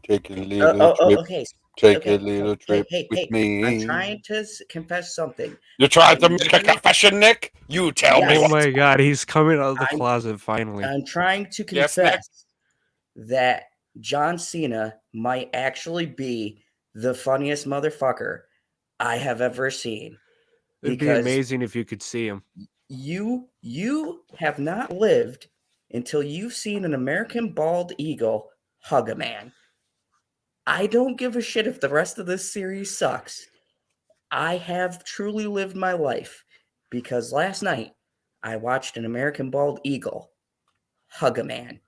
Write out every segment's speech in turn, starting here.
Take a little trip. Okay. Take Okay. a little Hey, trip hey, with hey! me. I'm trying to confess something. You're trying to I'm make a literally- confession, Nick? You tell me Yes. Oh what. my god, he's coming out of the I'm- closet finally. I'm trying to Yes, Nick? confess that John Cena might actually be the funniest motherfucker I have ever seen. It'd be Because amazing if you could see him. you have not lived until you've seen an American bald eagle hug a man. I don't give a shit if the rest of this series sucks. I have truly lived my life because last night I watched an American bald eagle hug a man.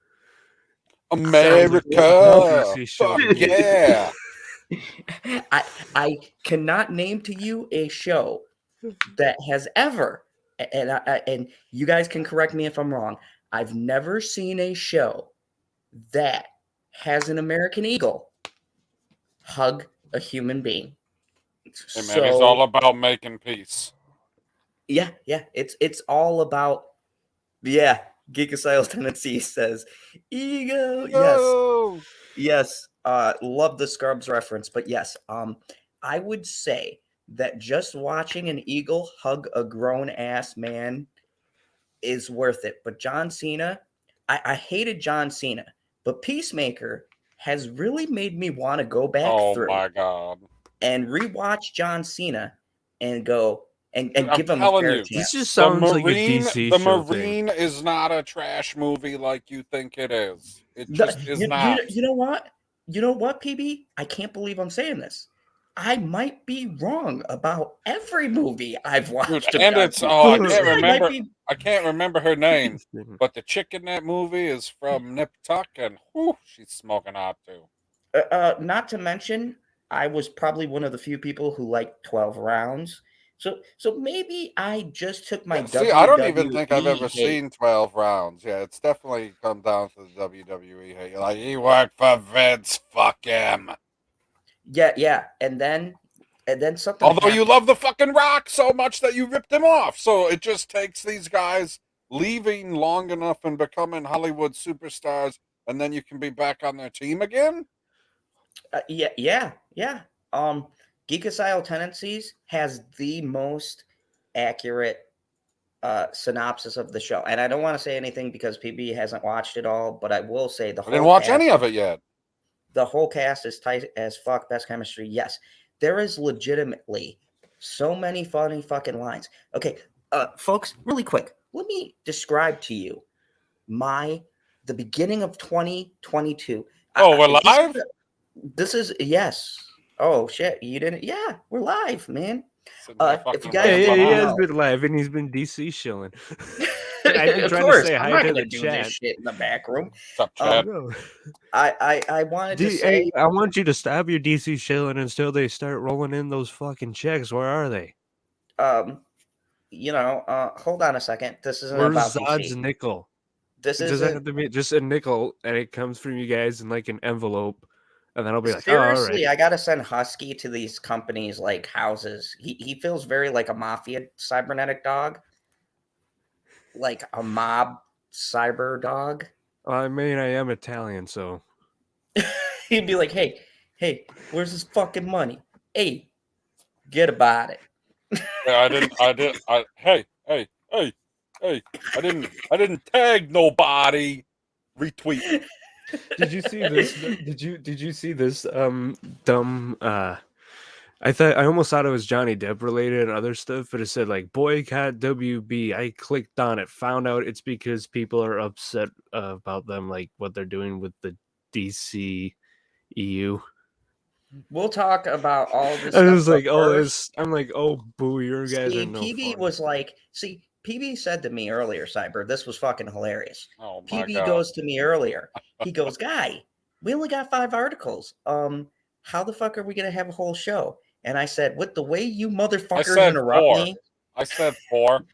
America. DC show. Fuck yeah. I cannot name to you a show that has ever, and you guys can correct me if I'm wrong. I've never seen a show that has an American eagle hug a human being. Hey, man, he's all about making peace. Yeah, it's all about Geek of Sales Tendency says ego. Yo! Yes. Love the Scrubs reference, but yes, I would say that just watching an eagle hug a grown ass man is worth it. But John Cena, I hated John Cena, but Peacemaker has really made me want to go back through my god. and rewatch John Cena and go and Dude, give I'm him a telling fair you, chance. This just sounds like a DC The show Marine thing. is not a trash movie like you think it is. It just is not. You know what? You know what, PB? I can't believe I'm saying this. I might be wrong about every movie I've watched. Dude, and it's I can't remember her name, but the chick in that movie is from Nip Tuck, and whew, she's smoking hot too. Not to mention, I was probably one of the few people who liked 12 rounds. So maybe I just took my See, I don't even think I've ever seen 12 rounds. Yeah, it's definitely come down to the WWE hate. Like, he worked for Vince, fuck him. Yeah, and then something. Although you love the fucking Rock so much that you ripped him off, so it just takes these guys leaving long enough and becoming Hollywood superstars, and then you can be back on their team again. Yeah. Geekocidal Tendencies has the most accurate synopsis of the show, and I don't want to say anything because PB hasn't watched it all, but I will say I didn't watch any of it yet. The whole cast is tight as fuck. Best chemistry, yes. There is legitimately so many funny fucking lines. Okay, folks, really quick, let me describe to you the beginning of 2022. Oh, we're live? This is yes. Oh shit, you didn't? Yeah, we're live, man. If you guys he has been live and he's been DC shilling. I've been trying to say hi to the chat. This shit in the back room. What's up, chat? I wanted to say, I want you to stop your DC shilling until they start rolling in those fucking checks. Where are they? Hold on a second. This isn't Where's about Zod's DC. nickel? This doesn't isn't have to be just a nickel, and it comes from you guys in like an envelope, and then I'll be like, seriously, oh, all right. I gotta send Husky to these companies like houses. He feels very like a mafia cybernetic dog, like a mob cyber dog. I mean, I am Italian, so he'd be like, hey, where's this fucking money? Hey, get about it. Hey, I didn't tag nobody. Retweet. Did you see this? Did you see this dumb I almost thought it was Johnny Depp related and other stuff, but it said like boycott WB. I clicked on it, found out it's because people are upset about them, like what they're doing with the DC EU. We'll talk about all this. I was like, I'm like, oh, boo, your guys are no PB fun. was like, PB said to me earlier, Cyber, this was fucking hilarious. Oh my PB God. goes to me earlier. He goes, guy, we only got 5 articles. How the fuck are we gonna have a whole show? And I said, with the way you motherfuckers interrupt me. I said 4.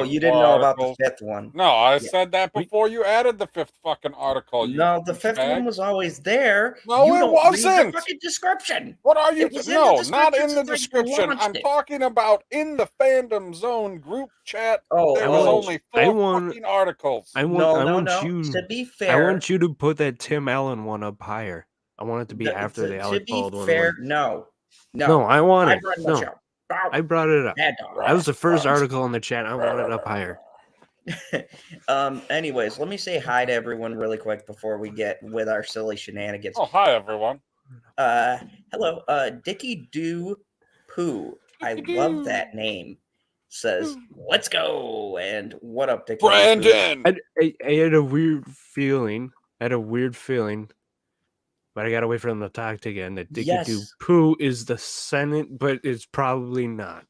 You didn't know about the 5th one. No, I said that before you added the 5th fucking article. No, the 5th one was always there. No, it wasn't. The fucking description. What are you? No, not in the description. I'm talking about in the Fandom Zone group chat. There was only 4 fucking articles. I want you. To be fair, I want you to put that Tim Allen one up higher. I want it to be after the To Alec be Baldwin fair, one. no. No, I want I it. run the No, show. I brought it up. Bad dog. That was the first article in the chat. I want it up higher. Anyways, let me say hi to everyone really quick before we get with our silly shenanigans. Oh, hi everyone. Hello, Dickie Doo Poo. I love that name. Says, let's go. And what up, Dickie? Brandon. I had a weird feeling. But I gotta wait for them to talk again. That Dickie Yes. Doo Poo is the Senate, but it's probably not.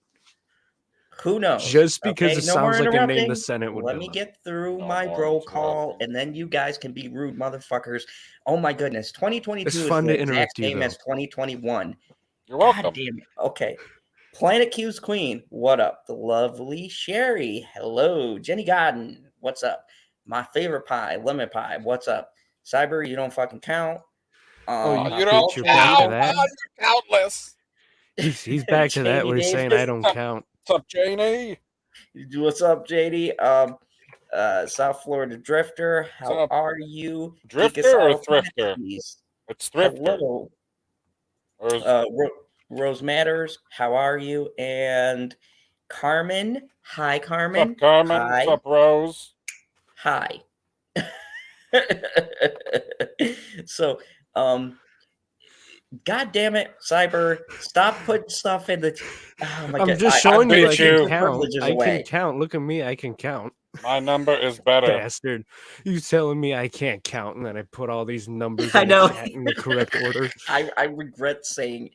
Who knows? Just because Okay, it no more sounds like a name interrupting. the Senate would Let go me on. get through No my more roll call, interrupting. and then you guys can be rude motherfuckers. Oh my goodness, 2022 It's is fun the to exact interrupt you, same though. as 2021. You're welcome. God damn it. Okay. Planet Q's Queen, what up? The lovely Sherry, hello. Jenny Godden, what's up? My favorite pie, lemon pie, what's up? Cyber, you don't fucking count. Oh, You don't bitch, you're back to count. that? You're countless. He's back to that where he's saying I don't count. What's up, Janie? What's up, JD? South Florida Drifter, how up? are you? Drifter or Geekosaurus Thrifter? Nazis. It's Thrifter. Hello. Or is- Rose Matters, how are you? And Carmen, hi, Carmen. What's up, Carmen? Hi. What's up, Rose? Hi. So, God damn it, Cyber, stop putting stuff in the. Oh my I'm God. just showing you I beat can you. count. Privileges I away. can count. Look at me. I can count. My number is better. Bastard. You telling me I can't count, and then I put all these numbers I in know. the chat in the correct order. I regret saying.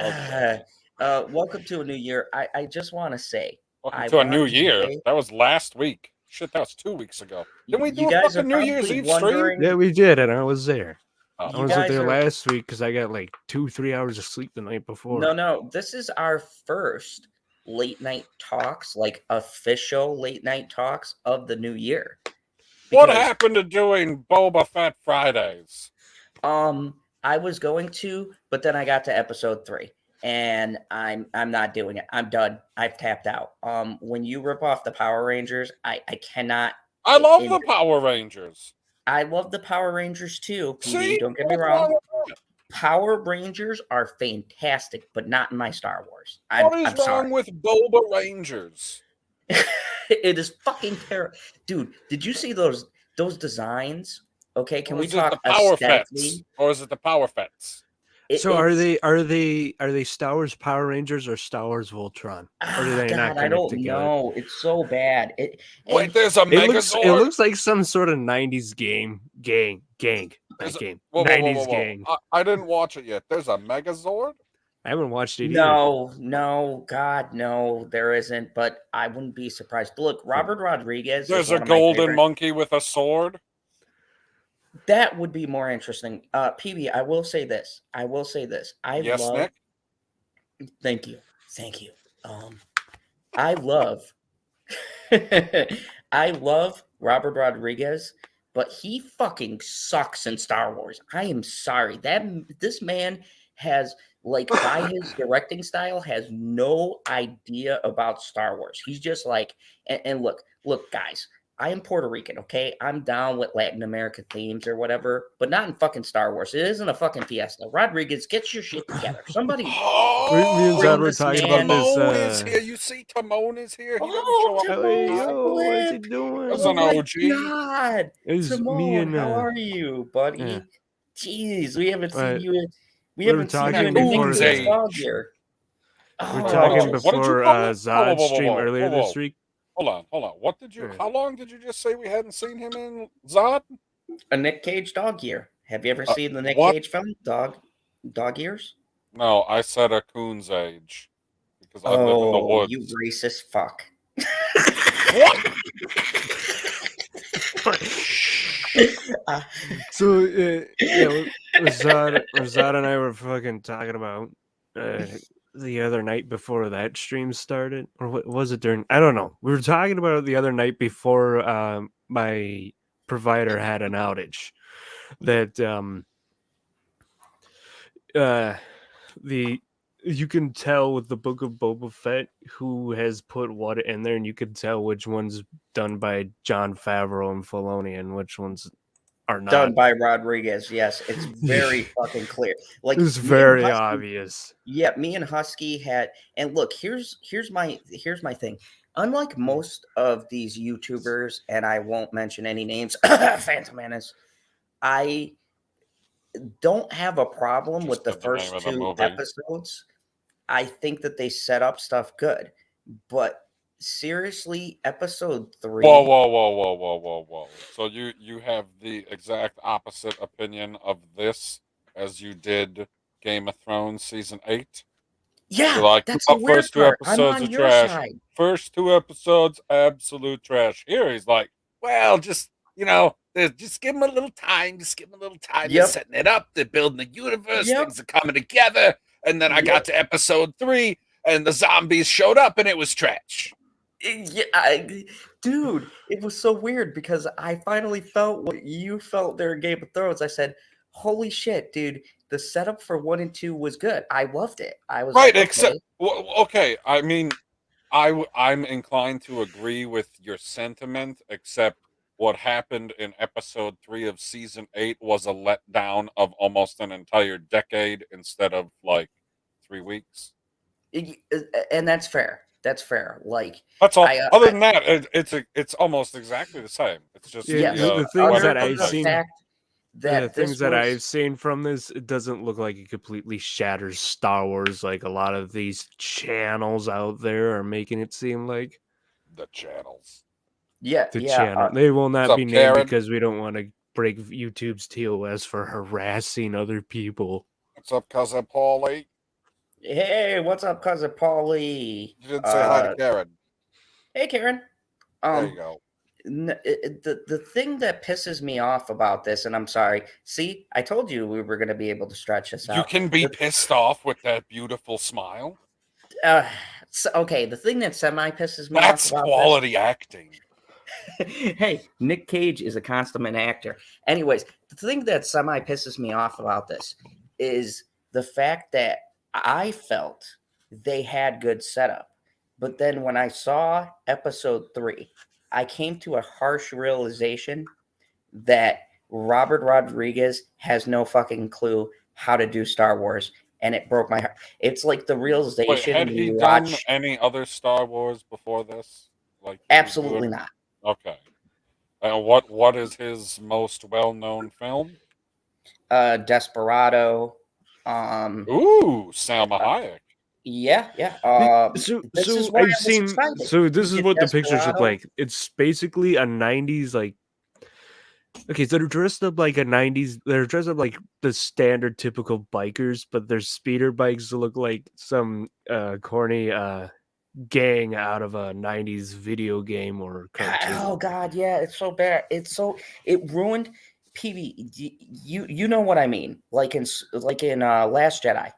Okay. Welcome to a new year. I just want to say. Welcome to a new year. That was last week. Shit, that was 2 weeks ago. Didn't we do You a guys fucking are New Year's probably Eve stream? wondering. Yeah, we did, and I was there. Oh. I was up there last week because I got like 2-3 hours of sleep the night before. No. This is our first late night talks, like official late night talks of the new year. What happened to doing Boba Fett Fridays? I was going to, but then I got to episode 3, and I'm not doing it. I'm done. I've tapped out. When you rip off the Power Rangers, I cannot. I love the Power Rangers. I love the Power Rangers too, PD. See? Don't get me wrong. Power Rangers are fantastic, but not in my Star Wars. What is I'm wrong sorry. with Boba Rangers? It is fucking terrible, dude. Did you see those designs? Okay, can we talk the Power aesthetically? Fets, or is it the Power Fets? So are they Star Wars Power Rangers or Star Wars Voltron? Or do they not God, I connect don't together? know. It's so bad. Wait, there's a Megazord? It looks like some sort of 90s gang. There's Not game. Whoa, 90s gang. I didn't watch it yet. There's a Megazord? I haven't watched it either. No, God, no, there isn't. But I wouldn't be surprised. Look, Robert Rodriguez. There's is a one of my golden favorite- monkey with a sword? That would be more interesting. PB, I will say this. I love. Nick? Thank you. I love I love Robert Rodriguez, but he fucking sucks in Star Wars. I am sorry. This man has, like, by his directing style, has no idea about Star Wars. He's just like, and look, guys, I am Puerto Rican, okay? I'm down with Latin American themes or whatever, but not in fucking Star Wars. It isn't a fucking fiesta. Rodriguez, get your shit together. Somebody. Me and Zod were talking about this. Timon is here. You see, Timon is here. He doesn't show up. What is he doing? That's an OG. God. Timon, how are you, buddy? Yeah. Jeez, we haven't seen you in. We were haven't seen you talking in before Nick Cage's dog year. We're Oh. talking What did you before call it? Zod's Whoa, stream earlier whoa. this week. Hold on. What did you? Yeah. How long did you just say we hadn't seen him in Zod? A Nick Cage dog year. Have you ever seen the Nick what? Cage film? Dog ears? No, I said a coon's age because I live in the woods. You racist fuck. What? So Zod and I were fucking talking about the other night before that stream started, or what was it during? I don't know. We were talking about it the other night before my provider had an outage. That you can tell with the Book of Boba Fett who has put what in there, and you can tell which one's done by Jon Favreau and Filoni, and which one's are not. Done by Rodriguez. Yes, it's very fucking clear. Like It's me and very Husky- obvious. Yeah, me and Husky had, and look, here's my thing. Unlike most of these YouTubers, and I won't mention any names, Phantom Menace, I don't have a problem with Just the said the name first of the 2 movie. episodes. I think that they set up stuff good, but seriously, episode 3. Whoa. So you have the exact opposite opinion of this as you did Game of Thrones season 8? Yeah, You're like, that's the the weird first 2 part. I'm episodes on are your trash. side. First 2 episodes, absolute trash. Here he's like, well, just, just give them a little time. Just give them a little time. They're Yep. setting it up. They're building the universe. Yep. Things are coming together. And then I Yep. got to episode 3, and the zombies showed up, and it was trash. Yeah, dude, it was so weird because I finally felt what you felt during Game of Thrones. I said, "Holy shit, dude! The setup for 1 and 2 was good. I loved it. I was Right, like, except, okay, okay, I mean, I'm inclined to agree with your sentiment, except what happened in episode 3 of season 8 was a letdown of almost an entire decade instead of like 3 weeks. and that's fair. That's fair. Like, That's all. I, Other than that, it's almost exactly the same. It's just Yeah, yes, the the things other that than I've the seen, fact the that things this that I've was, seen from this, it doesn't look like it completely shatters Star Wars like a lot of these channels out there are making it seem like. the channels. yeah, The yeah, channel. They will What's not up, be named Karen? because we don't want to break YouTube's TOS for harassing other people. What's up, cousin Paulie? hey, what's up, cousin Paulie? You didn't say hi to Karen. Hey, Karen. There you go. The thing that pisses me off about this, and I'm sorry. See, I told you we were going to be able to stretch this out. You can be pissed off with that beautiful smile. Okay, the thing that semi pisses me That's off about quality acting. this, hey, Nick Cage is a consummate actor. Anyways, the thing that semi pisses me off about this is the fact that I felt they had good setup, but then when I saw episode 3, I came to a harsh realization that Robert Rodriguez has no fucking clue how to do Star Wars, and it broke my heart. It's like the Wait, realization had when he you done watch. any other Star Wars before this? Like he was Absolutely doing? not. Okay. And what is his most well-known film? Desperado. Ooh, Salma Hayek. Yeah. So, This is so why I I've was seen. excited. So this You is get what the pictures look Desperado. like. It's basically a '90s like. Okay, so they're dressed up like a '90s. They're dressed up like the standard typical bikers, but their speeder bikes look like some corny gang out of a '90s video game or cartoon. Oh God, yeah, it's so bad. It ruined PB. You know what I mean? Like in Last Jedi,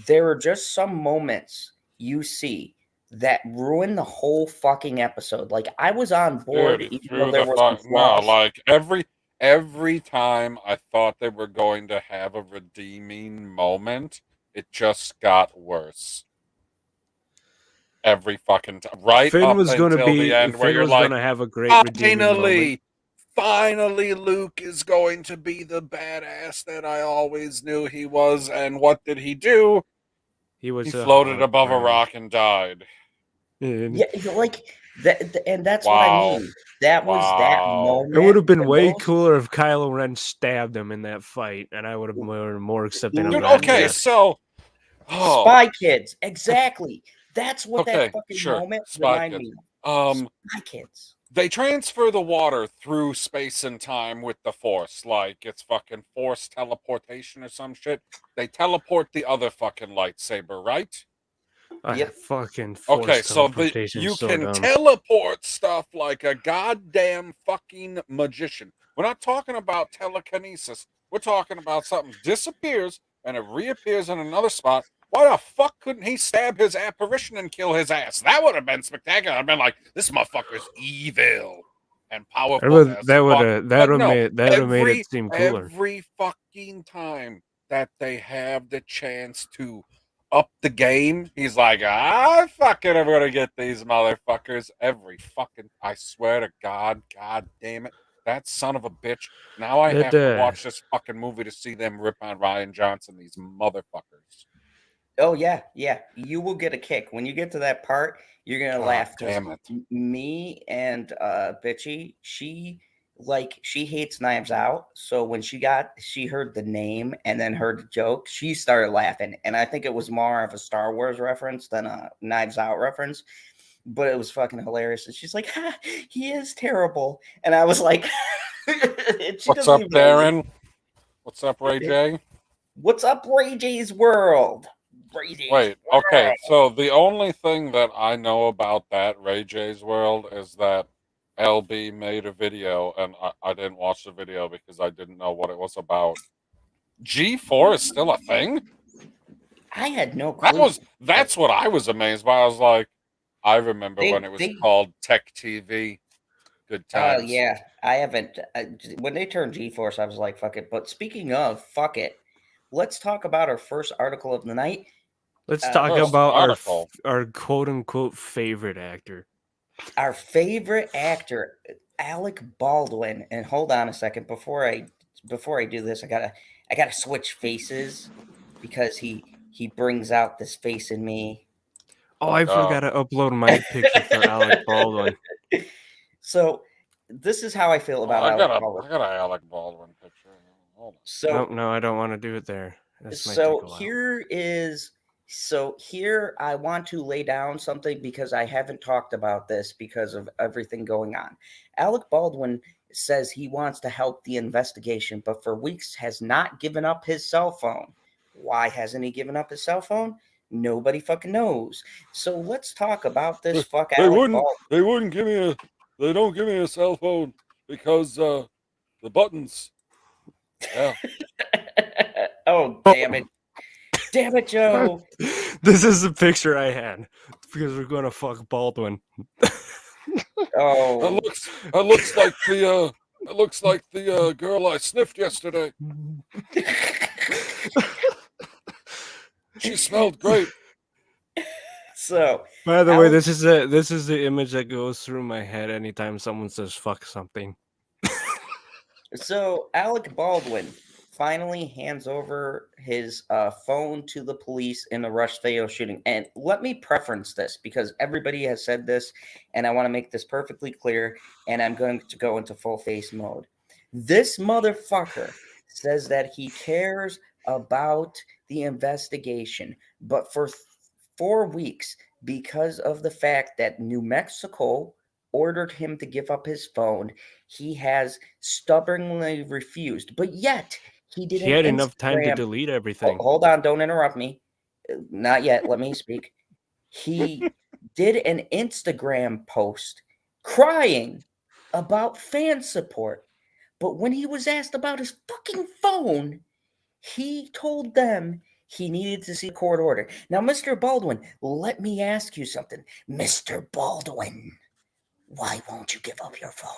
there are just some moments you see that ruin the whole fucking episode. Like I was on board Dude, even though through there the were some fuck. No, flaws. like every time I thought they were going to have a redeeming moment, it just got worse. Every fucking time, right Finn up was gonna until the be. end, where Finn you're was like, gonna have a great redeeming moment. finally, Luke is going to be the badass that I always knew he was. And what did he do? He was He floated above a hologram. rock and died. And Yeah, like that, and that's what I Wow. mean. That was that Wow. moment. it would have been and way those- cooler if Kylo Ren stabbed him in that fight, and I would have been more accepting of Dude, that. okay, death. so Spy Kids, exactly. That's what that okay, fucking sure. moment Spy reminded Kids. me of. Um Spy Kids. They transfer the water through space and time with the Force, like it's fucking Force teleportation or some shit. They teleport the other fucking lightsaber, right? Yep. Fucking force Okay, so teleportation you is so can dumb. teleport stuff like a goddamn fucking magician. We're not talking about telekinesis. We're talking about something disappears and it reappears in another spot. Why the fuck couldn't he stab his apparition and kill his ass? That would have been spectacular. I'd been like, this motherfucker's evil and powerful as That would fuck. have But no, made it seem cooler. every fucking time that they have the chance to up the game, he's like, fucking, I'm gonna get these motherfuckers every fucking, I swear to God, God damn it. that son of a bitch. Now I have to watch this fucking movie to see them rip on Ryan Johnson, these motherfuckers. Oh yeah, yeah. You will get a kick when you get to that part. You're gonna laugh. Damn it! Me and Bitchy, she hates Knives Out. So when she heard the name and then heard the joke, she started laughing. And I think it was more of a Star Wars reference than a Knives Out reference. But it was fucking hilarious. And she's like, ha, he is terrible. And I was like, what's up, Darren? What's up, Ray J? What's up, Ray J's World? Wait, okay, so the only thing that I know about that Ray J's World is that LB made a video, and I didn't watch the video because I didn't know what it was about. G4 is still a thing? I had no clue. That's what I was amazed by. I was like, I remember when it was called Tech TV. Good times. Yeah, I haven't. When they turned GeForce, I was like, fuck it. But speaking of fuck it, let's talk about our first article of the night. Let's talk about our quote unquote favorite actor. Our favorite actor, Alec Baldwin. And hold on a second before I do this, I gotta switch faces because he brings out this face in me. Oh, I forgot to upload my picture for Alec Baldwin. So this is how I feel about Alec Baldwin. I got an Alec Baldwin picture. Hold on. So no, I don't want to do it there. Here I want to lay down something because I haven't talked about this because of everything going on. Alec Baldwin says he wants to help the investigation, but for weeks has not given up his cell phone. Why hasn't he given up his cell phone? Nobody fucking knows. So let's talk about this. Alec Baldwin. They don't give me a cell phone because the buttons. Yeah. Oh, damn it. Damn it, Joe. This is the picture I had because we're going to fuck Baldwin. Oh. That looks like the girl I sniffed yesterday. She smelled great. So, by the way, this is the image that goes through my head anytime someone says fuck something. So Alec Baldwin finally hands over his phone to the police in the Rush fatal shooting. And let me preference this because everybody has said this, and I want to make this perfectly clear, and I'm going to go into full face mode. This motherfucker says that he cares about the investigation, but for 4 weeks, because of the fact that New Mexico ordered him to give up his phone, he has stubbornly refused. But yet, he had enough time to delete everything. Hold on, don't interrupt me. Not yet, let me speak. He did an Instagram post crying about fan support. But when he was asked about his fucking phone, he told them he needed to see a court order. Now, Mr. Baldwin, let me ask you something. Mr. Baldwin, why won't you give up your phone?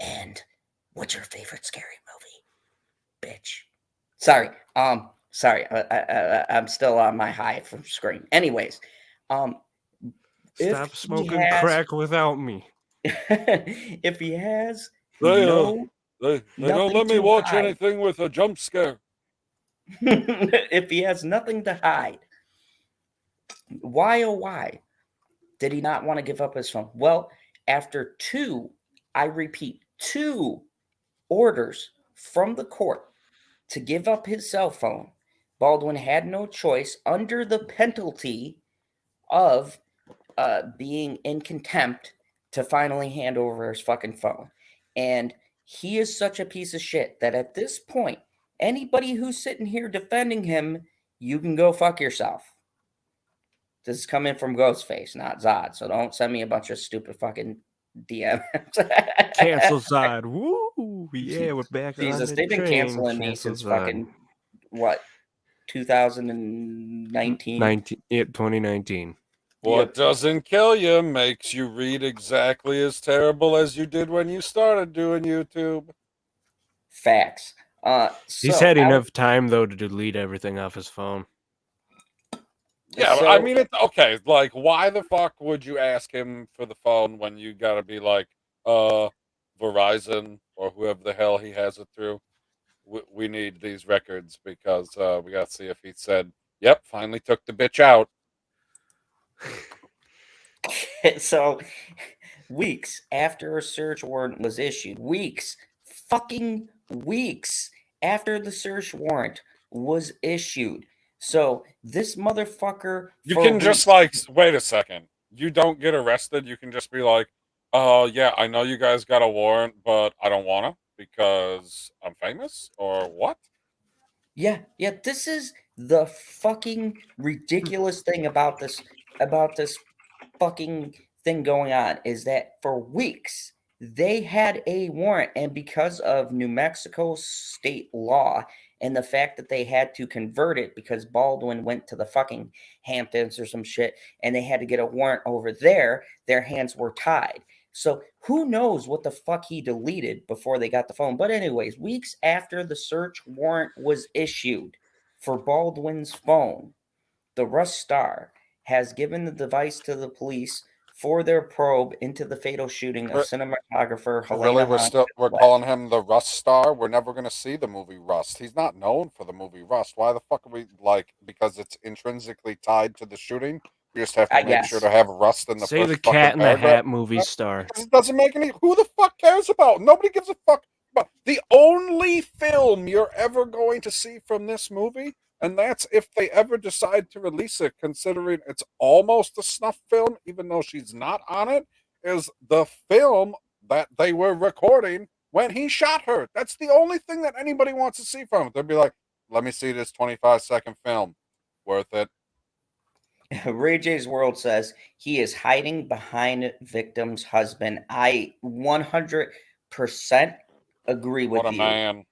And what's your favorite scary movie? Bitch. Sorry. I'm still on my high from Scream. Anyways, stop smoking crack without me. If he has they don't let me watch anything with a jump scare. If he has nothing to hide, why did he not want to give up his phone? Well, after two orders from the court to give up his cell phone, Baldwin had no choice under the penalty of being in contempt to finally hand over his fucking phone. And he is such a piece of shit that at this point, anybody who's sitting here defending him, you can go fuck yourself. This is coming from Ghostface, not Zod. So don't send me a bunch of stupid fucking DMs. Cancel Zod. Woo! Yeah, we're back. Jesus, they've been canceling me since fucking what? 2019? 2019. What doesn't kill you makes you read exactly as terrible as you did when you started doing YouTube. Facts. He's had enough time, though, to delete everything off his phone. Yeah, I mean, it's okay. Like, why the fuck would you ask him for the phone when you gotta be like, Verizon or whoever the hell he has it through. We need these records because we got to see if he said, "Yep, finally took the bitch out." So, weeks after a search warrant was issued, fucking weeks after the search warrant was issued. So, this motherfucker You for can just weeks. wait a second. You don't get arrested. You can just be like, yeah, I know you guys got a warrant, but I don't want to because I'm famous or what?" Yeah, this is the fucking ridiculous thing about this fucking thing going on is that for weeks they had a warrant, and because of New Mexico state law and the fact that they had to convert it because Baldwin went to the fucking Hamptons or some shit and they had to get a warrant over there, their hands were tied. So who knows what the fuck he deleted before they got the phone. But anyways, weeks after the search warrant was issued for Baldwin's phone, the Rust Star has given the device to the police for their probe into the fatal shooting of Re- cinematographer Really, Helena Hunt. we're calling him the Rust Star. We're never gonna see the movie Rust. He's not known for the movie Rust. Why the fuck are we like? Because it's intrinsically tied to the shooting. We just have to make sure Yes. to have Rust in the Say the first fucking Cat in the paragraph. Hat movie star. Because it doesn't make any. Who the fuck cares about? Nobody gives a fuck about the only film you're ever going to see from this movie, and that's if they ever decide to release it, considering it's almost a snuff film, even though she's not on it, is the film that they were recording when he shot her. That's the only thing that anybody wants to see from it. They'll be like, let me see this 25-second film. Worth it. Ray J's World says he is hiding behind victim's husband. I 100% agree What with a you. man.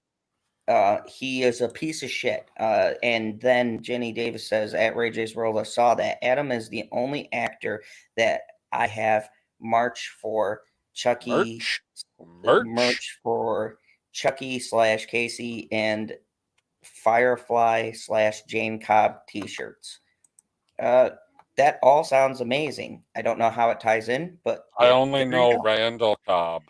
He is a piece of shit. And then Jenny Davis says at Ray J's World, I saw that Adam is the only actor that I have march for Chucky Merch. merch for Chucky / Casey and Firefly / Jane Cobb t-shirts. That all sounds amazing. I don't know how it ties in, but I only there you know go. Randall Cobb.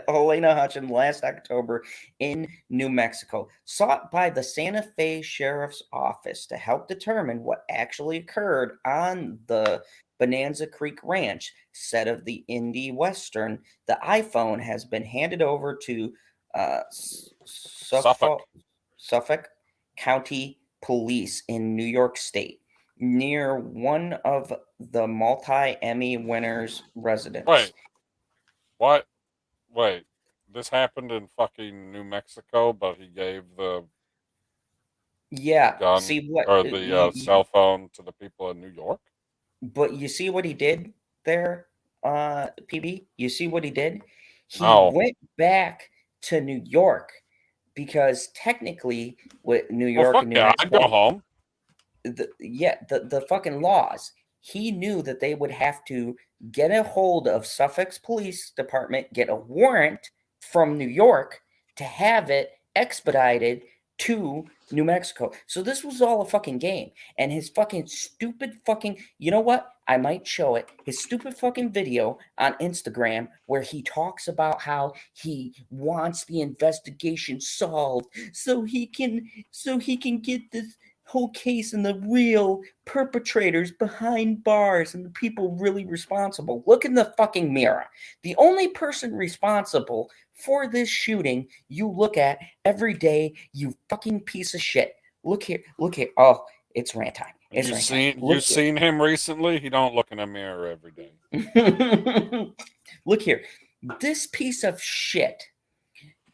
Helena Hutchins last October in New Mexico, sought by the Santa Fe Sheriff's Office to help determine what actually occurred on the Bonanza Creek Ranch set of the Indy Western. The iPhone has been handed over to Suffolk. Suffolk County Police in New York State, near one of the multi-Emmy winners' residence. Wait, what? Wait, this happened in fucking New Mexico, but he gave the Yeah, gun see what or the cell phone to the people in New York? but you see what he did there, PB? You see what he did? He No. went back to New York because technically with New Well, York fuck and New yeah, I'd go Mexico, home. the fucking laws. He knew that they would have to get a hold of Suffolk's police department, get a warrant from New York to have it expedited to New Mexico. So this was all a fucking game. And his fucking stupid fucking, you know what? I might show it. His stupid fucking video on Instagram where he talks about how he wants the investigation solved so he can get this whole case and the real perpetrators behind bars and the people really responsible. Look in the fucking mirror. The only person responsible for this shooting you look at every day, you fucking piece of shit. Look here. Oh, it's rant time. It's rant time. You seen him recently? He don't look in a mirror every day. Look here. This piece of shit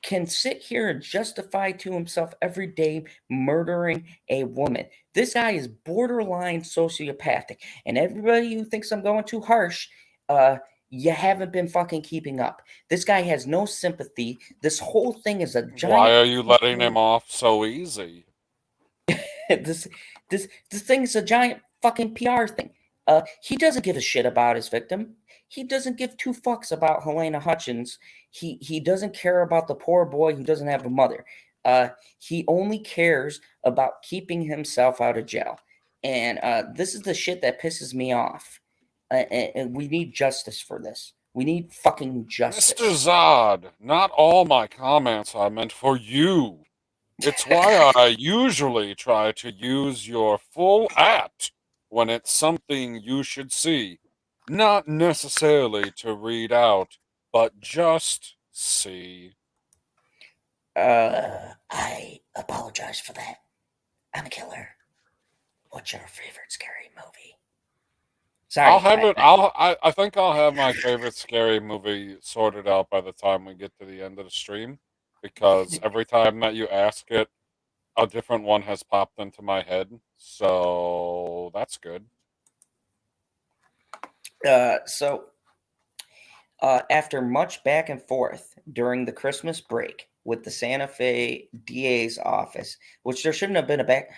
can sit here and justify to himself every day murdering a woman. This guy is borderline sociopathic. And everybody who thinks I'm going too harsh, you haven't been fucking keeping up. This guy has no sympathy. This whole thing is a giant. Why are you letting him off so easy? this thing is a giant fucking PR thing. He doesn't give a shit about his victim. He doesn't give two fucks about Helena Hutchins. He doesn't care about the poor boy who doesn't have a mother. He only cares about keeping himself out of jail. And this is the shit that pisses me off. And we need justice for this. We need fucking justice. Mr. Zod, not all my comments are meant for you. It's why I usually try to use your full act when it's something you should see. Not necessarily to read out, but just see. I apologize for that. I'm a killer. What's your favorite scary movie? Sorry. I'll have it. I think I'll have my favorite scary movie sorted out by the time we get to the end of the stream, because every time that you ask it, a different one has popped into my head. So that's good. After much back and forth during the Christmas break with the Santa Fe DA's office, which there shouldn't have been a back.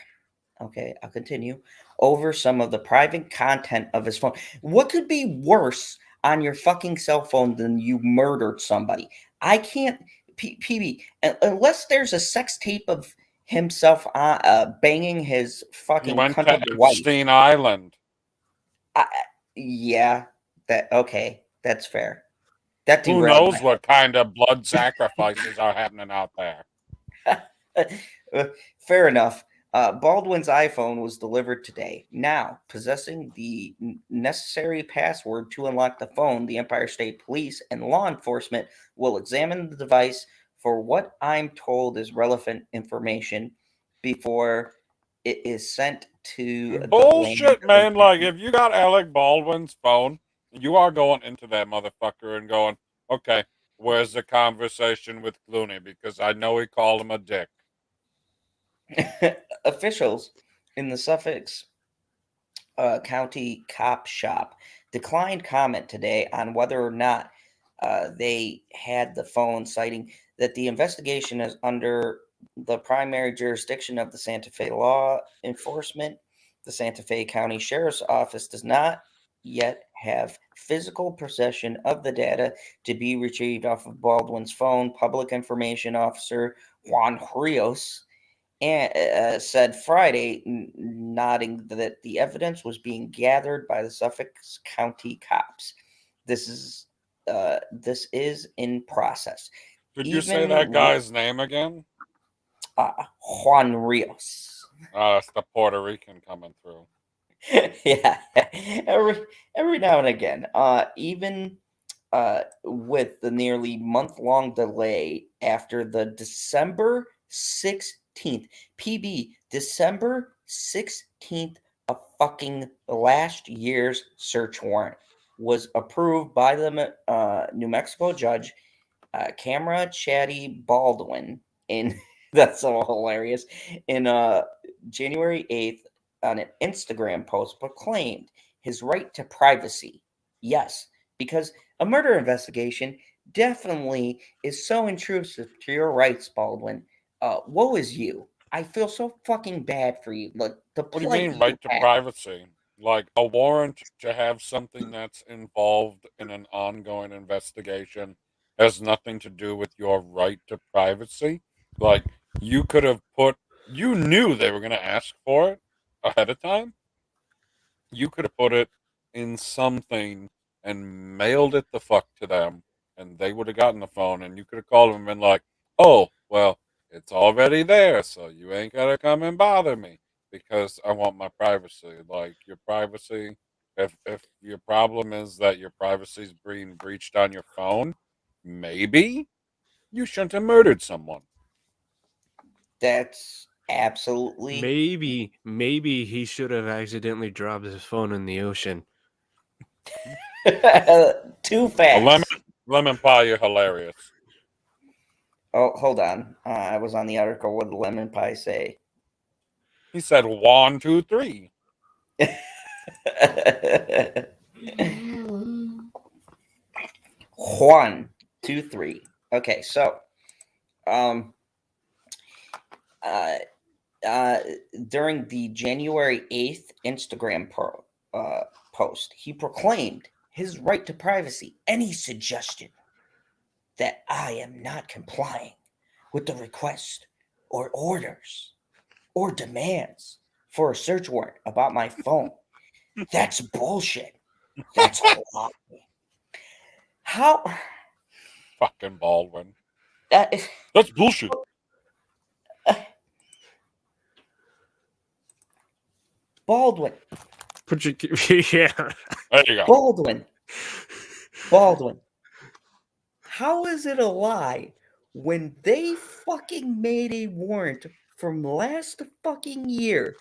Okay, I'll continue. Over some of the private content of his phone. What could be worse on your fucking cell phone than you murdered somebody? I can't, PB, unless there's a sex tape of himself banging his You fucking went to cunted wife. Epstein Island. Yeah, okay, that's fair. That Who derailed knows what kind of blood sacrifices are happening out there? Fair enough. Baldwin's iPhone was delivered today. Now, possessing the necessary password to unlock the phone, the Empire State Police and law enforcement will examine the device for what I'm told is relevant information before it is sent to the Bullshit, man. land. Like, if you got Alec Baldwin's phone, you are going into that motherfucker and going, okay, where's the conversation with Clooney? Because I know he called him a dick. Officials in the Suffolk County cop shop declined comment today on whether or not they had the phone, citing that the investigation is under the primary jurisdiction of the Santa Fe law enforcement. The Santa Fe County Sheriff's Office does not yet have physical possession of the data to be retrieved off of Baldwin's phone. Public Information Officer Juan Rios and said Friday, nodding that the evidence was being gathered by the Suffolk County cops. This is in process. Could you say that guy's name again? Juan Rios. It's the Puerto Rican coming through. Yeah, every now and again. Even with the nearly month-long delay after the December 16th, PB, December 16th of fucking last year's search warrant was approved by the New Mexico judge, Camera Chatty Baldwin, in that's so hilarious, in January 8th on an Instagram post proclaimed his right to privacy. Yes, because a murder investigation definitely is so intrusive to your rights, Baldwin. Woe is you. I feel so fucking bad for you. Look, what do you mean, right to privacy? Like, a warrant to have something that's involved in an ongoing investigation has nothing to do with your right to privacy? Like, you could have you knew they were going to ask for it ahead of time. You could have put it in something and mailed it the fuck to them, and they would have gotten the phone, and you could have called them and been like, oh, well, it's already there, so you ain't got to come and bother me because I want my privacy. Like, your privacy, if your problem is that your privacy is being breached on your phone, maybe you shouldn't have murdered someone. That's absolutely. Maybe he should have accidentally dropped his phone in the ocean. Too fast. Lemon pie, you're hilarious. Oh, hold on. I was on the article. What did lemon pie say? He said 1, 2, 3. 1, 2, 3. Okay, so during the January 8th Instagram post, he proclaimed his right to privacy. Any suggestion that I am not complying with the request or orders or demands for a search warrant about my phone, that's bullshit. That's a lie. How? Fucking Baldwin. Uh, That's bullshit. Baldwin. Put your yeah. There you go. Baldwin. How is it a lie when they fucking made a warrant from last fucking year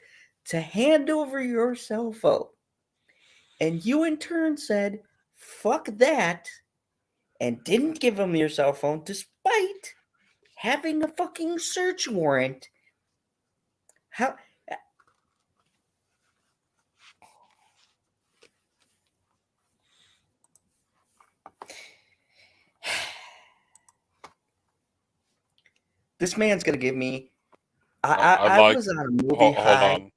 to hand over your cell phone? And you in turn said, fuck that, and didn't give them your cell phone despite having a fucking search warrant. How? This man's gonna give me. I like. was on a movie Hold high.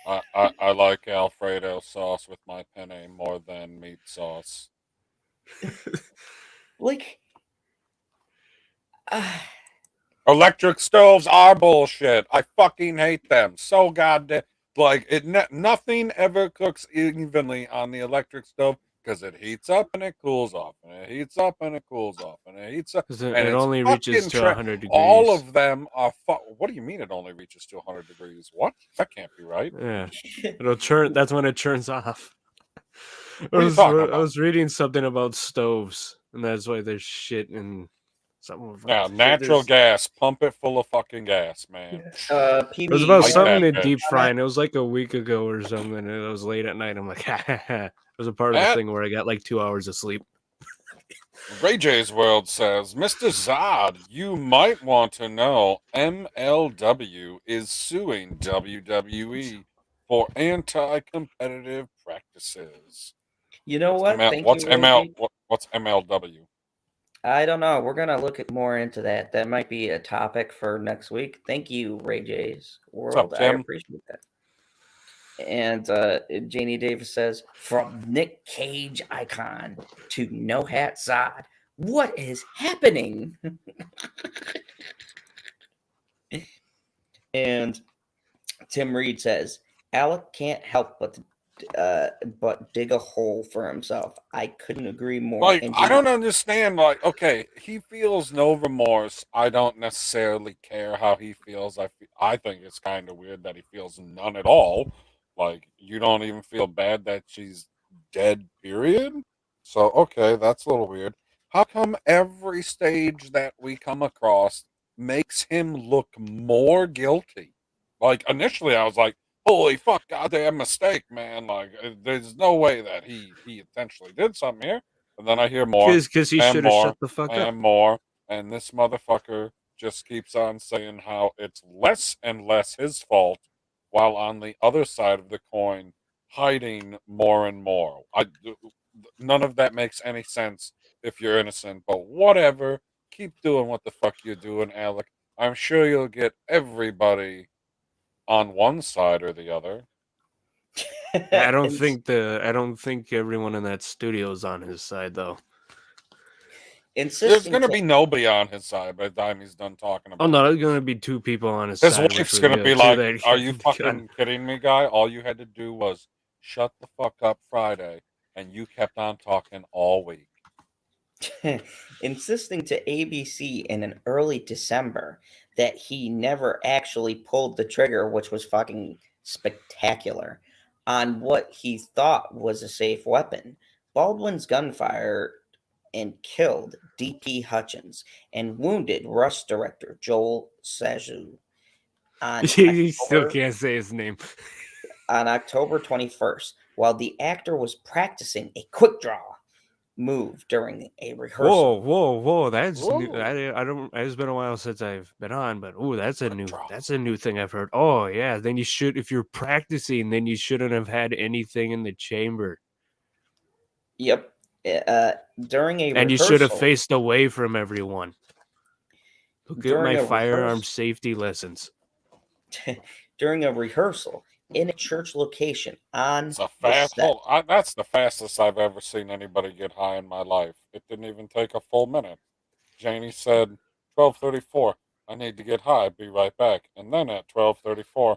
on. I like Alfredo sauce with my penne more than meat sauce. Like, Electric stoves are bullshit. I fucking hate them so goddamn. Like nothing ever cooks evenly on the electric stove because it heats up and it cools off, and it heats up and it cools off, and it heats up, 'Cause and it it's only reaches fucking to 100 all degrees. of them are. What do you mean it only reaches to 100 degrees? What? That can't be right. Yeah, it'll turn. That's when it turns off. What are you talking I about? was reading something about stoves, and that's why there's shit in something. Yeah, natural gas. Pump it full of fucking gas, man. PB, It was about Light something that to bitch. deep frying. It was like a week ago or something. And it was late at night. I'm like, it was a part of the thing where I got like 2 hours of sleep. Ray J's World says, Mr. Zod, you might want to know MLW is suing WWE for anti-competitive practices. You know what? Thank What's you, Ray. What's MLW? I don't know. We're gonna look at more into that. That might be a topic for next week. Thank you, Ray J's What's up, World. I Tim? appreciate that. And Janie Davis says, from Nick Cage icon to No Hat Zod, what is happening? And Tim Reed says, Alec can't help but dig a hole for himself. I couldn't agree more. Like, And I don't understand. Like, okay, he feels no remorse. I don't necessarily care how he feels. I think it's kind of weird that he feels none at all. Like, you don't even feel bad that she's dead, period. So, okay, that's a little weird. How come every stage that we come across makes him look more guilty? Like, initially I was like, holy fuck, goddamn mistake, man. Like, there's no way that he intentionally did something here. And then I hear more Because he and should have more shut the fuck up. and more. And this motherfucker just keeps on saying how it's less and less his fault, while on the other side of the coin, hiding more and more. None of that makes any sense if you're innocent, but whatever. Keep doing what the fuck you're doing, Alec. I'm sure you'll get everybody on one side or the other. I don't think everyone in that studio is on his side though. There's going to be nobody on his side by the time he's done talking about Oh no, it. there's gonna be two people on his His side. wife's going to be like, are you fucking kidding me, guy? All you had to do was shut the fuck up Friday, and you kept on talking all week. insisting to ABC in an early December that he never actually pulled the trigger, which was fucking spectacular, on what he thought was a safe weapon. Baldwin's gunfire and killed D.P. Hutchins and wounded Rush director Joel Saju on He still can't say his name. on October 21st, while the actor was practicing a quick draw move during a rehearsal. Whoa! That's new. Whoa. I don't. It's been a while since I've been on, but that's a new thing I've heard. Oh yeah, then you should, if you're practicing, then you shouldn't have had anything in the chamber. Yep. During a And rehearsal, you should have faced away from everyone. Look at my firearm safety lessons. During a rehearsal in a church location on It's a fast hold. That's the fastest I've ever seen anybody get high in my life. It didn't even take a full minute. Janie said, 12:34. I need to get high. Be right back. And then at 12:34,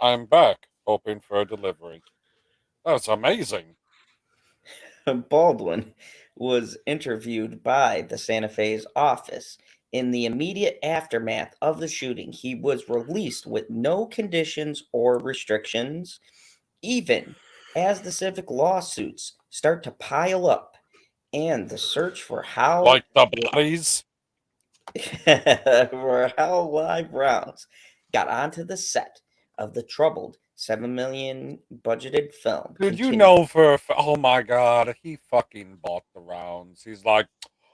I'm back, hoping for a delivery. That's amazing. Baldwin was interviewed by the Santa Fe's office. In the immediate aftermath of the shooting, he was released with no conditions or restrictions, even as the civic lawsuits start to pile up and the search for how Like the bodies. for how live rounds got onto the set of the troubled $7 million budgeted film. Dude, you continued. know oh my god, he fucking bought the rounds. He's like,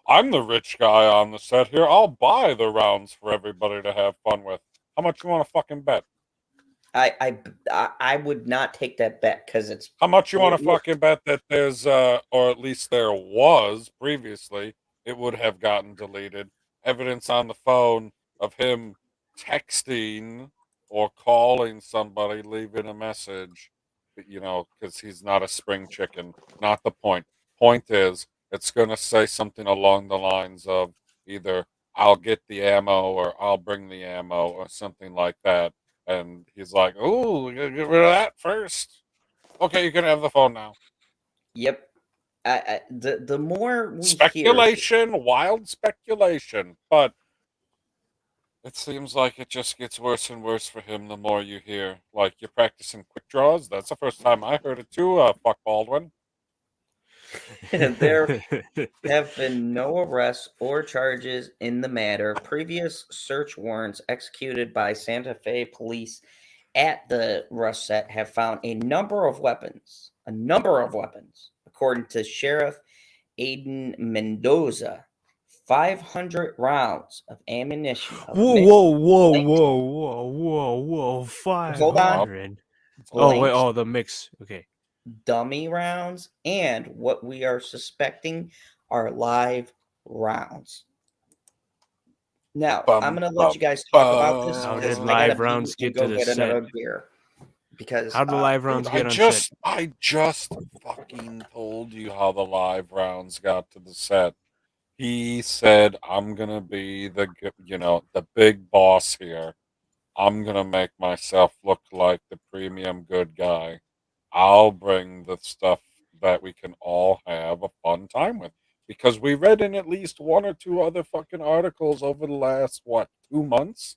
I'm the rich guy on the set here. I'll buy the rounds for everybody to have fun with. How much you want to fucking bet? I would not take that bet because it's How much you want to Well, fucking bet that there's, or at least there was previously, it would have gotten deleted, evidence on the phone of him texting or calling somebody, leaving a message, you know, because he's not a spring chicken. Not the point. Point is, it's going to say something along the lines of either I'll get the ammo or I'll bring the ammo or something like that. And he's like, "Ooh, we gotta get rid of that first." Okay, you can have the phone now. Yep. The more we hear, Speculation, wild speculation, but it seems like it just gets worse and worse for him the more you hear. Like, you're practicing quick draws. That's the first time I heard it too, fuck Baldwin. there have been no arrests or charges in the matter. Previous search warrants executed by Santa Fe police at the rush set have found a number of weapons, according to Sheriff Aiden Mendoza. 500 rounds of ammunition. Of Whoa, mixed whoa, whoa, blank- whoa, whoa, whoa, whoa! Hold on. 500. Oh wait, blanks, oh the mix. Okay. dummy rounds, and what we are suspecting are live rounds. Now, I'm going to let you guys talk about this How because did I got live to rounds and get to go the get set? another beer. Because How do live rounds Dude, get on set? I just fucking told you how the live rounds got to the set. He said, I'm gonna be the, you know, the big boss here. I'm gonna make myself look like the premium good guy. I'll bring the stuff that we can all have a fun time with. Because we read in at least one or two other fucking articles over the last, 2 months,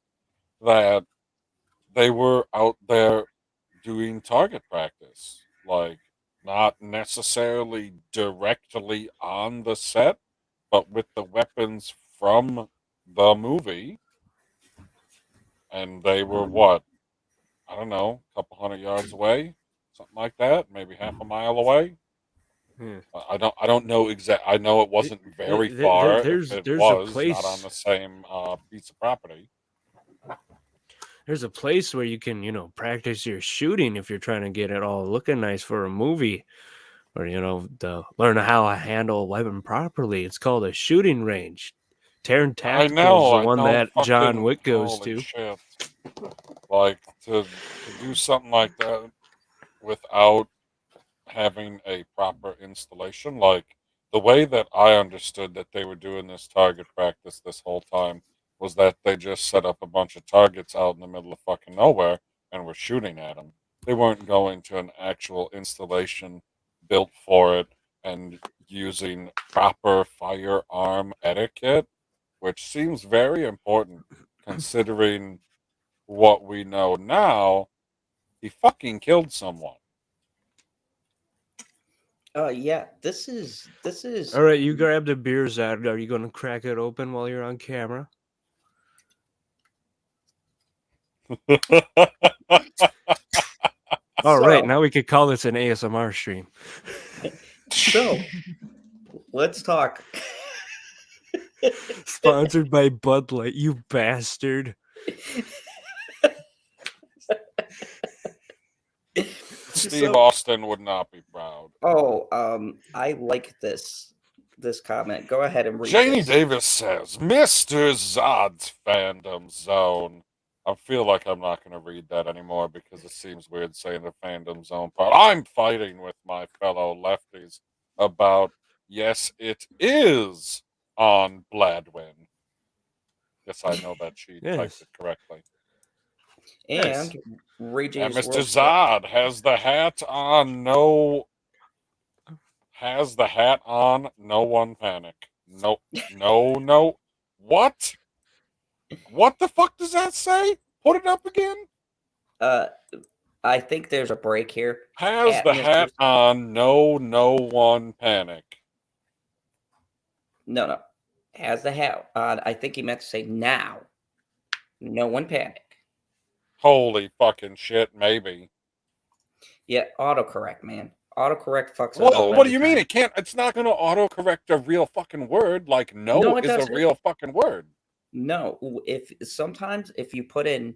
that they were out there doing target practice. Like, not necessarily directly on the set, but with the weapons from the movie. And they were what? I don't know, a couple hundred yards away, something like that, maybe half a mile away. Hmm. I don't know exact. I know it wasn't very far. If it There's a was not on place. the same piece of property. There's a place where you can, practice your shooting if you're trying to get it all looking nice for a movie, or to learn how to handle a weapon properly. It's called a shooting range. Terran I Tactical's know. the I one don't that John fucking. Wick goes Holy to. shit! Like, to do something like that without having a proper installation. Like, the way that I understood that they were doing this target practice this whole time was that they just set up a bunch of targets out in the middle of fucking nowhere and were shooting at them. They weren't going to an actual installation built for it and using proper firearm etiquette, which seems very important considering what we know now. He fucking killed someone. yeah, this is All right, you grab the beer, Zad. Are you going to crack it open while you're on camera? All right, now we could call this an ASMR stream. So, let's talk. Sponsored by Bud Light, you bastard. Steve Austin would not be proud. Oh, I like this comment. Go ahead and read Janie this. Davis says, Mr. Zod's fandom zone. I feel like I'm not going to read that anymore because it seems weird saying the fandom zone part. I'm fighting with my fellow lefties about, yes, it is on Bladwin. Yes, I know that she typed it correctly. And Ray And James Mr. Zod has the hat on, no Has the hat on, no one panic. No, no. What? What the fuck does that say? Put it up again. I think there's a break here. Has the hat on, no one panic. No. Has the hat on. I think he meant to say now. No one panic. Holy fucking shit, maybe. Yeah, autocorrect, man. Autocorrect fucks us Well, up what do every you mean? time. It's not going to autocorrect a real fucking word. Like, no it is a doesn't. real fucking word. No, sometimes if you put in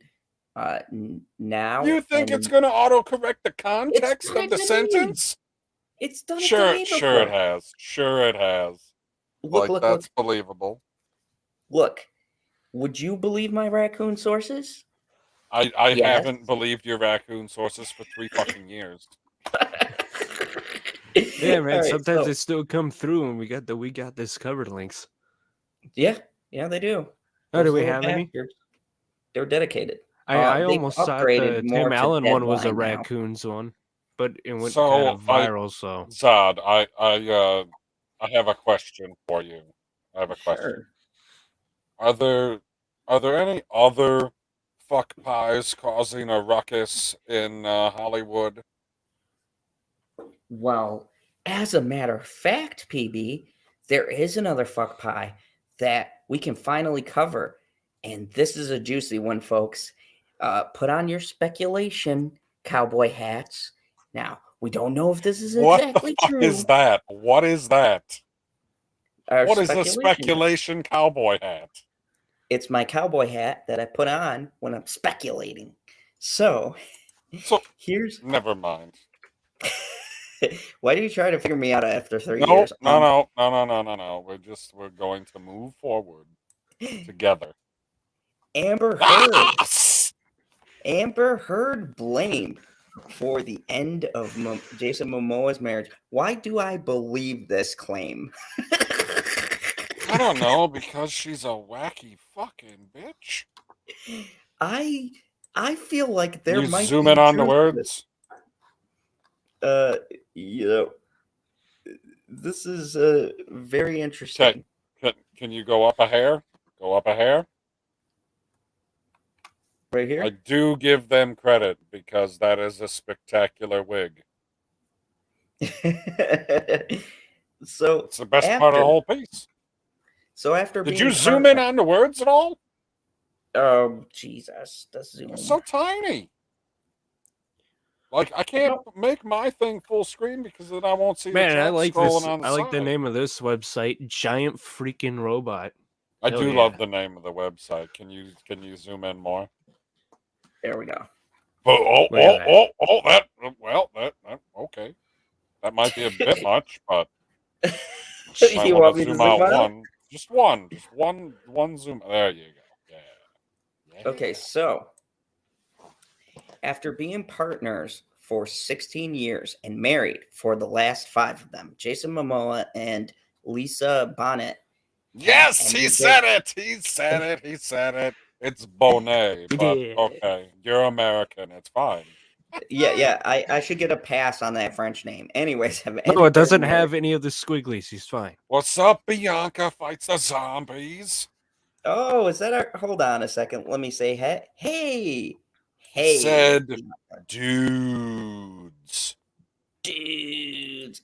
now, You think it's going to autocorrect the context of the sentence? It's done it Sure, to me before. Sure it has. Look, that's believable. Look, would you believe my raccoon sources? I Yes. haven't believed your raccoon sources for 3 fucking years. Yeah, man. Right, Sometimes they still come through, and we got this covered links. Yeah, they do. Oh, do Those we little have any? bastards, they're dedicated. I They've almost thought upgraded the more Tim to Allen one was a Deadline now. raccoons one, but it went So, kind of viral. So Zod, I have a question for you. I have a question. Sure. Are there any other fuck pies causing a ruckus in Hollywood? Well, as a matter of fact, PB, there is another fuck pie that we can finally cover. And this is a juicy one, folks. Put on your speculation cowboy hats. Now, we don't know if this is exactly What the fuck true. is that? What is that? Our What is a speculation hat. speculation cowboy hat? It's my cowboy hat that I put on when I'm speculating. So here's. Never mind. Why do you try to figure me out after 3 No, years? no. We're going to move forward together. Amber Heard. Amber Heard blamed for the end of Jason Momoa's marriage. Why do I believe this claim? I don't know, because she's a wacky fucking bitch. I feel like there might zoom be in on the truth to words. this. This is very interesting. Can you go up a hair? Go up a hair? Right here? I do give them credit, because that is a spectacular wig. So it's the best part of the whole piece. So after did you zoom in on the words at all? Oh, Jesus. The zoom. It's so tiny. Like, I can't make my thing full screen because then I won't see the text scrolling on the side. I like the name of this website, Giant Freaking Robot. I do love the name of the website. Can you zoom in more? There we go. Okay. That might be a bit much, but you want me to zoom out one? Just one zoom. There you go. Yeah. Okay, so after being partners for 16 years and married for the last 5 of them, Jason Momoa and Lisa Bonet. Yes, he said it. It's Bonet, but okay, you're American. It's fine. Yeah. I should get a pass on that French name. Anyways, no, it doesn't have any of the squigglies. He's fine. What's up, Bianca fights the zombies? Oh, is that our? Hold on a second. Let me say hey. Said dudes.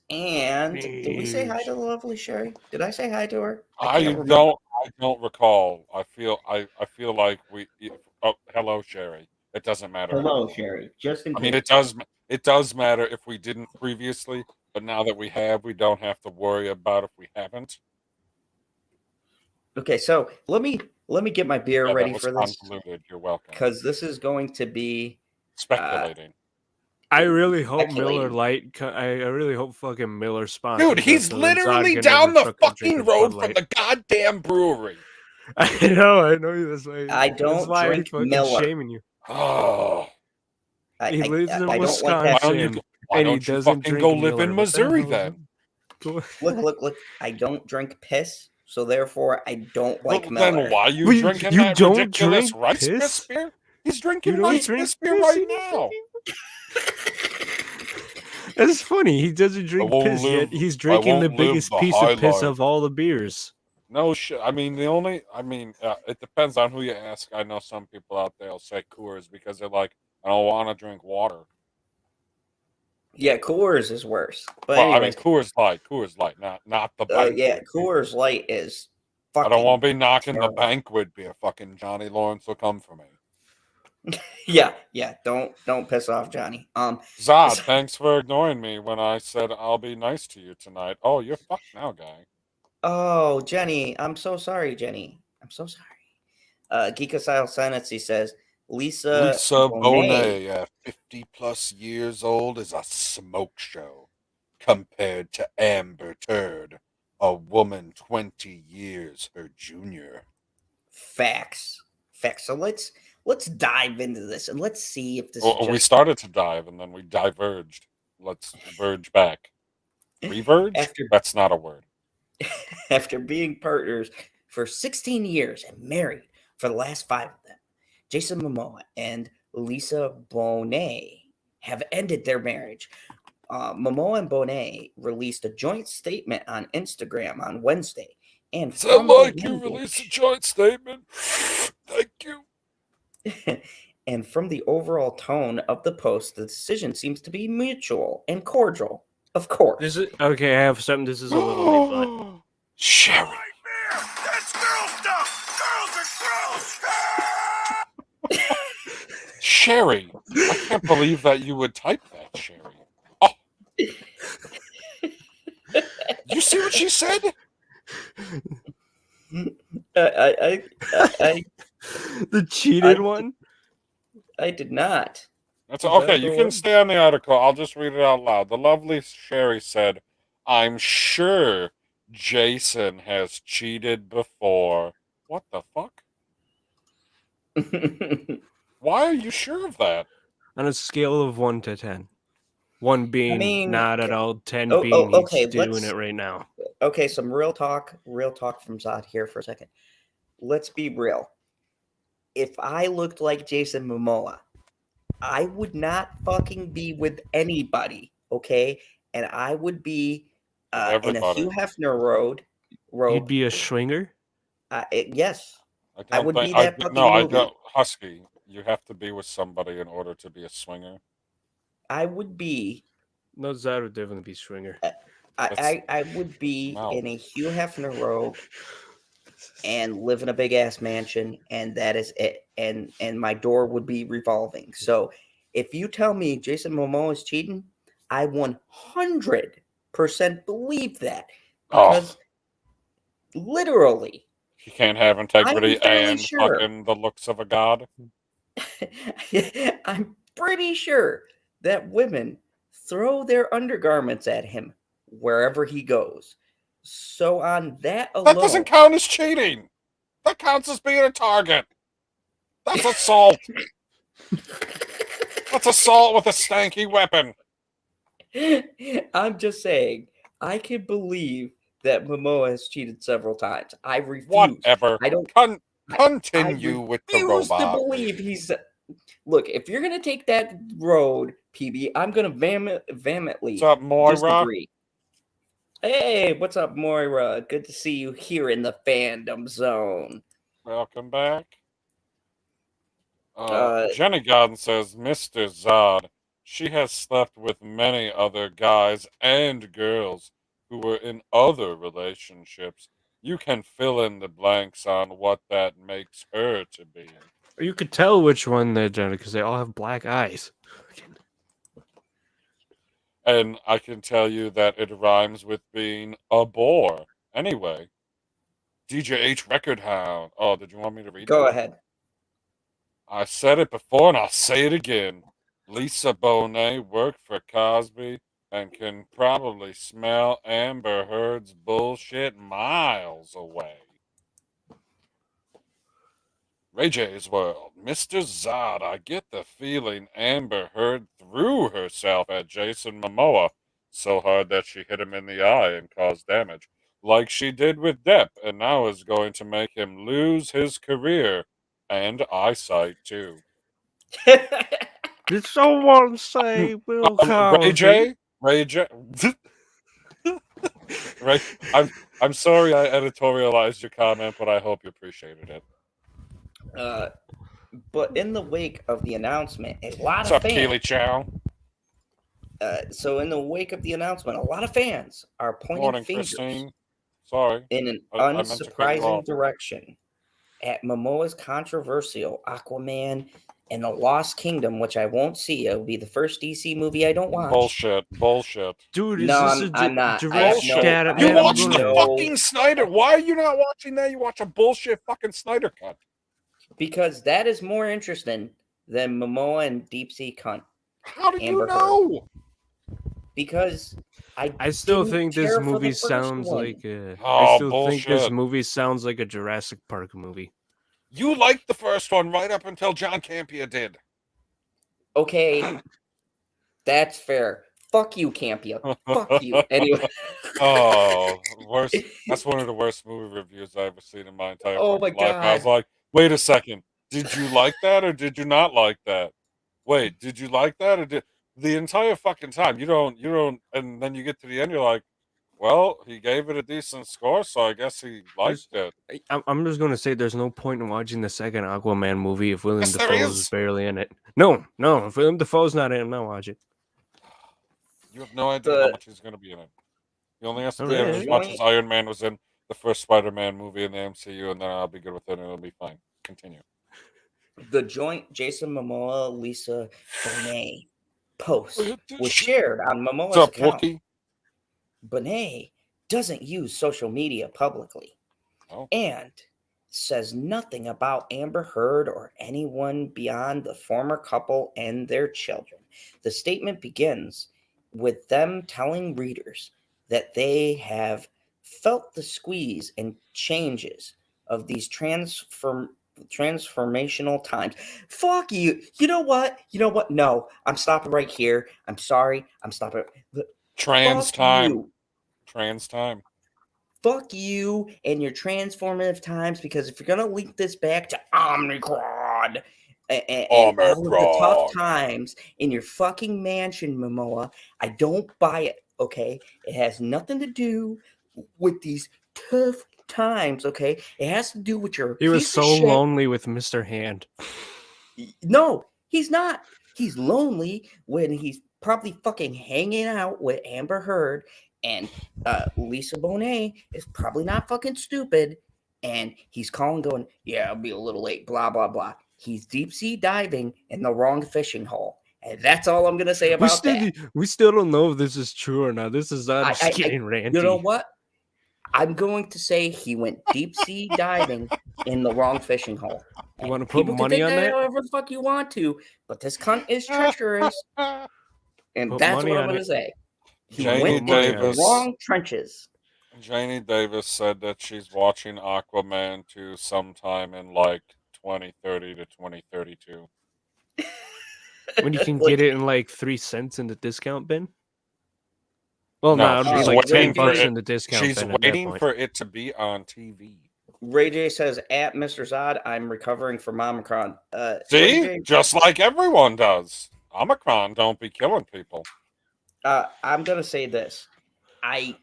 And did we say hi to the lovely Sherry? Did I say hi to her? I don't recall. I feel like we. Oh, hello, Sherry. It doesn't matter. Hello, Sherry. Just in case. I mean, it does matter if we didn't previously, but now that we have, we don't have to worry about if we haven't. Okay, so let me get my beer ready for this. Convoluted. You're welcome. Because this is going to be speculating. I really hope Miller Lite. I really hope fucking Miller sponsors. Dude, he's literally down the fucking road from the goddamn brewery. I know. That's why. I don't drink Miller. Shaming you. Oh, he lives in Wisconsin, why don't you fucking go live in Missouri then? Look! I don't drink piss, so therefore I don't like Miller. Then why are you drinking that ridiculous Rice Piss beer? He's drinking Rice Piss beer right now. That's funny. He doesn't drink won't piss yet. live- He's I drinking the won't live biggest the piece high of piss life. of all the beers. No shit. I mean, it depends on who you ask. I know some people out there will say Coors because they're like, I don't want to drink water. Yeah, Coors is worse. But Well, anyways, I mean, Coors Light, not the banquet. yeah, Coors Light is I fucking. don't want to be knocking the terrible. banquet beer. Fucking Johnny Lawrence will come for me. Yeah. Don't piss off Johnny. Zod, thanks for ignoring me when I said I'll be nice to you tonight. Oh, you're fucked now, guy. Oh, Jenny, I'm so sorry, Jenny. I'm so sorry. Geeka Style Science, he says, Lisa Bonet at 50 plus years old is a smoke show compared to Amber Turd, a woman 20 years her junior. Facts. So let's dive into this and let's see if this Well, is we just started to dive and then we diverged. Let's verge back. Reverge? After- That's not a word. after being partners for 16 years and married for the last 5 of them. Jason Momoa and Lisa Bonet have ended their marriage. Momoa and Bonet released a joint statement on Instagram on Wednesday. And Sound from the like you language- released a joint statement. Thank you. And from the overall tone of the post, the decision seems to be mutual and cordial. Of course. This is okay. I have something. This is a little late, but Sherry. That's girl stuff! Girls are gross! Sherry. I can't believe that you would type that, Sherry. Oh. You see what she said? I the cheated one. I did not. That's Is okay. that You the can one? stay on the article. I'll just read it out loud. The lovely Sherry said, "I'm sure Jason has cheated before." What the fuck? Why are you sure of that? On a scale of 1 to 10, 1 being mean, not at all, 10 oh, being okay, he's doing let's- it right now. Okay, some real talk from Zod here for a second. Let's be real. If I looked like Jason Momoa, I would not fucking be with anybody, okay? And I would be in a Everybody. Hugh Hefner robe. You'd be a swinger. Yes. don't would think- be that fucking movie. don't. Husky, you have to be with somebody in order to be a swinger. I would be No, Zod would definitely be swinger. I would be No. in a Hugh Hefner robe and live in a big ass mansion, and that is it. And my door would be revolving. So if you tell me Jason Momoa is cheating, I 100% believe that. Because literally, He can't have integrity fairly and sure. fucking the looks of a god. I'm pretty sure that women throw their undergarments at him wherever he goes. So on that alone, That doesn't count as cheating. That counts as being a target. That's assault. That's assault with a stanky weapon. I'm just saying, I can believe that Momoa has cheated several times. I refuse. Whatever. I don't Continue with the refuse to robot. believe lady. he's. Look, if you're gonna take that road, PB, I'm gonna vehemently What's up, Moira? disagree. Hey, what's up, Moira? Good to see you here in the fandom zone. Welcome back. Uh, Jenny Godden says, Mr. Zod, she has slept with many other guys and girls who were in other relationships. You can fill in the blanks on what that makes her to be. Or you could tell which one they're gender because they all have black eyes. And I can tell you that it rhymes with being a bore. Anyway, DJ H Record Hound. Oh, did you want me to read Go that? ahead. I said it before and I'll say it again. Lisa Bonet worked for Cosby and can probably smell Amber Heard's bullshit miles away. Ray J's World. Mr. Zod, I get the feeling Amber Heard threw herself at Jason Momoa so hard that she hit him in the eye and caused damage, like she did with Depp, and now is going to make him lose his career and eyesight too. Did someone say Bill Ray Cosby? J, Ray J. Right. I'm sorry I editorialized your comment, but I hope you appreciated it. But in the wake of the announcement, a lot What's of up, fans. Keely Chow? So in the wake of the announcement, a lot of fans are pointing Morning, fingers Christine. Sorry. in an I meant to cut you unsurprising off. direction at Momoa's controversial Aquaman and the Lost Kingdom, which I won't see. It'll be the first DC movie I don't watch. Bullshit. Dude, is No, this I'm not. Jurassic I have no- Cat? I You Man, have I'm watched the gonna. no- fucking Snyder. Why are you not watching that? You watch a bullshit fucking Snyder cut. Because that is more interesting than Momoa and Deep Sea Cunt. How do you Amber Heard. know? Because I still didn't think care this for the movie first sounds one. like a. Oh, I still think this bullshit. movie sounds like a Jurassic Park movie. You liked the first one right up until John Campea did. Okay, that's fair. Fuck you, Campia. Fuck you. Anyway. Oh, worst. That's one of the worst movie reviews I've ever seen in my entire Oh fucking my life. And I was God. like, wait a second. Did you like that or did you not like that? Wait, did you like that or did the entire fucking time? You don't, and then you get to the end, you're like, well, he gave it a decent score, so I guess he liked it. I'm just gonna say there's no point in watching the second Aquaman movie if William Yes, there Dafoe is is. barely in it. No, if William Dafoe's not in it, I'm not watching. You have no idea how much he's going to be in it. He only has to be in it as much as Iron Man was in the first Spider-Man movie in the MCU, and then I'll be good with it, and it'll be fine. Continue. The joint Jason Momoa, Lisa Bonet post was shared on Momoa's What's up, account. Wookie? Bonet doesn't use social media publicly and says nothing about Amber Heard or anyone beyond the former couple and their children. The statement begins with them telling readers that they have felt the squeeze and changes of these transformational times. Fuck you. You know what? No, I'm stopping right here. I'm sorry. I'm stopping. Trans time. Fuck you and your transformative times, because if you're gonna link this back to Omicron and all of the tough times in your fucking mansion, Momoa, I don't buy it. Okay, it has nothing to do with these tough times. Okay, it has to do with your. He was so lonely with Mr. Hand. No, he's not. He's lonely when he's probably fucking hanging out with Amber Heard, and Lisa Bonet is probably not fucking stupid, and he's calling going, yeah, I'll be a little late, blah, blah, blah. He's deep sea diving in the wrong fishing hole. And that's all I'm going to say about that. We still don't know if this is true or not. This is not just getting ranty. You know what? I'm going to say he went deep sea diving in the wrong fishing hole. You want to put money on that? However the fuck you want to, but this cunt is treacherous. And that's what I'm going to say. He went in the wrong trenches. Janie Davis said that she's watching Aquaman 2 sometime in like 2030 to 2032. When you can get it in like 3 cents in the discount bin? Well, no, it'd be like $10 in the discount bin. She's waiting for it to be on TV. Ray J says, at Mr. Zod, I'm recovering from Omicron. See? Just like everyone does. Omicron don't be killing people. I'm going to say this. I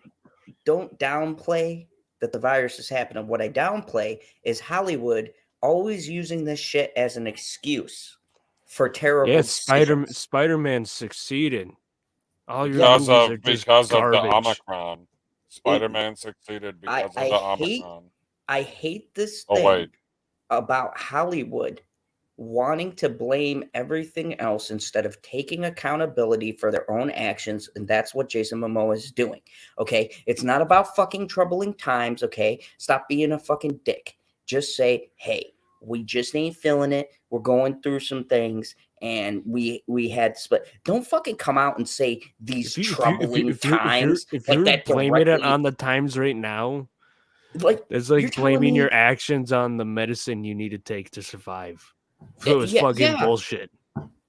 don't downplay that the virus is happening. What I downplay is Hollywood always using this shit as an excuse for terrible decisions. Spider-Man succeeded. All your because movies are just of garbage. the Omicron. Spider-Man succeeded because of the Omicron. I hate this thing about Hollywood wanting to blame everything else instead of taking accountability for their own actions, and that's what Jason Momoa is doing. Okay, it's not about fucking troubling times. Okay, stop being a fucking dick. Just say, hey, we just ain't feeling it. We're going through some things, and we had to split. Don't fucking come out and say these troubling times. If you're blaming it on the times right now, it's like blaming your actions on the medicine you need to take to survive. So it's fucking bullshit.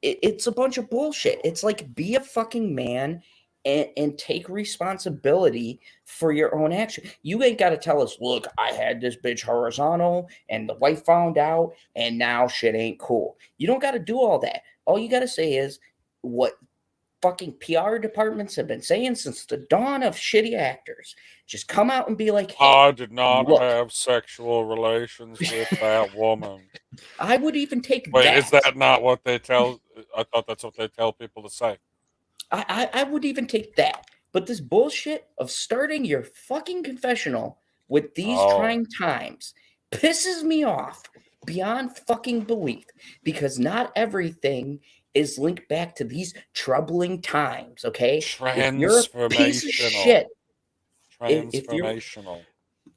It's a bunch of bullshit. It's like, be a fucking man and take responsibility for your own action. You ain't got to tell us, look, I had this bitch horizontal and the wife found out and now shit ain't cool. You don't got to do all that. All you got to say is what fucking PR departments have been saying since the dawn of shitty actors. Just come out and be like, hey, I did not look. have sexual relations with that woman. I would even take Wait, that. is that not what they tell? I thought that's what they tell people to say. I would even take that. But this bullshit of starting your fucking confessional with these trying times pisses me off beyond fucking belief, because not everything is linked back to these troubling times, okay? If you're a piece of shit, Transformational.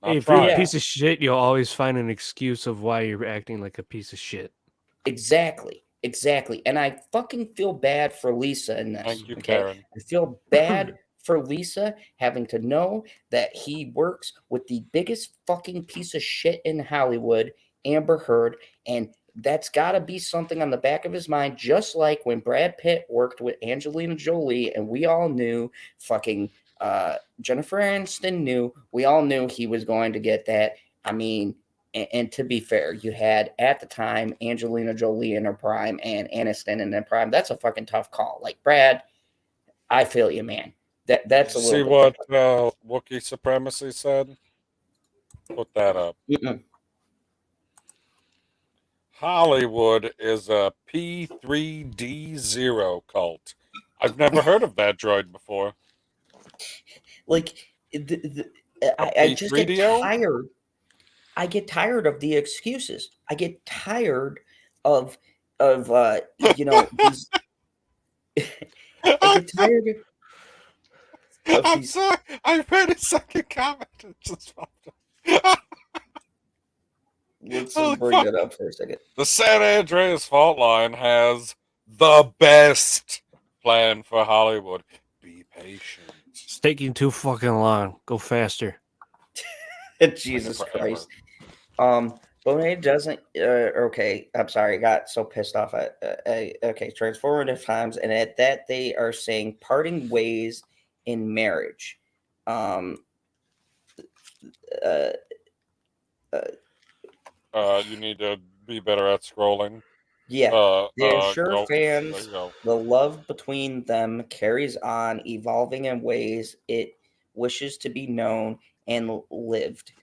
Not If you're a trial. piece of shit, you'll always find an excuse of why you're acting like a piece of shit. Exactly. And I fucking feel bad for Lisa in this. Thank you, okay? Karen. I feel bad for Lisa having to know that he works with the biggest fucking piece of shit in Hollywood, Amber Heard, and that's got to be something on the back of his mind, just like when Brad Pitt worked with Angelina Jolie, and we all knew fucking Jennifer Aniston knew, we all knew he was going to get that. I mean, and to be fair, you had at the time Angelina Jolie in her prime and Aniston in her prime. That's a fucking tough call. Like, Brad, I feel you, man. That's a See little what Wookiee Supremacy said? Put that up. bit. Hollywood is a P3D0 cult. I've never heard of that droid before. Like, I just get P3DO? tired. I get tired of the excuses. I get tired of you know, these. I get tired of I'm these. sorry. I read a second comment. It just popped up. Let's Holy bring fuck. that up for a second. The San Andreas fault line has the best plan for Hollywood. Be patient. It's taking too fucking long. Go faster. Jesus Forever. Christ. Bonet doesn't. Okay, I'm sorry. I got so pissed off. Okay, transformative times, and at that they are saying parting ways in marriage. You need to be better at scrolling. Yeah, they assure There fans you go. the love between them carries on, evolving in ways it wishes to be known and lived.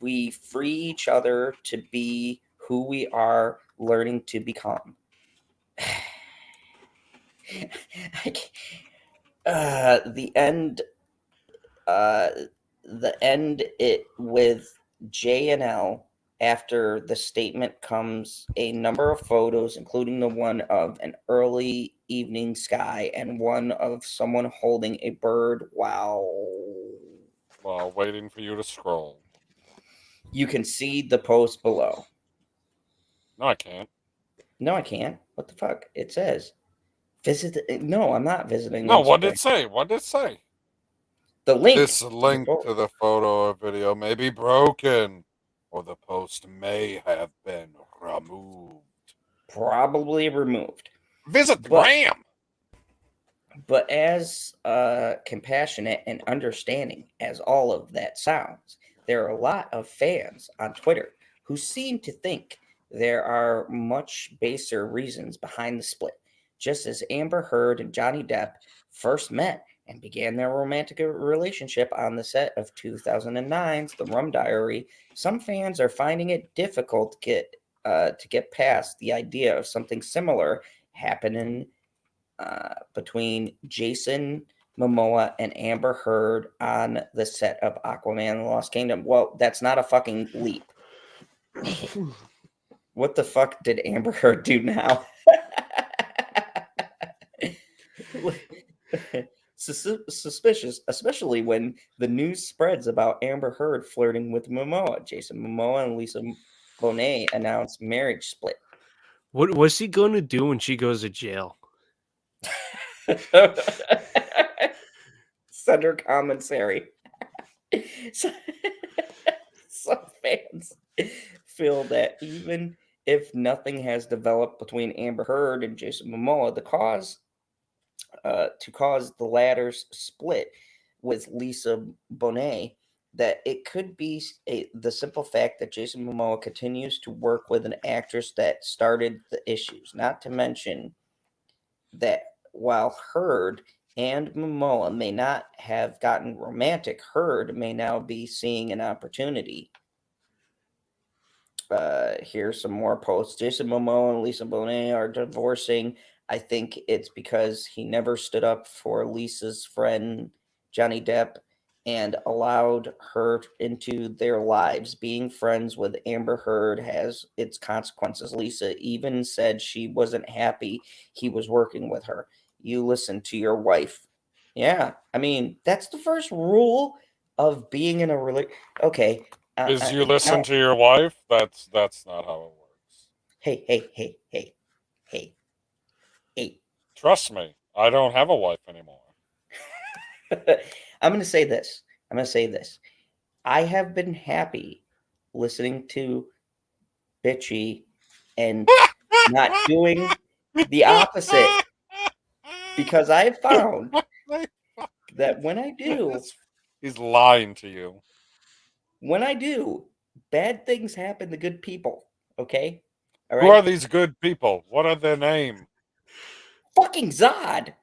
We free each other to be who we are learning to become. The end. The end it with J and L. After the statement comes a number of photos, including the one of an early evening sky and one of someone holding a bird while Waiting for you to scroll. you can see the post below. No, I can't. No, I can't. What the fuck? It says visit. No, I'm not visiting. No, what Instagram. did it say? What did it say? The link. This link to the photo or video may be broken, or the post may have been removed. Probably removed. Visit the gram. But as compassionate and understanding as all of that sounds, there are a lot of fans on Twitter who seem to think there are much baser reasons behind the split. Just as Amber Heard and Johnny Depp first met and began their romantic relationship on the set of 2009's The Rum Diary, some fans are finding it difficult to get past the idea of something similar happening between Jason Momoa and Amber Heard on the set of Aquaman and the Lost Kingdom. Well, that's not a fucking leap. What the fuck did Amber Heard do now? Suspicious, especially when the news spreads about Amber Heard flirting with Momoa. Jason Momoa and Lisa Bonet announced marriage split. What's she going to do when she goes to jail? Send her commentary. Some fans feel that even if nothing has developed between Amber Heard and Jason Momoa, to cause the latter's split with Lisa Bonet, that it could be the simple fact that Jason Momoa continues to work with an actress that started the issues. Not to mention that while Heard and Momoa may not have gotten romantic, Heard may now be seeing an opportunity. Here's some more posts. Jason Momoa and Lisa Bonet are divorcing. I think it's because he never stood up for Lisa's friend Johnny Depp and allowed her into their lives. Being friends with Amber Heard has its consequences. Lisa even said she wasn't happy he was working with her. You listen to your wife. Yeah, I mean, that's the first rule of being in a relationship. Okay. Is you listen to your wife? That's not how it works. Hey. Trust me, I don't have a wife anymore. I'm going to say this. I have been happy listening to Bitchy and not doing the opposite, because I have found that when I do, He's lying to you. bad things happen to good people. Okay? All Who are right? these good people? What are their name? Fucking Zod.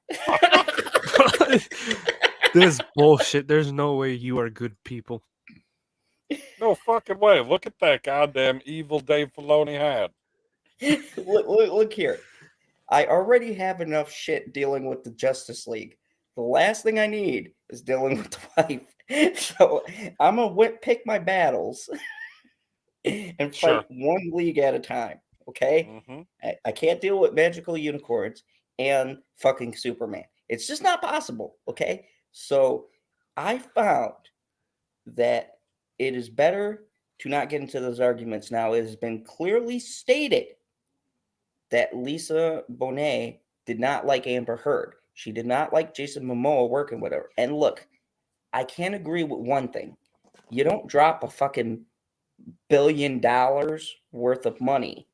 This bullshit. There's no way you are good people. No fucking way. Look at that goddamn evil Dave Filoni hat. Look here. I already have enough shit dealing with the Justice League. The last thing I need is dealing with the wife. So I'm going to pick my battles and fight Sure. one league at a time. Okay? Mm-hmm. I can't deal with magical unicorns and fucking Superman. It's just not possible. Okay? So I found that it is better to not get into those arguments now. It has been clearly stated that Lisa Bonet did not like Amber Heard. She did not like Jason Momoa working with her. And look, I can't agree with one thing. You don't drop a fucking $1 billion worth of money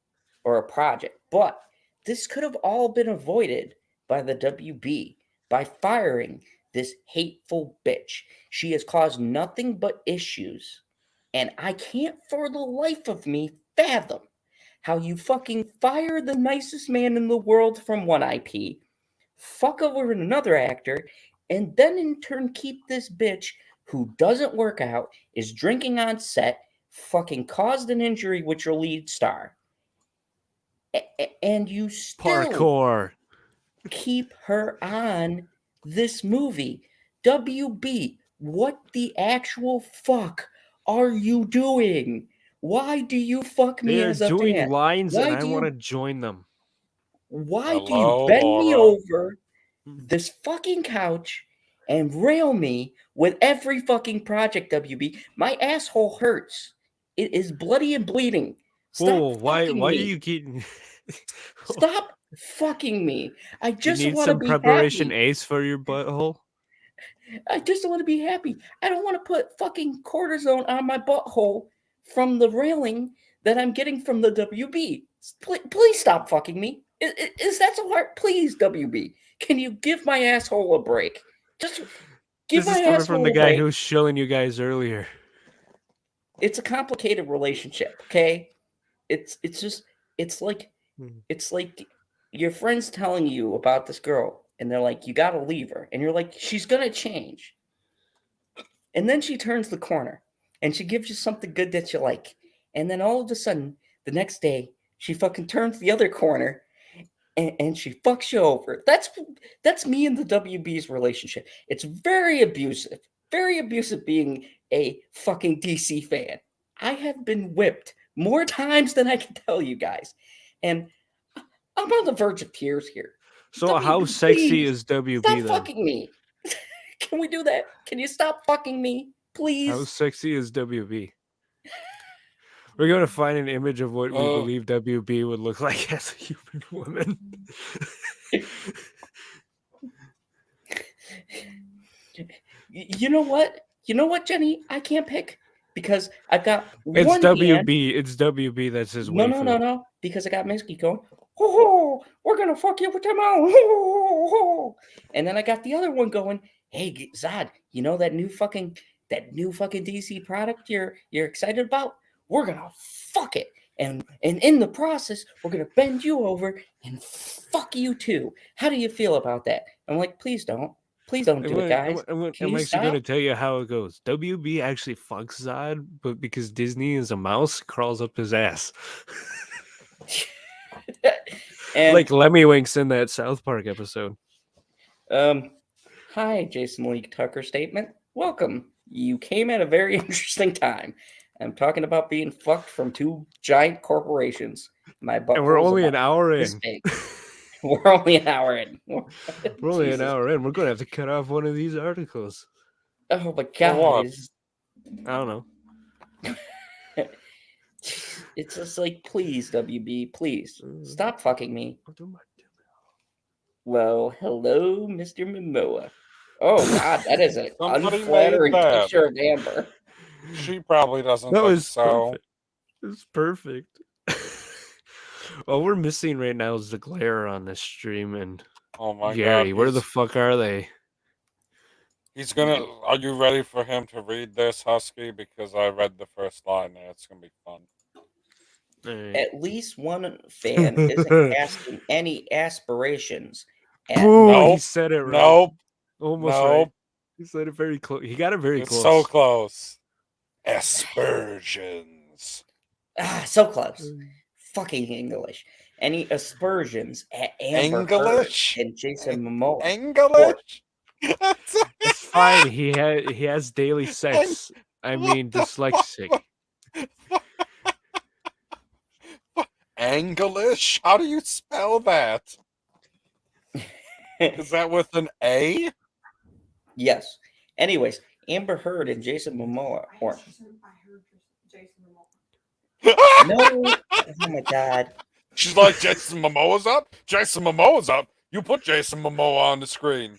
or a project. But this could have all been avoided by the WB by firing this hateful bitch. She has caused nothing but issues. And I can't for the life of me fathom how you fucking fire the nicest man in the world from one IP, fuck over another actor, and then in turn keep this bitch who doesn't work out, is drinking on set, fucking caused an injury with your lead star. And you still Parkour. keep her on this movie. WB, what the actual fuck are you doing? Why do you fuck me They are as a doing fan? lines Why and I do want to you join them. Why do you Hello, bend me Laura. over this fucking couch and rail me with every fucking project, WB? My asshole hurts. It is bloody and bleeding. Whoa, Stop why fucking are me. you keeping Stop fucking me. I You just need want to some be preparation happy. ace for your butthole? I just want to be happy. I don't want to put fucking cortisone on my butthole from the railing that I'm getting from the WB. Please stop fucking me. Is that so hard? Please, WB. Can you give my asshole a break? Just give This my is coming from the asshole a guy break. who was shilling you guys earlier. It's a complicated relationship, okay? It's like your friends telling you about this girl, and they're like, you gotta leave her, and you're like, she's gonna change. And then she turns the corner and she gives you something good that you like. And then all of a sudden, the next day, she fucking turns the other corner and she fucks you over. That's me and the WB's relationship. It's very abusive. Very abusive being a fucking DC fan. I have been whipped more times than I can tell you guys. And I'm on the verge of tears here. So how WB, sexy please, is WB stop then? fucking me. Can we do that? Can you stop fucking me, please? How sexy is WB? We're going to find an image of what we believe WB would look like as a human woman. You know what? You know what, Jenny? I can't pick because I've got It's one hand. WB. It's WB that's his waifu. No. Because I got Misky going, oh, we're gonna fuck you with them out. And then I got the other one going, hey, Zod, you know that new fucking DC product you're excited about? We're gonna fuck it. And in the process, we're gonna bend you over and fuck you too. How do you feel about that? I'm like, please don't do it, guys. Can I'm you actually going to stop? tell you how it goes. WB actually fucks Zod, but because Disney is a mouse, crawls up his ass. And Like Lemmy Winks in that South Park episode. Hi, Jason Lee Tucker statement. Welcome. You came at a very interesting time. I'm talking about being fucked from two giant corporations. My And we're butthole's only an about hour this in. big. We're only an hour in. We're only an hour in. We're going to have to cut off one of these articles. Oh my For god! what? I don't know. It's just like, please, WB, please stop fucking me. Well, hello, Mr. Momoa. Oh god, that is an Somebody made unflattering that. picture of Amber. She probably doesn't That think was so. perfect. It was perfect. All we're missing right now is the glare on this stream and Oh my Gary. god. Where the fuck are they? He's gonna. Are you ready for him to read this, Husky? Because I read the first line there. It's gonna be fun. At least one fan isn't asking any aspirations. Boo, he Nope. said it right. Nope. Almost Nope. right. He said it very close. He got it very It's close. so close. Aspersions. So close. Fucking English. Any aspersions at Amber Heard English? and Jason Momoa? English? It's fine. He has daily sex. I What mean, the dyslexic. English? How do you spell that? Is that with an A? Yes. Anyways, Amber Heard and Jason Momoa. Or no. Oh my god. She's like, Jason Momoa's up? Jason Momoa's up? You put Jason Momoa on the screen.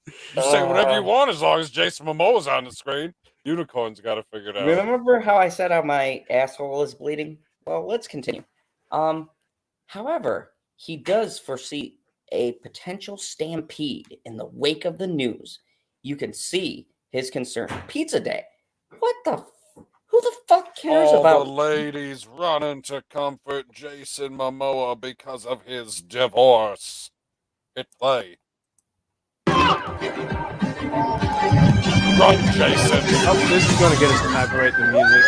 You say whatever you want as long as Jason Momoa's on the screen. Unicorn's got to figure it out. Remember how I said how my asshole is bleeding? Well, let's continue. However, he does foresee a potential stampede in the wake of the news. You can see his concern. Pizza Day. What the? Who the fuck cares All about? the ladies running to comfort Jason Momoa because of his divorce. Hit play. Run, Jason. Oh, this is going to get us copyright the music.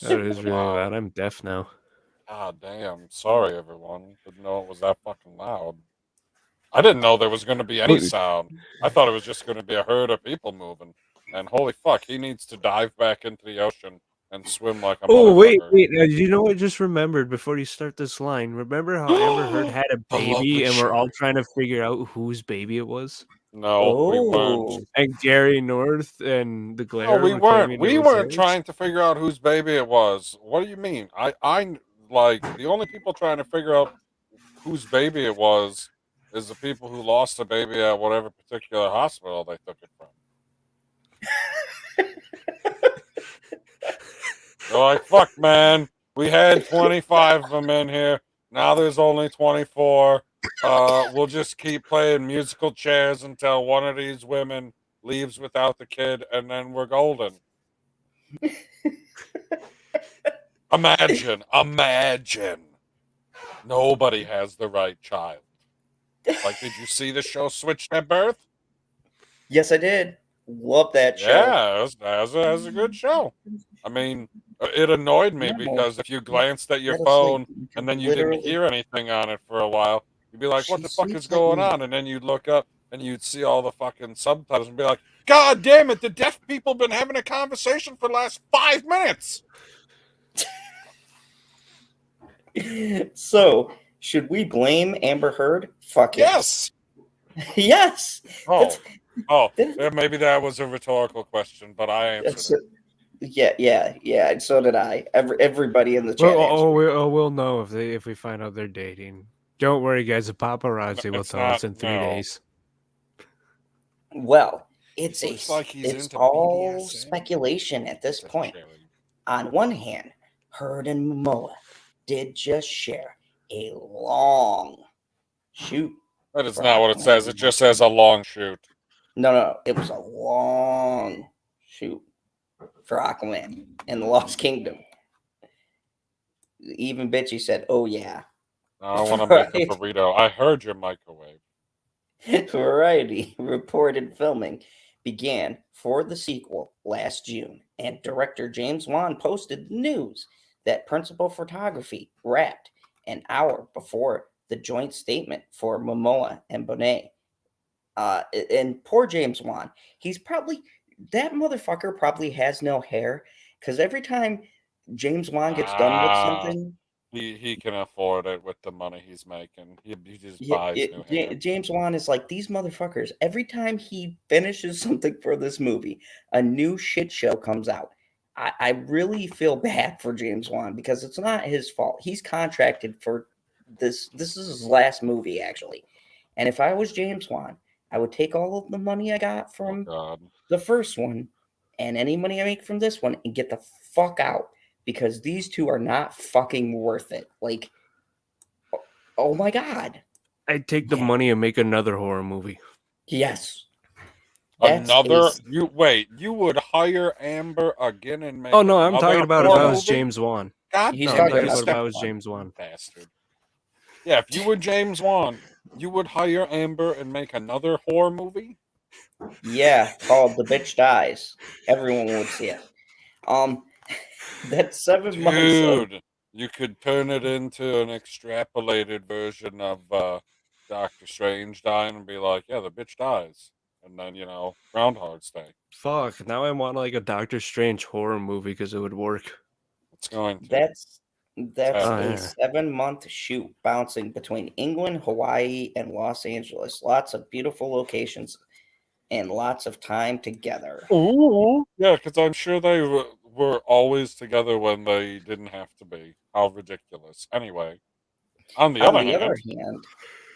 That is really loud. I'm deaf now. Ah, damn. Sorry, everyone. Didn't know it was that fucking loud. I didn't know there was going to be any sound. I thought it was just going to be a herd of people moving. And holy fuck, he needs to dive back into the ocean and swim like a Oh, wait. motherfucker. You know what I just remembered before you start this line? Remember how Amber Heard had a baby and we're all trying to figure out whose baby it was? No, we weren't. And Gary North and the Glare. No, we were weren't. claiming We it was weren't theirs? trying to figure out whose baby it was. What do you mean? I like the only people trying to figure out whose baby it was is the people who lost a baby at whatever particular hospital they took it from. They're like, fuck, man. We had 25 of them in here. Now there's only 24. We'll just keep playing musical chairs until one of these women leaves without the kid, and then we're golden. Imagine. Nobody has the right child. Like, did you see the show Switched at Birth? Yes, I did. Love that show. Yeah, that was a good show. I mean, it annoyed me because if you glanced at your phone and then you didn't hear anything on it for a while, you'd be like, what the fuck is going on? And then you'd look up and you'd see all the fucking subtitles and be like, God damn it, the deaf people been having a conversation for the last 5 minutes. So, should we blame Amber Heard? Fuck yes. Yes. Yeah, maybe that was a rhetorical question, but I answered it. Yeah. And so did I. Everybody in the chat. We'll know if we find out they're dating. Don't worry, guys. The paparazzi will tell us in 3 days. Well, it's into all BDSM. Speculation at this point. On one hand, Heard and Momoa did just share a long shoot. That is not what it says. It just says a long shoot. No, it was a long shoot for Aquaman and the Lost Kingdom. Even Bitchy said, "Oh yeah." I want to make a Right. burrito. I heard your microwave. Variety reported filming began for the sequel last June, and director James Wan posted the news that principal photography wrapped an hour before the joint statement for Momoa and Bonet. And poor James Wan, he's probably that motherfucker probably has no hair because every time James Wan gets done with Ah, something, he can afford it with the money he's making. He just yeah, buys new hair. James Wan is like these motherfuckers. Every time he finishes something for this movie, a new shit show comes out. I really feel bad for James Wan because it's not his fault. He's contracted for this. This is his last movie, actually. And if I was James Wan, I would take all of the money I got Oh from God. the first one and any money I make from this one and get the fuck out because these two are not fucking worth it. Like, oh my God. I'd take the Yeah. money and make another horror movie. Yes. That's Another a- you wait, you would hire Amber again and make Oh no, I'm another talking about if horror I was movie? James Wan. God He's No, I'm damn talking talking it, about about if I step was one. James Wan. bastard. Yeah, if you were James Wan, you would hire Amber and make another horror movie? Yeah, called The Bitch Dies. Everyone would see it. That's 7 months of Dude, you could turn it into an extrapolated version of Doctor Strange dying and be like, yeah, the bitch dies. And then, Groundhog's Day. Fuck, now I want like a Doctor Strange horror movie because it would work. It's going to. that's Oh a yeah. 7 month shoot bouncing between England, Hawaii, and Los Angeles. Lots of beautiful locations and lots of time together. Ooh. Yeah, because I'm sure they were always together when they didn't have to be. How ridiculous. Anyway, on the On other the other hand, hand,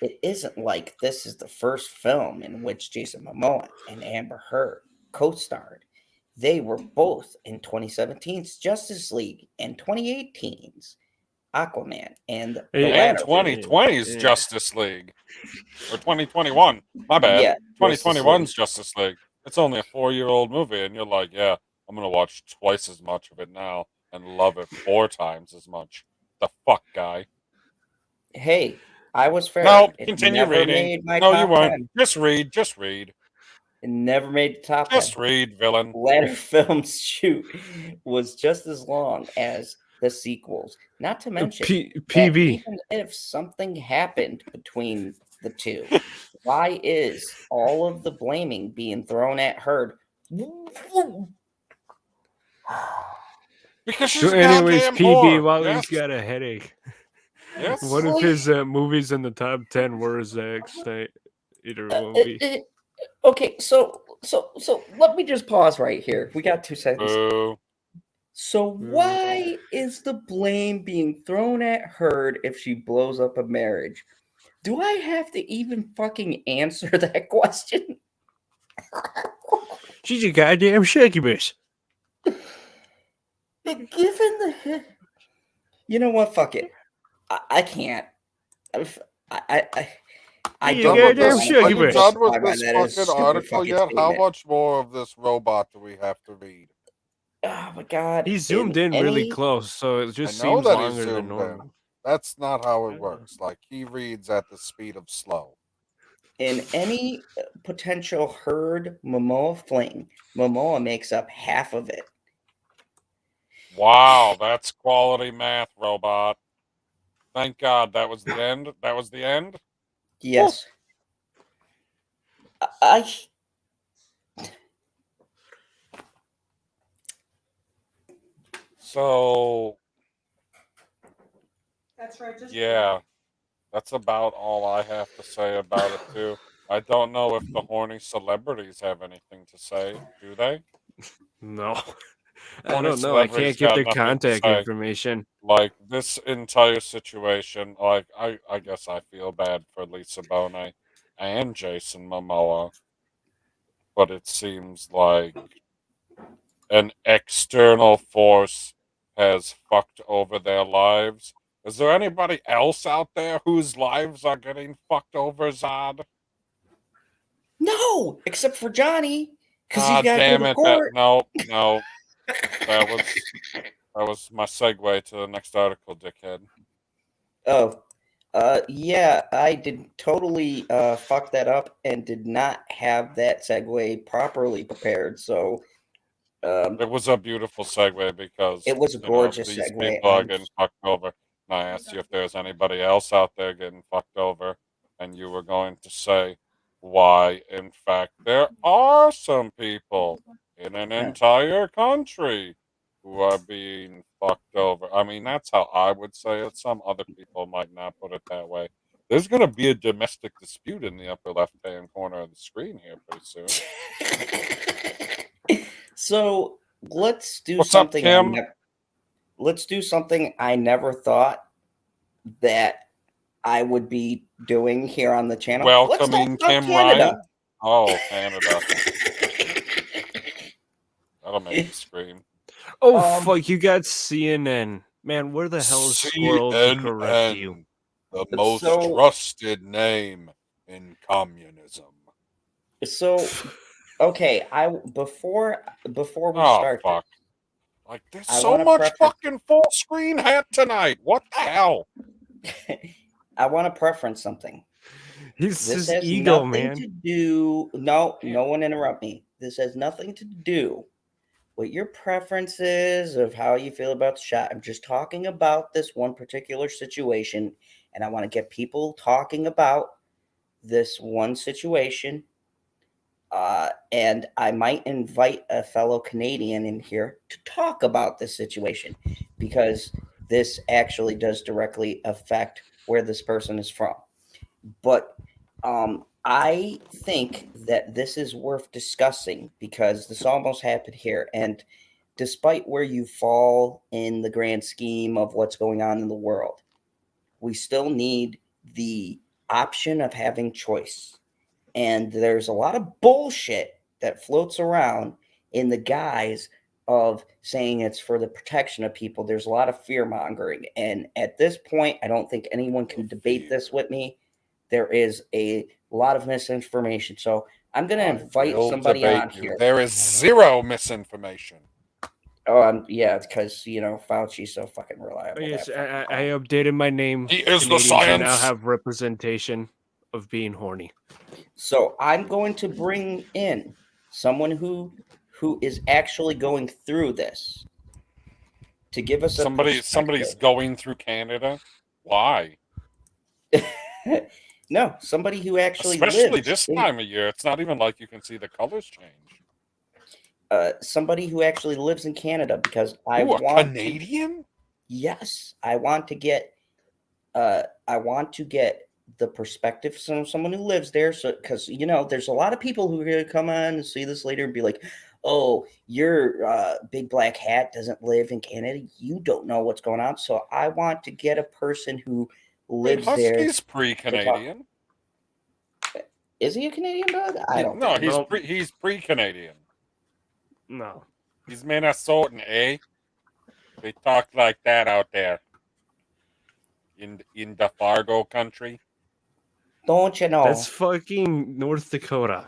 it isn't like this is the first film in which Jason Momoa and Amber Heard co-starred. They were both in 2017's Justice League and 2018's Aquaman, and the Hey, and latter, 2020's yeah. Justice League. Or 2021. My bad. yeah, Justice 2021's League. Justice League. It's only a 4-year-old movie, and you're like, yeah, I'm going to watch twice as much of it now and love it 4 times as much. The fuck, guy. Hey, I was fair. No, It continue never reading. made my No, you top weren't. 10. Just read. Just read. It never made the top 10. Just read, villain. Latter film's shoot was just as long as the sequels. Not to mention that PB. even if something happened between the two, why is all of the blaming being thrown at Heard? Because she's So, a anyways, goddamn PB whore. while Yes. he's got a headache. Yes. What if his movies in the top 10 were Zack Snyder movie? Okay, so let me just pause right here. We got 2 seconds. Boo. So why is the blame being thrown at Heard if she blows up a marriage? Do I have to even fucking answer that question? She's a goddamn succubus. Given the, you know what? Fuck it. I can't. I You don't goddamn know. Are you succubus. done with Justify this that as a fucking stupid article fucking yet? How statement. much more of this robot do we have to read? Oh my god. He zoomed in really close, so it I just know seems that he longer than zoomed normal. in. That's not how it works. Like, he reads at the speed of slow. In any potential Heard Momoa fling, Momoa makes up half of it. Wow, that's quality math, robot. Thank God that was the end. That was the end. Yes. I So, That's right. Just yeah, that's about all I have to say about it, too. I don't know if the horny celebrities have anything to say, do they? No. I Horny don't know. I celebrities can't get got their nothing to contact say. information. Like, this entire situation, like, I guess I feel bad for Lisa Bonet and Jason Momoa, but it seems like an external force has fucked over their lives. Is there anybody else out there whose lives are getting fucked over, Zod? No, except for Johnny, because Ah, he's got to go damn to it! court. No. That was my segue to the next article, dickhead. Oh, yeah, I did totally fuck that up and did not have that segue properly prepared. So It was a beautiful segue because it was a gorgeous these segue. people are getting fucked over. And I asked you if there's anybody else out there getting fucked over, and you were going to say why, in fact, there are some people in an entire country who are being fucked over. I mean, that's how I would say it. Some other people might not put it that way. There's going to be a domestic dispute in the upper left-hand corner of the screen here pretty soon. So let's do What's up, something. Kim? Let's do something I never thought that I would be doing here on the channel. Welcoming Let's talk about Kim Canada. Ryan. Oh, Canada. That'll make you scream. Oh, fuck, you got CNN. Man, where the hell is Squirrel to correct you? CNN, the most So- trusted name in communism. So, okay, before we Oh, start, fuck. Like, there's I so wanna much preface- fucking full screen hat tonight. What the hell? I want to preference something. He's This his has ego, nothing man. to do. No one interrupt me. This has nothing to do with your preferences of how you feel about the shot. I'm just talking about this one particular situation, and I want to get people talking about this one situation. And I might invite a fellow Canadian in here to talk about this situation because this actually does directly affect where this person is from. But I think that this is worth discussing because this almost happened here. And despite where you fall in the grand scheme of what's going on in the world, we still need the option of having choice. And there's a lot of bullshit that floats around in the guise of saying it's for the protection of people. There's a lot of fear mongering. And at this point, I don't think anyone can debate this with me. There is a lot of misinformation. So I'm going to invite somebody on here. There is zero misinformation. Oh, yeah, because, Fauci's so fucking reliable. Yes, I updated my name. He is the Canadians science. now have representation of being horny. So I'm going to bring in someone who is actually going through this to give us Somebody's going through Canada. Why? No, somebody who actually Especially lives this time of year. It's not even like you can see the colors change. Somebody who actually lives in Canada because I Ooh, a want Canadian? Yes, I want to get the perspective from someone who lives there. So, because there's a lot of people who are going to come on and see this later and be like, "Oh, your big black hat doesn't live in Canada. You don't know what's going on." So, I want to get a person who lives there. Husky's pre-Canadian. Is he a Canadian dog? I don't. No, think he's pre-Canadian. No. He's Minnesotan, eh? They talk like that out there in the Fargo country. Don't you know? That's fucking North Dakota.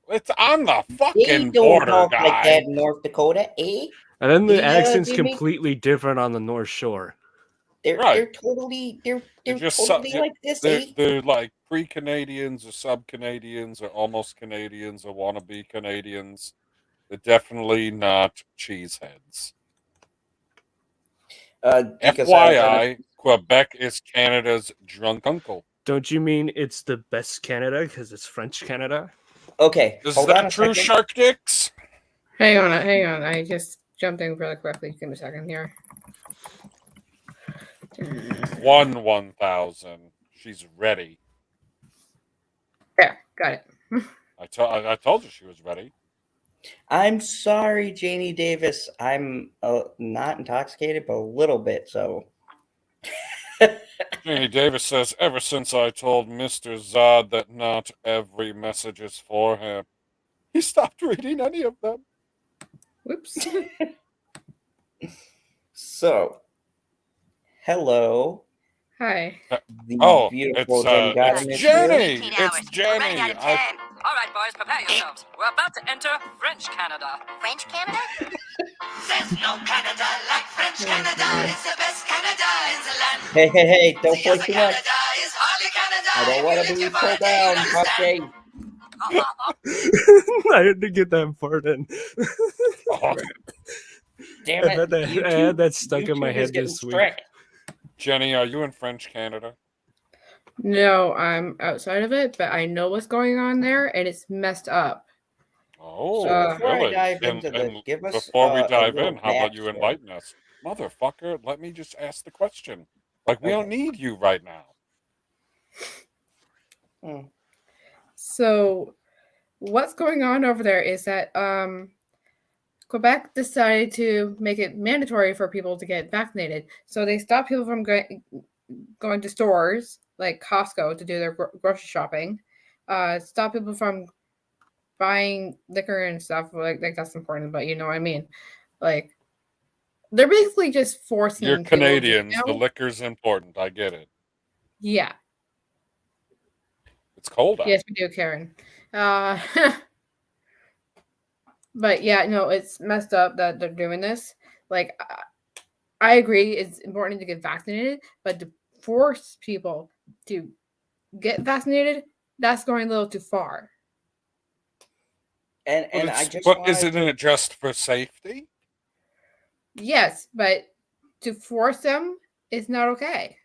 It's on the They fucking don't border, talk guy. like that in North Dakota, eh? And then the Yeah, accent's Jimmy. completely different on the North Shore. They're Right. totally just totally like this, eh? They're like pre-Canadians or sub-Canadians or almost Canadians or wannabe Canadians. They're definitely not cheeseheads. FYI, Quebec is Canada's drunk uncle. Don't you mean it's the best Canada because it's French Canada? Okay, Is hold on that a true, second. Shark Dicks? Hang on. I just jumped in really quickly. Give me a second here. 1,000. She's ready. Yeah, got it. I told you she was ready. I'm sorry, Janie Davis. I'm not intoxicated, but a little bit. So, Janie Davis says, ever since I told Mr. Zod that not every message is for him, he stopped reading any of them. Whoops. so, hello. Hi. The beautiful Jenny Goddard it's is Jenny. here. It's Jenny. All right, boys, prepare yourselves. We're about to enter French Canada. French Canada? There's no Canada like French Canada. It's the best Canada in the land. Hey, don't The play other too much. Canada is hardly Canada. I don't If want you to live be here for a pulled day, you'll down, understand. Bucky. I had to get that part in. Oh, Damn I had it. that, I had that stuck in my YouTube is head getting this week. strict. Jenny, are you in French Canada? No, I'm outside of it, but I know what's going on there, and it's messed up. Oh, So before I really? dive And, into this, and give us before we a dive little in, how about you backstory. enlighten us? Motherfucker, let me just ask the question. Like, we don't Okay. need you right now. So what's going on over there is that Quebec decided to make it mandatory for people to get vaccinated. So they stopped people from going to stores like Costco to do their grocery shopping. Stop people from buying liquor and stuff. Like that's important, but you know what I mean. Like they're basically just forcing You're people to, Canadians. you The know? liquor's important. I get it. Yeah. It's cold out. Yes, we do, Karen. But yeah, no, it's messed up that they're doing this. Like, I agree, it's important to get vaccinated, but to force people to get vaccinated, that's going a little too far. And But, I just but wanted isn't to, it just for safety? Yes, but to force them is not okay.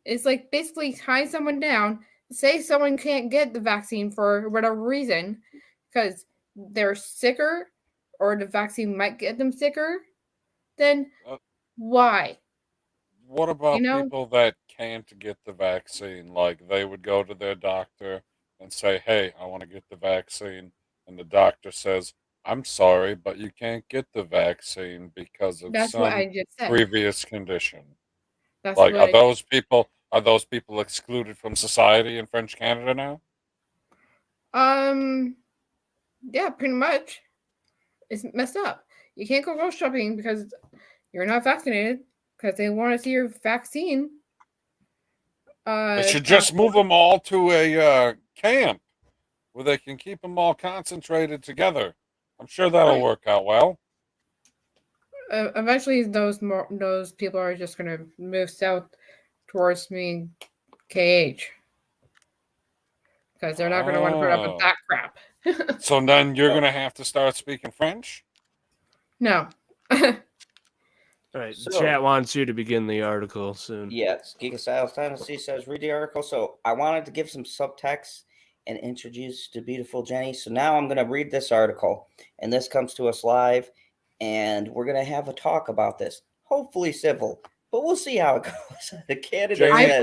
It's like basically tying someone down. Say someone can't get the vaccine for whatever reason because they're sicker or the vaccine might get them sicker, then why? What about You know? people that can't get the vaccine? Like, they would go to their doctor and say, hey, I want to get the vaccine. And the doctor says, I'm sorry, but you can't get the vaccine because of That's what some I just said. previous condition. That's Like, what are I those people excluded from society in French Canada now? Yeah, pretty much. It's messed up. You can't go grocery shopping because you're not vaccinated because they want to see your vaccine. They should just move them all to a camp where they can keep them all concentrated together. I'm sure that'll work out well. Eventually, those people are just going to move south towards me, KH, because they're not going to want to put up with that crap. So then you're going to have to start speaking French? No. All right, So- chat wants you to begin the article soon. yes, Geek of Styles Tennessee says, read the article. So I wanted to give some subtext and introduce the beautiful Jenny. So now I'm going to read this article, and this comes to us live, and we're going to have a talk about this. Hopefully civil, but we'll see how it goes. The candidate Jenny- says,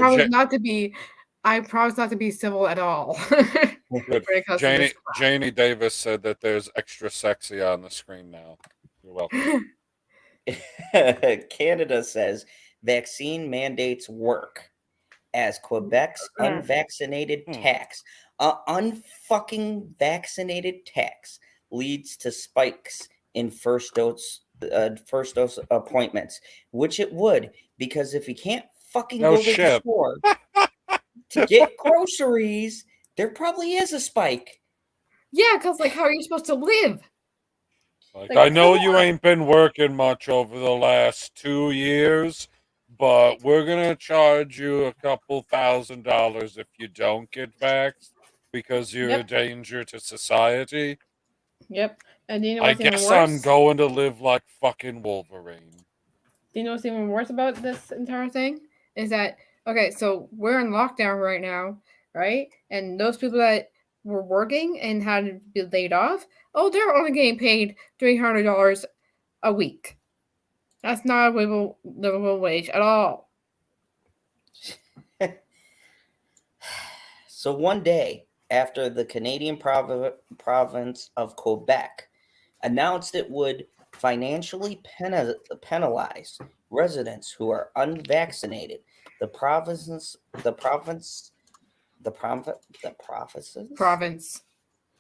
I promise not to be civil at all. Good. When it comes to Janie, this crap. Janie Davis said that there's extra sexy on the screen now. You're welcome. Canada says vaccine mandates work as Quebec's unvaccinated tax, unfucking vaccinated tax, leads to spikes in first dose appointments, which it would, because if you can't fucking No go to the shit. store to get groceries, there probably is a spike. Yeah, because like, how are you supposed to live? Like, I know you ain't been working much over the last 2 years, but we're going to charge you a couple $1,000s if you don't get vaxxed because you're a danger to society. Yep. And do you know I what's even guess worse? I'm going to live like fucking Wolverine. Do you know what's even worse about this entire thing? Is that, okay, so we're in lockdown right now, right? And those people that were working and had to be laid off, oh, they're only getting paid $300 a week. That's not a livable wage at all. So one day after the Canadian province of Quebec announced it would financially penalize residents who are unvaccinated, the province.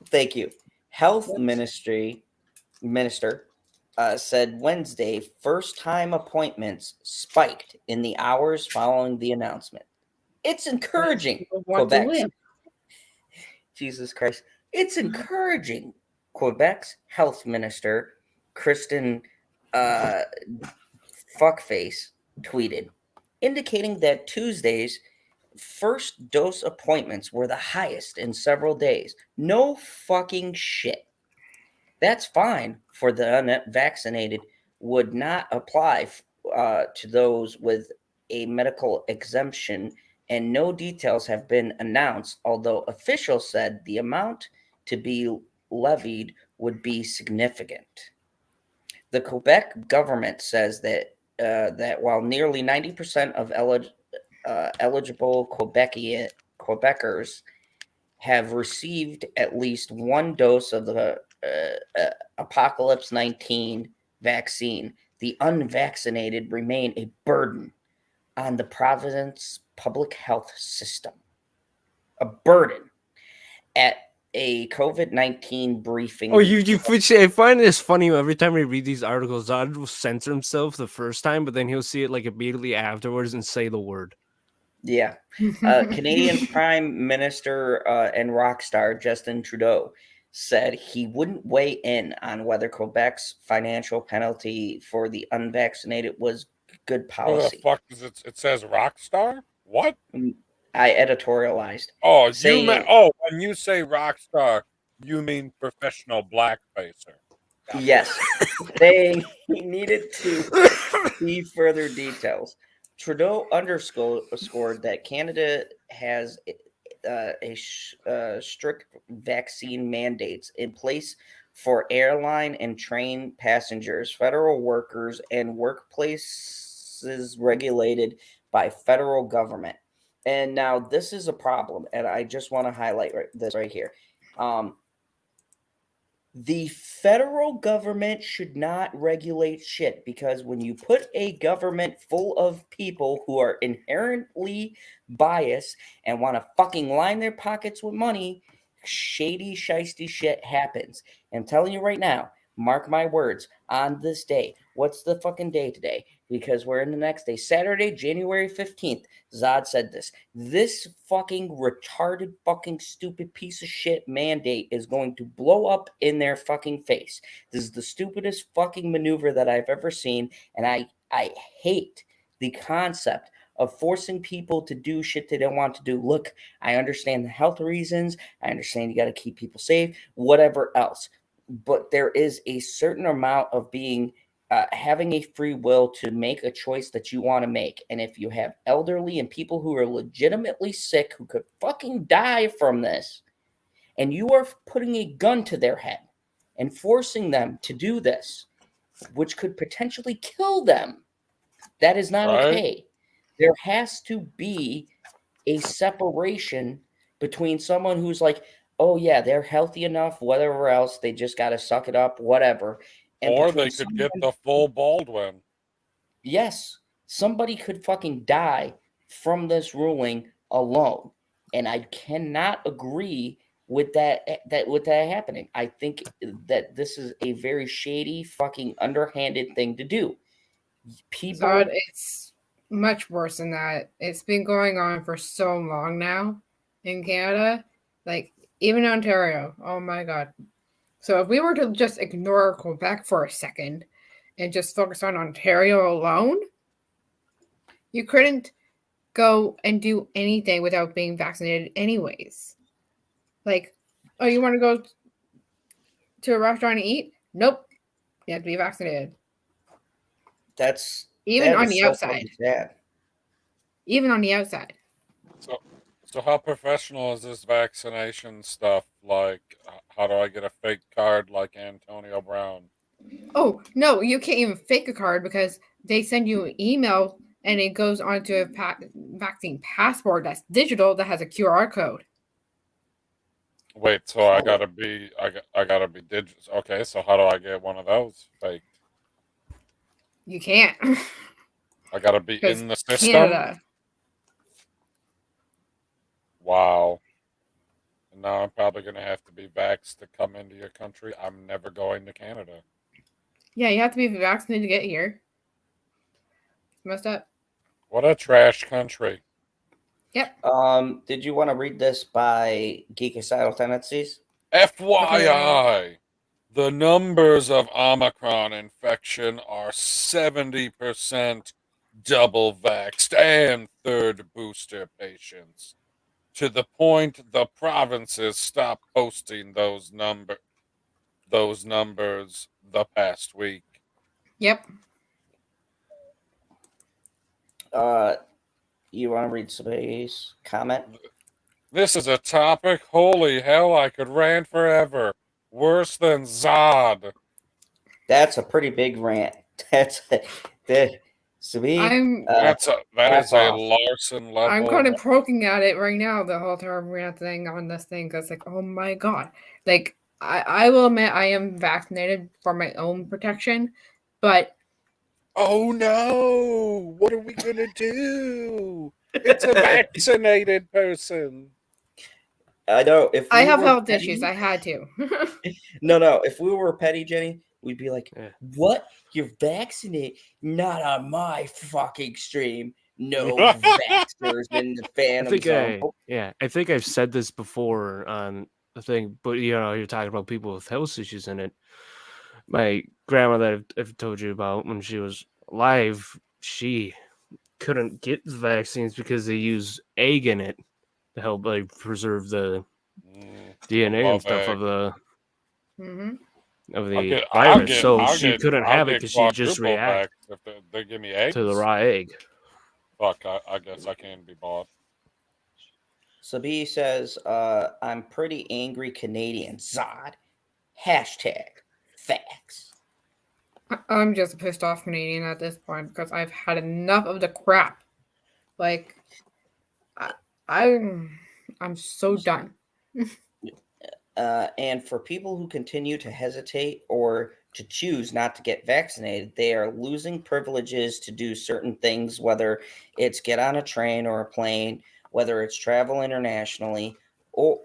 Thank you. Health minister said Wednesday first-time appointments spiked in the hours following the announcement. It's encouraging. Quebec. Jesus Christ. It's encouraging. Quebec's health minister, Kristen Fuckface, tweeted, indicating that Tuesday's first dose appointments were the highest in several days. No fucking shit. That's fine for the unvaccinated, would not apply to those with a medical exemption, and no details have been announced, although officials said the amount to be levied would be significant. The Quebec government says that while nearly 90% of eligible Quebecers have received at least one dose of the Apocalypse 19 vaccine, the unvaccinated remain a burden on the province's public health system. A burden. At a COVID-19 briefing. Oh, I find this funny every time we read these articles. Zod will censor himself the first time, but then he'll see it like immediately afterwards and say the word. Yeah. Canadian Prime Minister and rock star Justin Trudeau said he wouldn't weigh in on whether Quebec's financial penalty for the unvaccinated was good Where the policy. fuck does it says rock star? What? I editorialized. Oh, saying when you say rock star, you mean professional blackfacer. Yes, saying he needed to see further details. Trudeau underscored that Canada has strict vaccine mandates in place for airline and train passengers, federal workers, and workplaces regulated by federal government. And now this is a problem, and I just want to highlight this right here. The federal government should not regulate shit, because when you put a government full of people who are inherently biased and want to fucking line their pockets with money, shady, shisty shit happens. I'm telling you right now, mark my words, on this day. What's the fucking day today? Because we're in the next day. Saturday, January 15th. Zod said this. This fucking retarded, fucking stupid piece of shit mandate is going to blow up in their fucking face. This is the stupidest fucking maneuver that I've ever seen. And I hate the concept of forcing people to do shit they don't want to do. Look, I understand the health reasons. I understand you got to keep people safe, whatever else. But there is a certain amount of being having a free will to make a choice that you want to make. And if you have elderly and people who are legitimately sick who could fucking die from this, and you are putting a gun to their head and forcing them to do this, which could potentially kill them, that is not okay. There has to be a separation between someone who's like, oh yeah, they're healthy enough, whatever else, they just got to suck it up, whatever. And or they could get the full Baldwin. Yes, somebody could fucking die from this ruling alone, and I cannot agree with that happening. I think that this is a very shady, fucking underhanded thing to do. People, God, it's much worse than that. It's been going on for so long now in Canada, like even Ontario. Oh my God. So if we were to just ignore Quebec for a second and just focus on Ontario alone, you couldn't go and do anything without being vaccinated anyways. Like, oh, you want to go to a restaurant and eat? Nope. You have to be vaccinated. That's even on the outside. Sad. Even on the outside. So how professional is this vaccination stuff? Like, how do I get a fake card like Antonio Brown? Oh, no, you can't even fake a card because they send you an email and it goes onto a vaccine passport that's digital that has a QR code. Wait, so I gotta be digital. Okay, so how do I get one of those faked? You can't. I gotta be in the system. Canada. Wow. And now I'm probably gonna have to be vaxxed to come into your country. I'm never going to Canada. Yeah, you have to be vaccinated to get here. It's messed up. What a trash country. Yep. Did you want to read this by Geekicidal Tendencies? FYI, the numbers of Omicron infection are 70% double vaxxed and third booster patients. To the point the provinces stopped posting those numbers the past week. Yep. You want to read somebody's comment? This is a topic. Holy hell, I could rant forever. Worse than Zod. That's a pretty big rant. That's that. I'm That is a off. Larson level. I'm kind of poking at it right now the whole time ranting on this thing because like, oh my god, like I will admit I am vaccinated for my own protection, but Oh no! What are we gonna do? It's a vaccinated person. I know. If I we have were health petty- issues. I had to. No. If we were petty, Jenny, we'd be like, Yeah. "What? You're vaccinated? Not on my fucking stream. No vaxxers in the I Phantom think Zone." I think I've said this before on the thing, but you're talking about people with health issues in it. My grandma that I've told you about when she was alive, she couldn't get the vaccines because they use egg in it to help like preserve the DNA and stuff of the hmm virus. So she couldn't have it because she just react if they give me eggs to the raw egg. Fuck, I guess I can be bought. Sabi says, "I'm pretty angry Canadian. Zod. Hashtag facts." I'm just a pissed off Canadian at this point because I've had enough of the crap. Like, I'm so done. And for people who continue to hesitate or to choose not to get vaccinated, they are losing privileges to do certain things, whether it's get on a train or a plane, whether it's travel internationally, or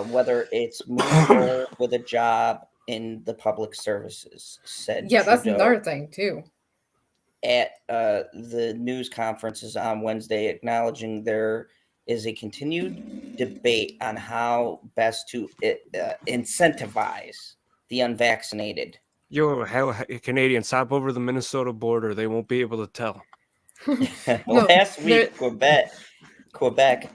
whether it's move forward with a job in the public services, said Yeah, that's Trudeau another thing too. at the news conferences on Wednesday, acknowledging there is a continued debate on how best to incentivize the unvaccinated. Yo, hell, Canadians hop over the Minnesota border. They won't be able to tell. No, Last week, Quebec,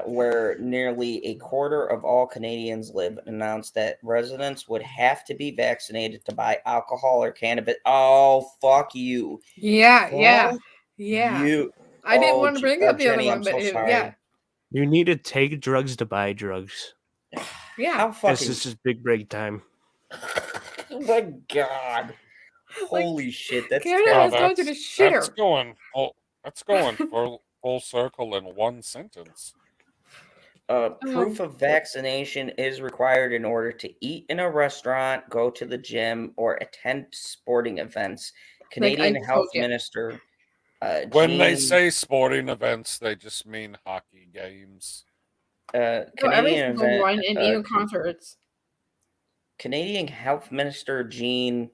where nearly a quarter of all Canadians live, announced that residents would have to be vaccinated to buy alcohol or cannabis. Oh, fuck you. Yeah. Fuck I you. didn't want to bring up the Jenny, other one, I'm but so sorry. yeah. You need to take drugs to buy drugs. Yeah. How This fucking... is just big break time. Oh my god. Holy shit, that's Canada terrible. has gone to the shitter. That's going full circle in one sentence. Proof of vaccination is required in order to eat in a restaurant, go to the gym, or attend sporting events. Canadian Health Minister When they Jean- say sporting events, they just mean hockey games. Every Canadian single event, one, and even concerts. Canadian Health Minister Jean,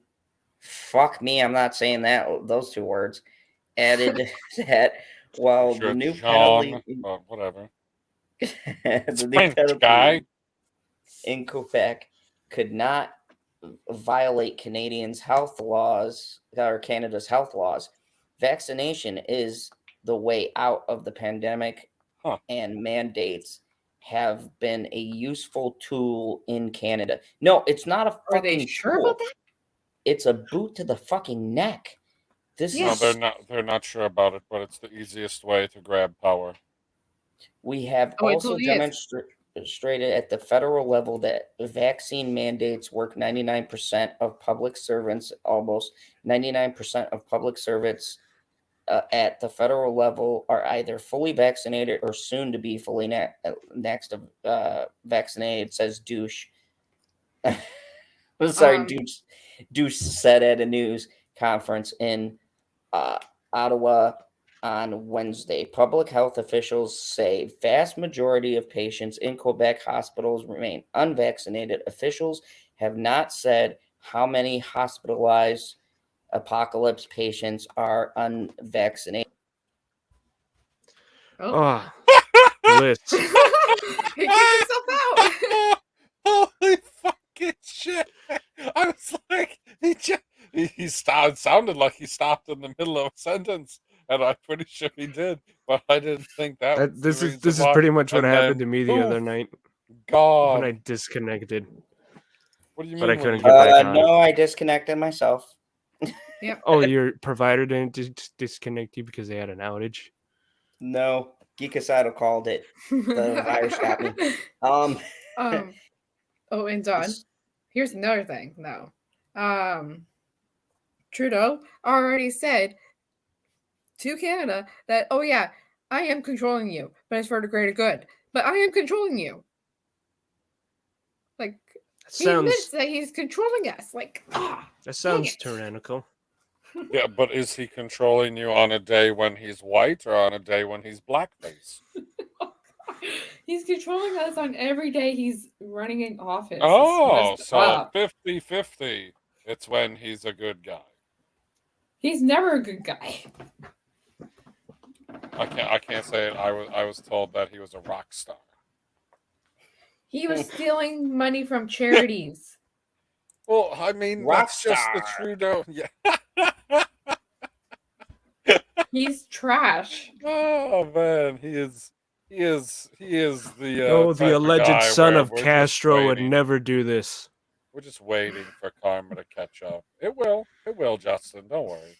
fuck me, I'm not saying those two words, added that while Sure, the new John, penalty, whatever. the new French penalty guy. in Quebec could not violate Canadians' health laws or Canada's health laws. Vaccination is the way out of the pandemic, and mandates have been a useful tool in Canada. No, it's not a fucking Are they sure tool. about that? It's a boot to the fucking neck. This No, is they're not sure about it, but it's the easiest way to grab power. We have Oh, it also totally is. demonstrated at the federal level that vaccine mandates work. 99% of public servants, almost 99% of public servants at the federal level are either fully vaccinated or soon to be fully vaccinated, says Douche. Sorry, Douche said at a news conference in Ottawa on Wednesday. Public health officials say vast majority of patients in Quebec hospitals remain unvaccinated. Officials have not said how many hospitalized apocalypse patients are unvaccinated. Oh, bliss. He kicked himself out. Holy he stopped. Sounded like he stopped in the middle of a sentence, and I'm pretty sure he did. But I didn't think that was This the is reason this is why. pretty much what And happened then, to me the other poof, night when I gone. disconnected. What do you But I mean when couldn't you get back on. No, I disconnected myself. Oh, your provider didn't disconnect you because they had an outage. No, Geekasado called it. The virus got me. Oh, and Don, here's another thing, though. Trudeau already said to Canada that, oh yeah, I am controlling you, but it's for the greater good. But I am controlling you. Like, he admits that he's controlling us. Like, that sounds tyrannical. Yeah, but is he controlling you on a day when he's white or on a day when he's blackface? He's controlling us on every day he's running in office. Oh, so 50-50. It's when he's a good guy. He's never a good guy. I can't say it. I was told that he was a rock star. He was stealing money from charities. Well, I mean, that's just the Trudeau. Yeah. He's trash. Oh man, he is the No, the type of alleged guy son where of we're just Castro would waiting. never do this. We're just waiting for karma to catch up. It will, Justin. Don't worry.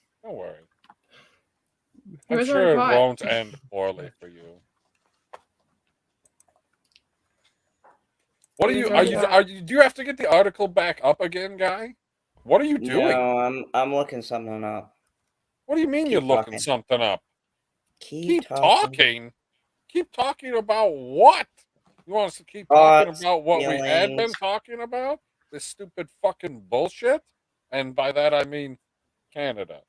I'm sure it won't end poorly for you. What are you? Do you have to get the article back up again, guy? What are you doing? No, I'm looking something up. What do you mean you're looking something up? Keep talking. Keep talking about what? You want us to keep talking about what we had been talking about? This stupid fucking bullshit? And by that I mean Canada.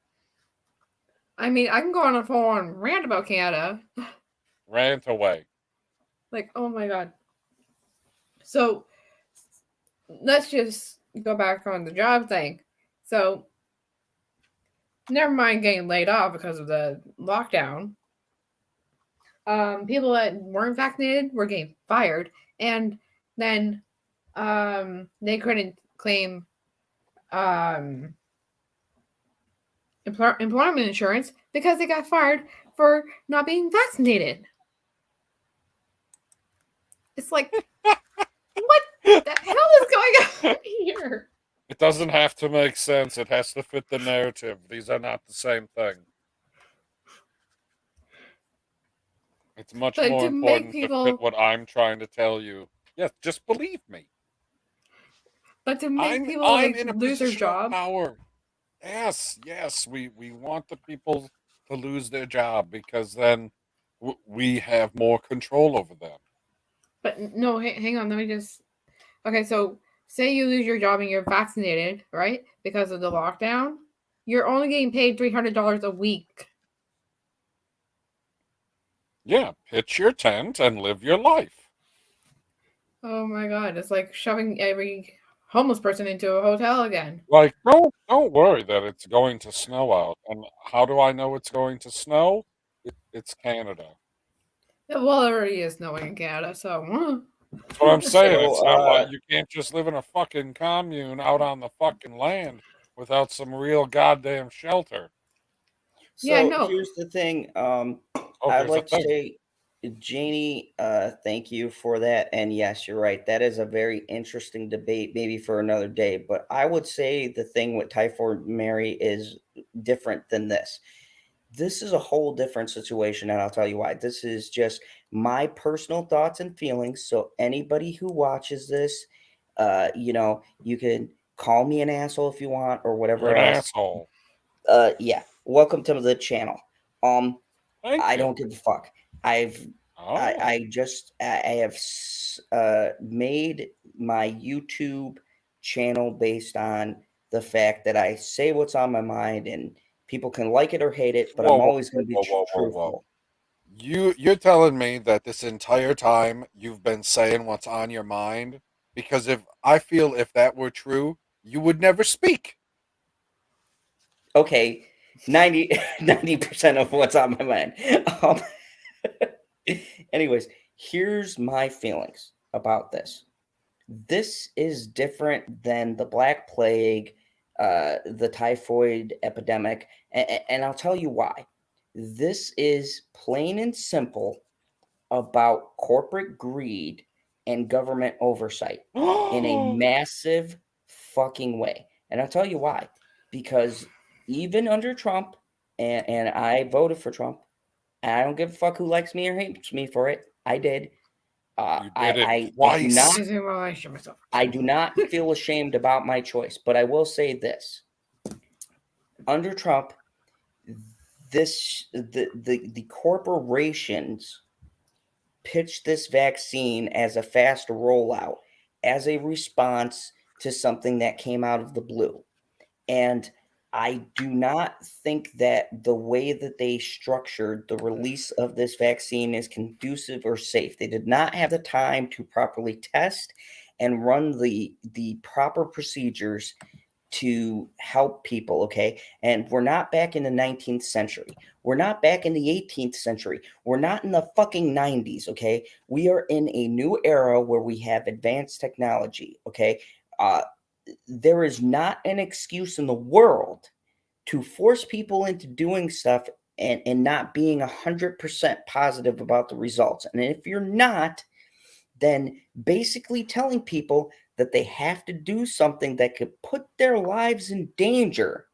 I mean, I can go on a full-on rant about Canada. Rant away. Like, oh my god. So, let's just go back on the job thing. So, never mind getting laid off because of the lockdown. People that weren't vaccinated were getting fired, and then they couldn't claim employment insurance because they got fired for not being vaccinated. It's like, what the hell is going on here? It doesn't have to make sense. It has to fit the narrative. These are not the same thing. It's much more important to fit what I'm trying to tell you. Yes, just believe me. But to make people lose their job. Power. Yes, we want the people to lose their job because then we have more control over them. But no, hang on. Let me just. Okay, so say you lose your job and you're vaccinated, right? Because of the lockdown, you're only getting paid $300 a week. Yeah, pitch your tent and live your life. Oh my god, it's like shoving every homeless person into a hotel again. Like, don't worry that it's going to snow out. And how do I know it's going to snow? It's Canada. Yeah, well, it already is snowing in Canada, so. That's what I'm saying. It's not like you can't just live in a fucking commune out on the fucking land without some real goddamn shelter. So yeah, no. Here's the thing. I'd like to say, Janie, thank you for that. And yes, you're right. That is a very interesting debate, maybe for another day. But I would say the thing with Typhoid Mary is different than this. This is a whole different situation, and I'll tell you why. This is just my personal thoughts and feelings. So anybody who watches this, you can call me an asshole if you want, or whatever. You're an asshole. Yeah. Welcome to the channel. I don't give a fuck. I have made my YouTube channel based on the fact that I say what's on my mind, and people can like it or hate it, but I'm always going to be truthful. You're telling me that this entire time you've been saying what's on your mind? Because if that were true, you would never speak. Okay, 90% of what's on my mind. Anyways, here's my feelings about this. This is different than the Black Plague, the typhoid epidemic, and I'll tell you why. This is plain and simple about corporate greed and government oversight in a massive fucking way. And I'll tell you why. Because even under Trump, and I voted for Trump, and I don't give a fuck who likes me or hates me for it. I did. You did it I do twice. not. Excuse me while I show myself. I do not feel ashamed about my choice, but I will say this: under Trump, the corporations pitched this vaccine as a fast rollout, as a response to something that came out of the blue. And I do not think that the way that they structured the release of this vaccine is conducive or safe. They did not have the time to properly test and run the proper procedures to help people, okay? And we're not back in the 19th century. We're not back in the 18th century. We're not in the fucking 90s, okay? We are in a new era where we have advanced technology, okay? There is not an excuse in the world to force people into doing stuff and not being 100% positive about the results. And if you're not, then basically telling people that they have to do something that could put their lives in danger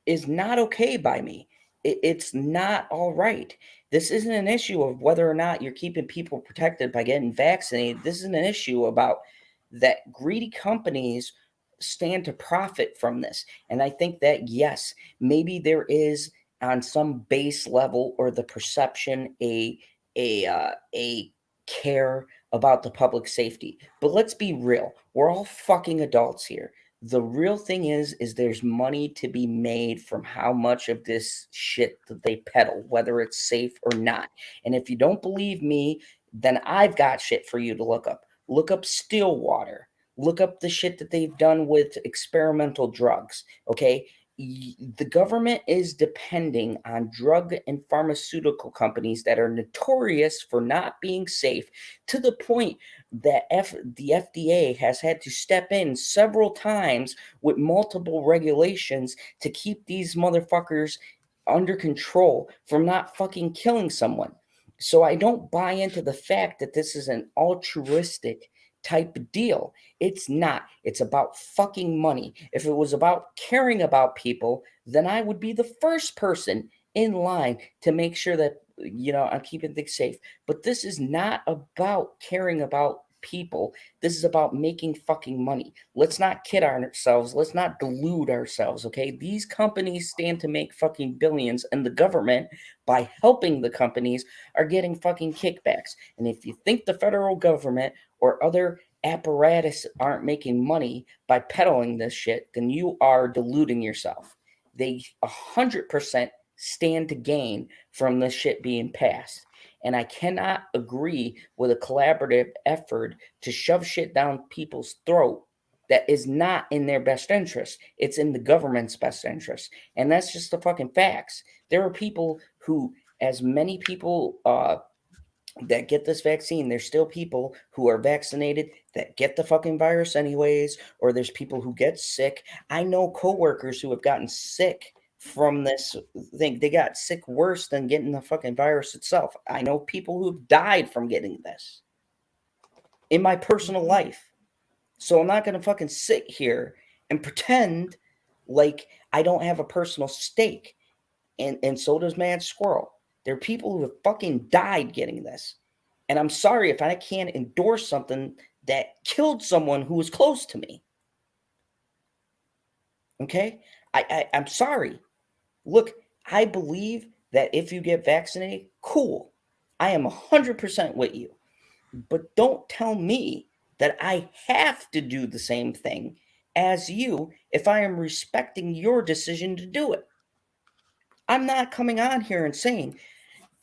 is not okay by me. It's not all right. This isn't an issue of whether or not you're keeping people protected by getting vaccinated. This is an issue about that greedy companies stand to profit from this. And I think that, yes, maybe there is on some base level or the perception a care about the public safety. But let's be real. We're all fucking adults here. The real thing is there's money to be made from how much of this shit that they peddle, whether it's safe or not. And if you don't believe me, then I've got shit for you to look up. Look up Stillwater. Look up the shit that they've done with experimental drugs. Okay. The government is depending on drug and pharmaceutical companies that are notorious for not being safe, to the point that the FDA has had to step in several times with multiple regulations to keep these motherfuckers under control from not fucking killing someone. So I don't buy into the fact that this is an altruistic type of deal. It's not. It's about fucking money. If it was about caring about people, then I would be the first person in line to make sure that, I'm keeping things safe. But this is not about caring about people. This is about making fucking money. Let's not kid ourselves. Let's not delude ourselves, okay? These companies stand to make fucking billions, and the government, by helping the companies, are getting fucking kickbacks. And if you think the federal government or other apparatus aren't making money by peddling this shit, then you are deluding yourself. They 100% stand to gain from this shit being passed. And I cannot agree with a collaborative effort to shove shit down people's throat that is not in their best interest. It's in the government's best interest. And that's just the fucking facts. There are people who, as many people that get this vaccine, there's still people who are vaccinated that get the fucking virus anyways, or there's people who get sick. I know coworkers who have gotten sick from this thing. They got sick worse than getting the fucking virus itself. I know people who've died from getting this in my personal life. So I'm not going to fucking sit here and pretend like I don't have a personal stake. And so does Mad Squirrel. There are people who have fucking died getting this. And I'm sorry if I can't endorse something that killed someone who was close to me. Okay? I'm sorry. Look, I believe that if you get vaccinated, cool. I am 100% with you. But don't tell me that I have to do the same thing as you if I am respecting your decision to do it. I'm not coming on here and saying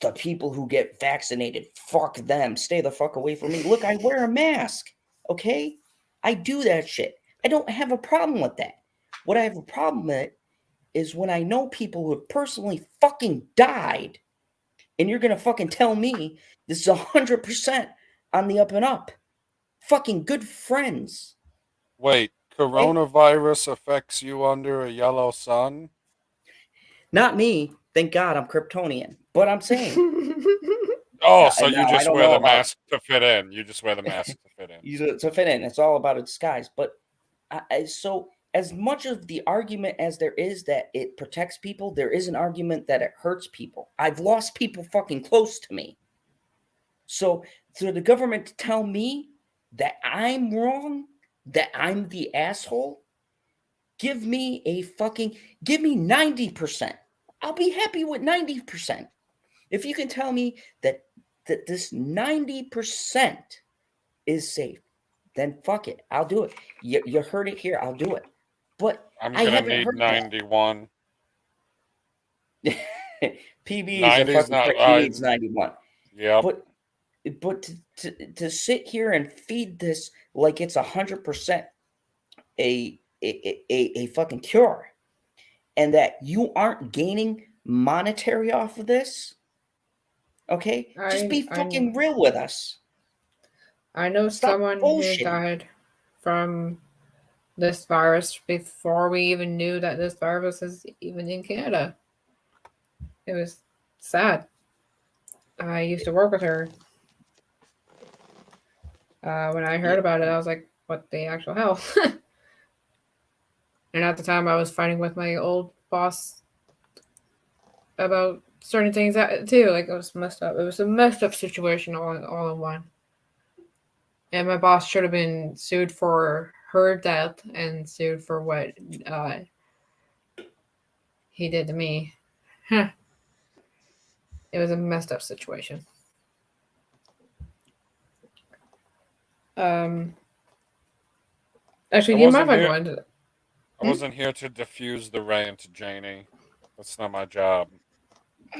the people who get vaccinated, fuck them, stay the fuck away from me. Look, I wear a mask, okay? I do that shit. I don't have a problem with that. What I have a problem with is when I know people who have personally fucking died, and you're gonna fucking tell me this is 100% on the up and up. Fucking good friends. Wait, coronavirus affects you under a yellow sun? Not me. Thank God I'm Kryptonian. But I'm saying, Oh, so you now, I just don't wear know the about mask to fit in. You just wear the mask to fit in. to fit in. It's all about a disguise. But so as much of the argument as there is that it protects people, there is an argument that it hurts people. I've lost people fucking close to me. So for the government to tell me that I'm wrong, that I'm the asshole, give me 90%. I'll be happy with 90%. If you can tell me that this 90% is safe, then fuck it. I'll do it. You heard it here. I'll do it. But I'm I gonna haven't need heard 91. that. PB is a 90's fucking not prick. He right. needs 91. Yep. But to sit here and feed this like it's 100% a fucking cure, and that you aren't gaining monetary off of this, okay? Just be fucking real with us. I know Stop someone bullshitting. who died from this virus before we even knew that this virus is even in Canada. It was sad. I used to work with her. When I heard about it, I was like, what the actual hell? And at the time, I was fighting with my old boss about certain things too. Like, it was messed up. It was a messed up situation all in one. And my boss should have been sued for her death and sued for what he did to me. It was a messed up situation. Actually, do you mind if I go into that? I wasn't here to diffuse the rant, Janie. That's not my job.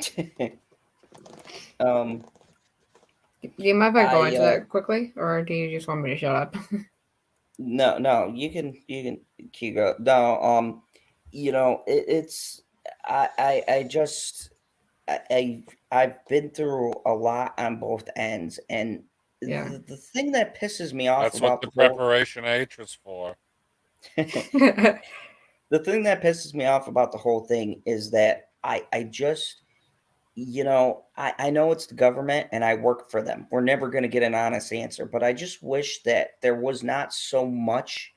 Do you mind if I go into that quickly, or do you just want me to shut up? No, you can keep going. No, I've been through a lot on both ends, and Yeah. the thing that pisses me off That's about what the preparation H is for. The thing that pisses me off about the whole thing is that I just, I know it's the government and I work for them. We're never going to get an honest answer, but I just wish that there was not so much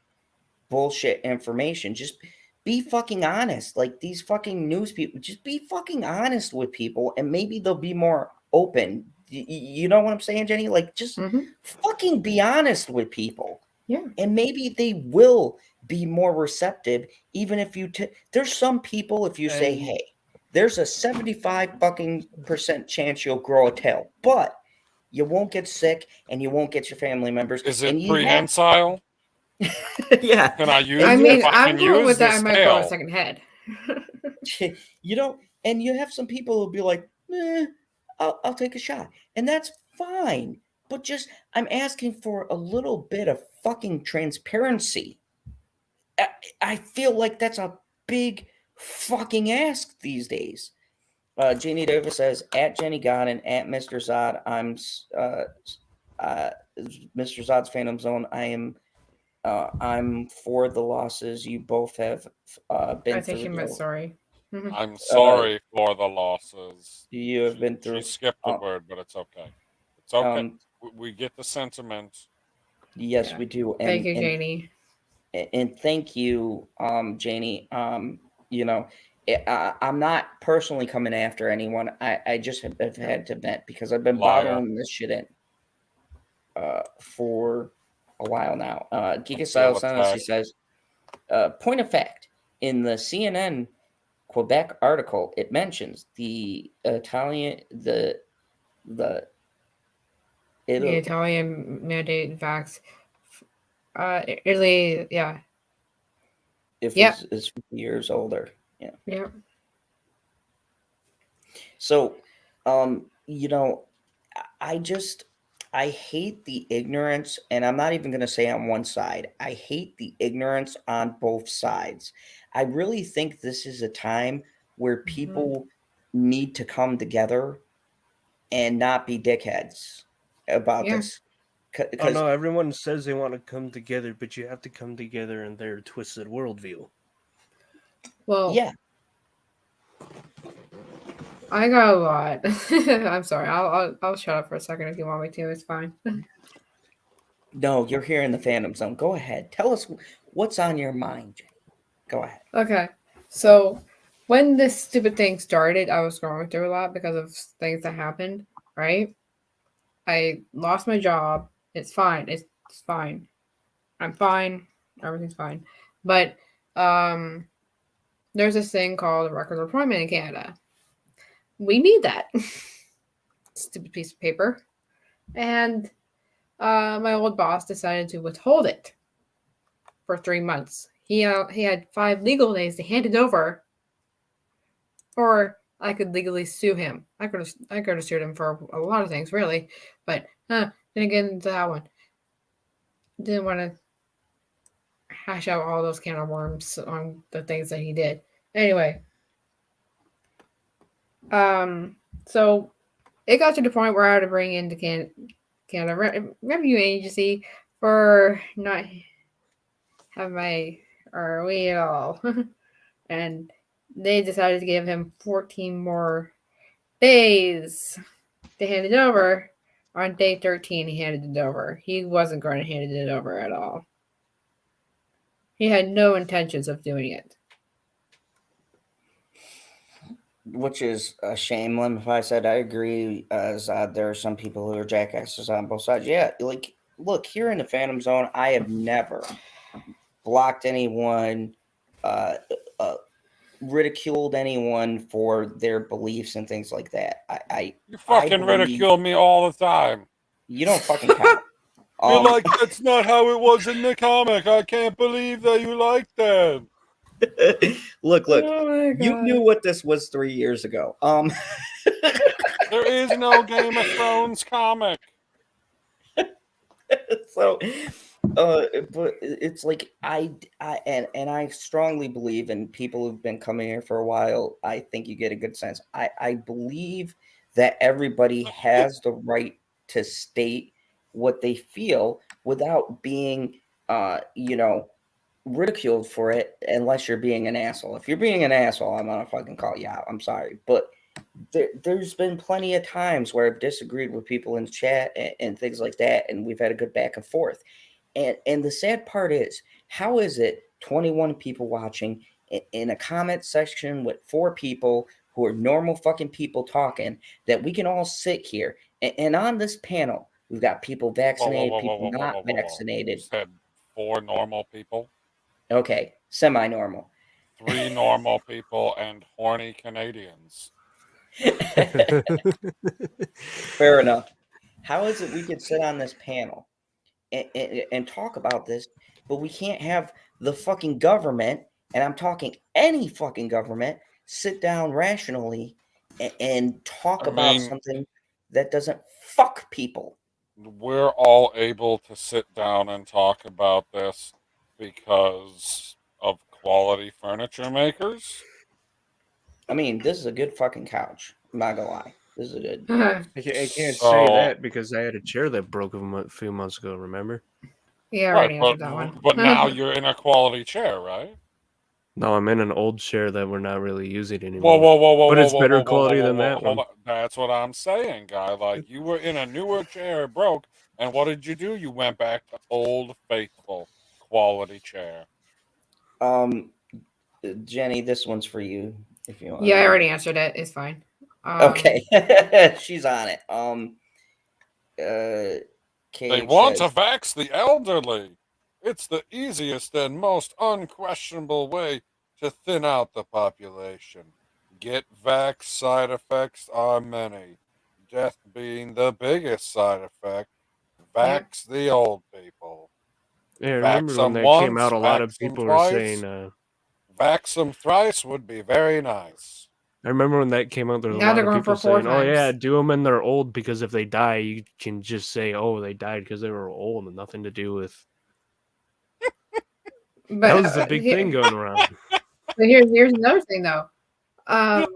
bullshit information. Just be fucking honest. Like these fucking news people, just be fucking honest with people and maybe they'll be more open. You know what I'm saying, Jenny? Like just fucking be honest with people. Yeah. And maybe they will be more receptive, even if you there's some people, if you say, hey, there's a 75 fucking % chance you'll grow a tail, but you won't get sick and you won't get your family members. Is it prehensile? Yeah. Can I use? I mean, I I'm cool with that. I might grow a second head. And you have some people who'll be like, I'll take a shot, and that's fine. But just, I'm asking for a little bit of fucking transparency. I feel like that's a big fucking ask these days. Jeannie Davis says, at Jenny Godden, at Mr. Zod, I'm Mr. Zod's Phantom Zone. I'm for the losses you both have been through. I think she meant sorry. I'm sorry for the losses. You have been through. She skipped a word, but it's okay. It's okay. We get the sentiment. Yes, we do. And, thank you, Janie. And thank you, Janie. I'm not personally coming after anyone. I just have had to vent because I've been bottling this shit in for a while now. Giga Style Silence, he says, point of fact, in the CNN Quebec article, it mentions the Italian mandate vax. Italy, yeah. If it's 50 years older, yeah. Yeah. So, I hate the ignorance, and I'm not even going to say on one side. I hate the ignorance on both sides. I really think this is a time where people need to come together and not be dickheads about this. Oh no, everyone says they want to come together, but you have to come together in their twisted worldview. Well, yeah, I got a lot. I'm sorry. I'll shut up for a second if you want me to. It's fine. no, you're here in the Phantom Zone. Go ahead. Tell us what's on your mind, Jenny. Go ahead. Okay. So when this stupid thing started, I was going through a lot because of things that happened, right? I lost my job. It's fine. It's fine. I'm fine. Everything's fine. But there's this thing called record of employment in Canada. We need that. Stupid piece of paper. And my old boss decided to withhold it for 3 months. He had 5 legal days to hand it over, or I could legally sue him. I could have sued him for a lot of things, really, but didn't get into that one. Didn't want to hash out all those can of worms on the things that he did. Anyway, so it got to the point where I had to bring in the Canada Revenue Agency for not have my ROE at all. And they decided to give him 14 more days to hand it over. On day 13, he handed it over. He wasn't going to hand it over at all. He had no intentions of doing it. Which is a shame. If I said I agree, as there are some people who are jackasses on both sides. Yeah, like, look, here in the Phantom Zone, I have never blocked anyone, ridiculed anyone for their beliefs and things like that. You fucking ridicule me all the time. You don't fucking count. You're like, that's not how it was in the comic. I can't believe that you like that. Look, Oh you knew what this was 3 years ago. There is no Game of Thrones comic. So, but it's like I strongly believe, and people who've been coming here for a while, I think you get a good sense. I believe that everybody has the right to state what they feel without being, ridiculed for it, unless you're being an asshole. If you're being an asshole, I'm gonna fucking call you out. I'm sorry, but there's been plenty of times where I've disagreed with people in chat and things like that, and we've had a good back and forth. And the sad part is, how is it 21 people watching in a comment section with 4 people who are normal fucking people talking, that we can all sit here and on this panel we've got people vaccinated, people not vaccinated. You said 4 normal people? Okay, semi-normal. 3 normal people and horny Canadians. Fair enough. How is it we could sit on this panel and talk about this, but we can't have the fucking government, and I'm talking any fucking government, sit down rationally and talk about something that doesn't fuck people? We're all able to sit down and talk about this because of quality furniture makers. I mean, this is a good fucking couch. I'm not gonna lie. This is a good. I can't say that because I had a chair that broke a few months ago, remember? Yeah, I already answered that one. But now you're in a quality chair, right? No, I'm in an old chair that we're not really using anymore. Whoa. But it's better quality than that one. Hold on. That's what I'm saying, guy. Like, you were in a newer chair, it broke, and what did you do? You went back to old, faithful, quality chair. Jenny, this one's for you. If you want. Yeah, I already answered it. It's fine. Okay, she's on it. They want to vax the elderly. It's the easiest and most unquestionable way to thin out the population. Get vax, side effects are many. Death being the biggest side effect. Vax the old people. Yeah, I remember when that came out, a lot of people were saying... vax them thrice would be very nice. I remember when that came out, there was a lot of people saying, oh yeah, do them when they're old, because if they die, you can just say, oh, they died because they were old and nothing to do with... But, that was the big thing going around. But here's another thing, though. Like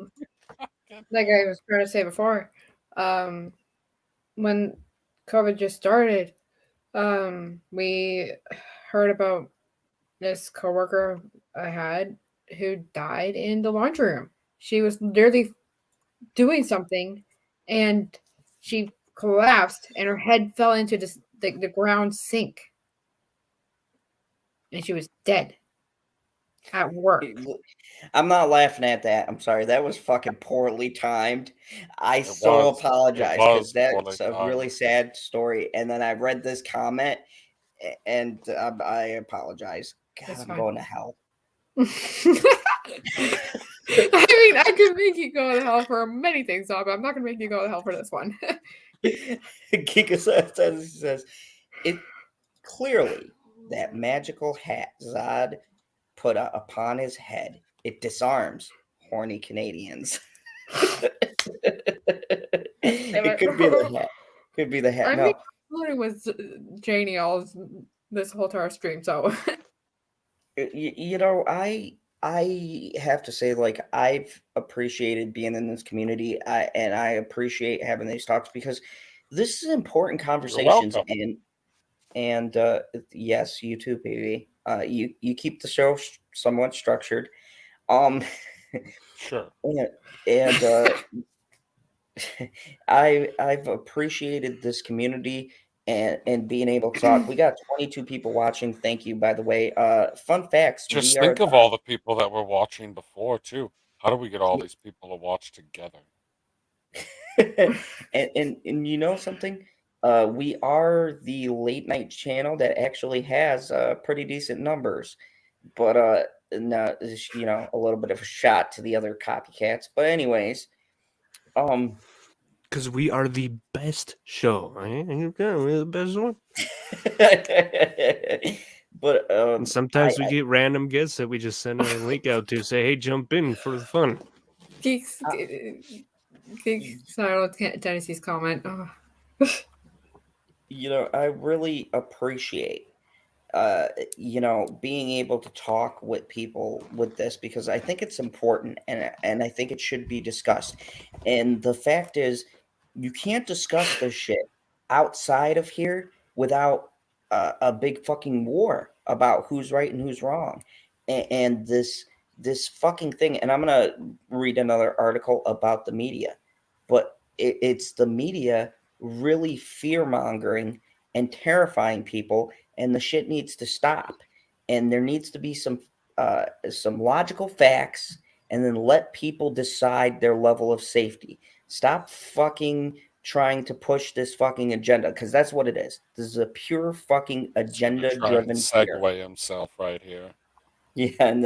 I was trying to say before, when COVID just started, We heard about this coworker I had who died in the laundry room. She was literally doing something, and she collapsed, and her head fell into the ground sink, and she was dead at work. I'm not laughing at that. I'm sorry. That was fucking poorly timed. I It so was. apologize It because was poorly that's a timed. really sad story. And then I read this comment, and I apologize. God, That's I'm fine. going to hell. I mean, I could make you go to hell for many things, but I'm not going to make you go to hell for this one. Kika says, it clearly that magical hat Zod put upon his head. It disarms horny Canadians. It could be the hat. Could be the hat. I No, mean, floating with Janie all this whole entire stream, so you know, I have to say, like, I've appreciated being in this community, and I appreciate having these talks because this is important conversations. welcome. And yes, you too, baby. You keep the show somewhat structured. Sure. And I've appreciated this community and being able to talk. We got 22 people watching. Thank you, by the way. Fun facts: Just we are think of all the people that were watching before, too. How do we get all these people to watch together? and you know something? We are the late night channel that actually has pretty decent numbers, but no, you know, a little bit of a shot to the other copycats. But anyways, Because we are the best show, right? We're the best one. but And sometimes we get random guests that we just send a link out to say, "Hey, jump in for the fun." Geeks. Sorry, Tennessee's comment. Oh. you know, I really appreciate you know, being able to talk with people with this because I think it's important and I think it should be discussed. And the fact is, you can't discuss this shit outside of here without a big fucking war about who's right and who's wrong. And this fucking thing. And I'm gonna read another article about the media, but it's the media really fear mongering and terrifying people, and the shit needs to stop. And there needs to be some logical facts, and then let people decide their level of safety. Stop fucking trying to push this fucking agenda, because that's what it is. This is a pure fucking agenda driven fear. Segue himself right here. Yeah, and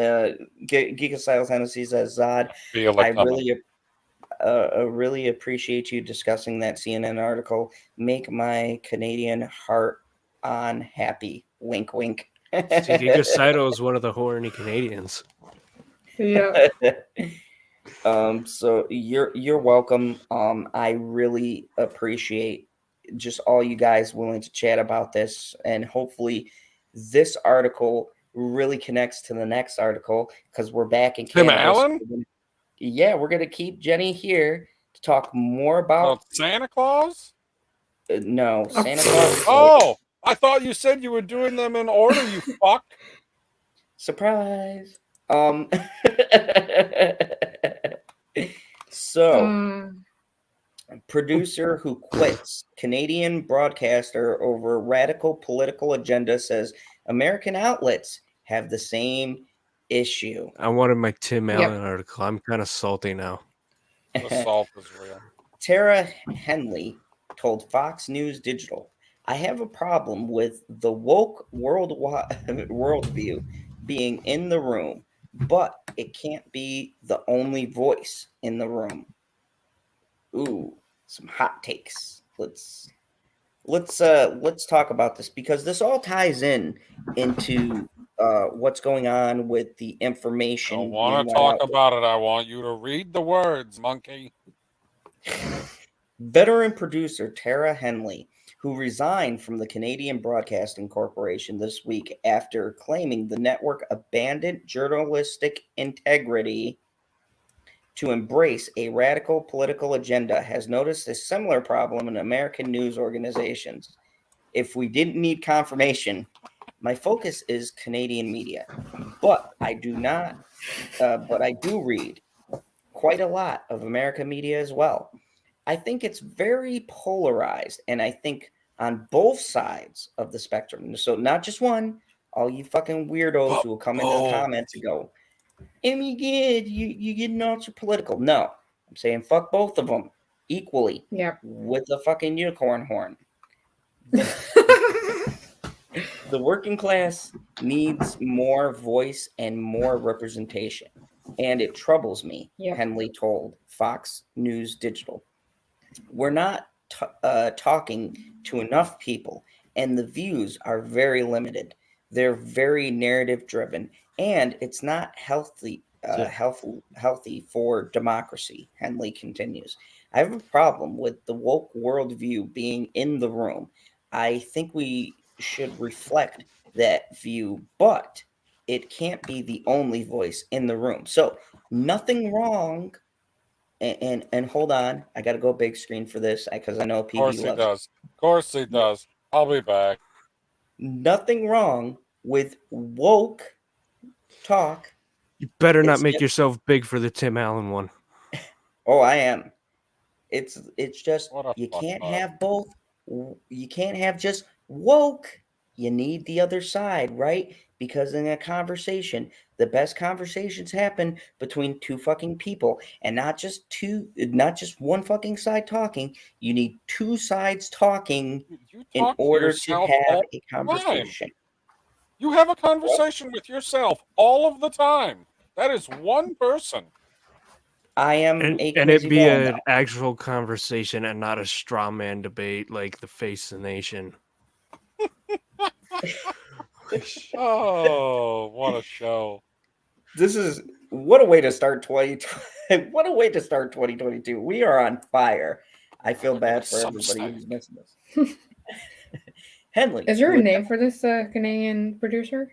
Geek of Styles Hennessy says, Zod, Feel I it coming. really appreciate you discussing that CNN article. Make my Canadian heart on happy. Wink, wink. See, Giga Saito is one of the horny Canadians. Yeah. So you're welcome. I really appreciate just all you guys willing to chat about this, and hopefully this article really connects to the next article because we're back in Tim Canada. Allen? Yeah, we're gonna keep Jenny here to talk more about Santa Claus? no Santa Claus. Oh, I thought you said you were doing them in order, you fuck. Surprise. So, producer who quits, Canadian broadcaster over radical political agenda, says American outlets have the same issue. I wanted my Tim Allen article. I'm kind of salty now. The salt is real. Tara Henley told Fox News Digital, I have a problem with the woke worldview being in the room, but it can't be the only voice in the room. Ooh, some hot takes. Let's talk about this because this all ties into what's going on with the information. Don't want to talk about it. I want you to read the words, monkey. Veteran producer Tara Henley, who resigned from the Canadian Broadcasting Corporation this week after claiming the network abandoned journalistic integrity to embrace a radical political agenda, has noticed a similar problem in American news organizations. if we didn't need confirmation, my focus is Canadian media, but I do not. But I do read quite a lot of American media as well. I think it's very polarized, and I think on both sides of the spectrum. So not just one. All you fucking weirdos who will come into the comments and go, "Emmy, good, you getting ultra political." No, I'm saying fuck both of them equally. Yep. With the fucking unicorn horn. The working class needs more voice and more representation, and it troubles me. Yep. Henley told Fox News Digital, "We're not talking to enough people, and the views are very limited. They're very narrative driven, and it's not healthy for democracy." Henley continues, "I have a problem with the woke worldview being in the room. I think we should reflect that view, but it can't be the only voice in the room." So nothing wrong. And hold on, I got to go big screen for this because I know Of course PB he loves does. Of course he does. I'll be back. Nothing wrong with woke talk. You better not It's make just- yourself big for the Tim Allen one. Oh, I am. It's just What a you can't fuckbot. have both. You can't have just woke. You need the other side, right? Because in a conversation, the best conversations happen between two fucking people, and not just one fucking side talking. You need two sides talking You in talk to order to yourself have all a the time. conversation. You have a conversation with yourself all of the time. That is one person. I am And a it crazy be villain, an though. actual conversation and not a straw man debate like the Face the Nation. Oh, what a show. This is what a way to start 2020. What a way to start 2022. We are on fire. I feel Look at bad the for everybody Substack. who's missing this. Henley. Is there a who- name for this Canadian producer?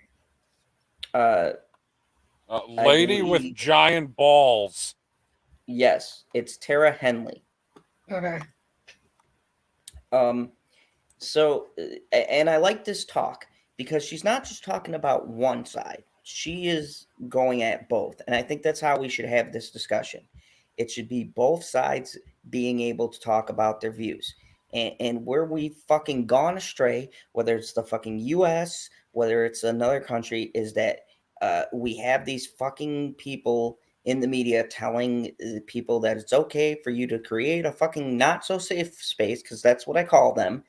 Lady with believe- giant balls. Yes, it's Tara Henley. Okay. So, and I like this talk because she's not just talking about one side. She is going at both. And I think that's how we should have this discussion. It should be both sides being able to talk about their views. And where we've fucking gone astray, whether it's the fucking US, whether it's another country, is that we have these fucking people in the media telling people that it's okay for you to create a fucking not so safe space, because that's what I call them,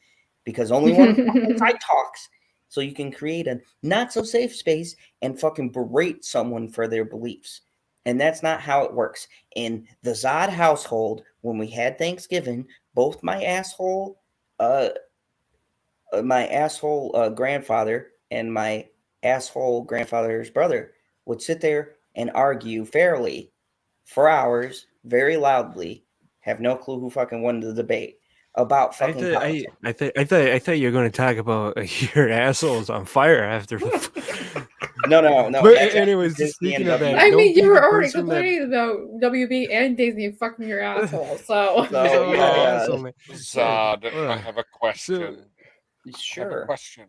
because only one fucking side talks. So you can create a not so safe space and fucking berate someone for their beliefs. And that's not how it works. In the Zod household, when we had Thanksgiving, both my asshole grandfather and my asshole grandfather's brother would sit there and argue fairly for hours, very loudly, have no clue who fucking won the debate about fucking politics. I thought you were going to talk about your assholes on fire after. No. But that's anyways, Disney speaking and of that, WB. I don't mean, be you were the already person that- complaining about WB and Disney fucking your asshole. So So, yeah. Zod, I Ugh. have a question. I have a Sure. question.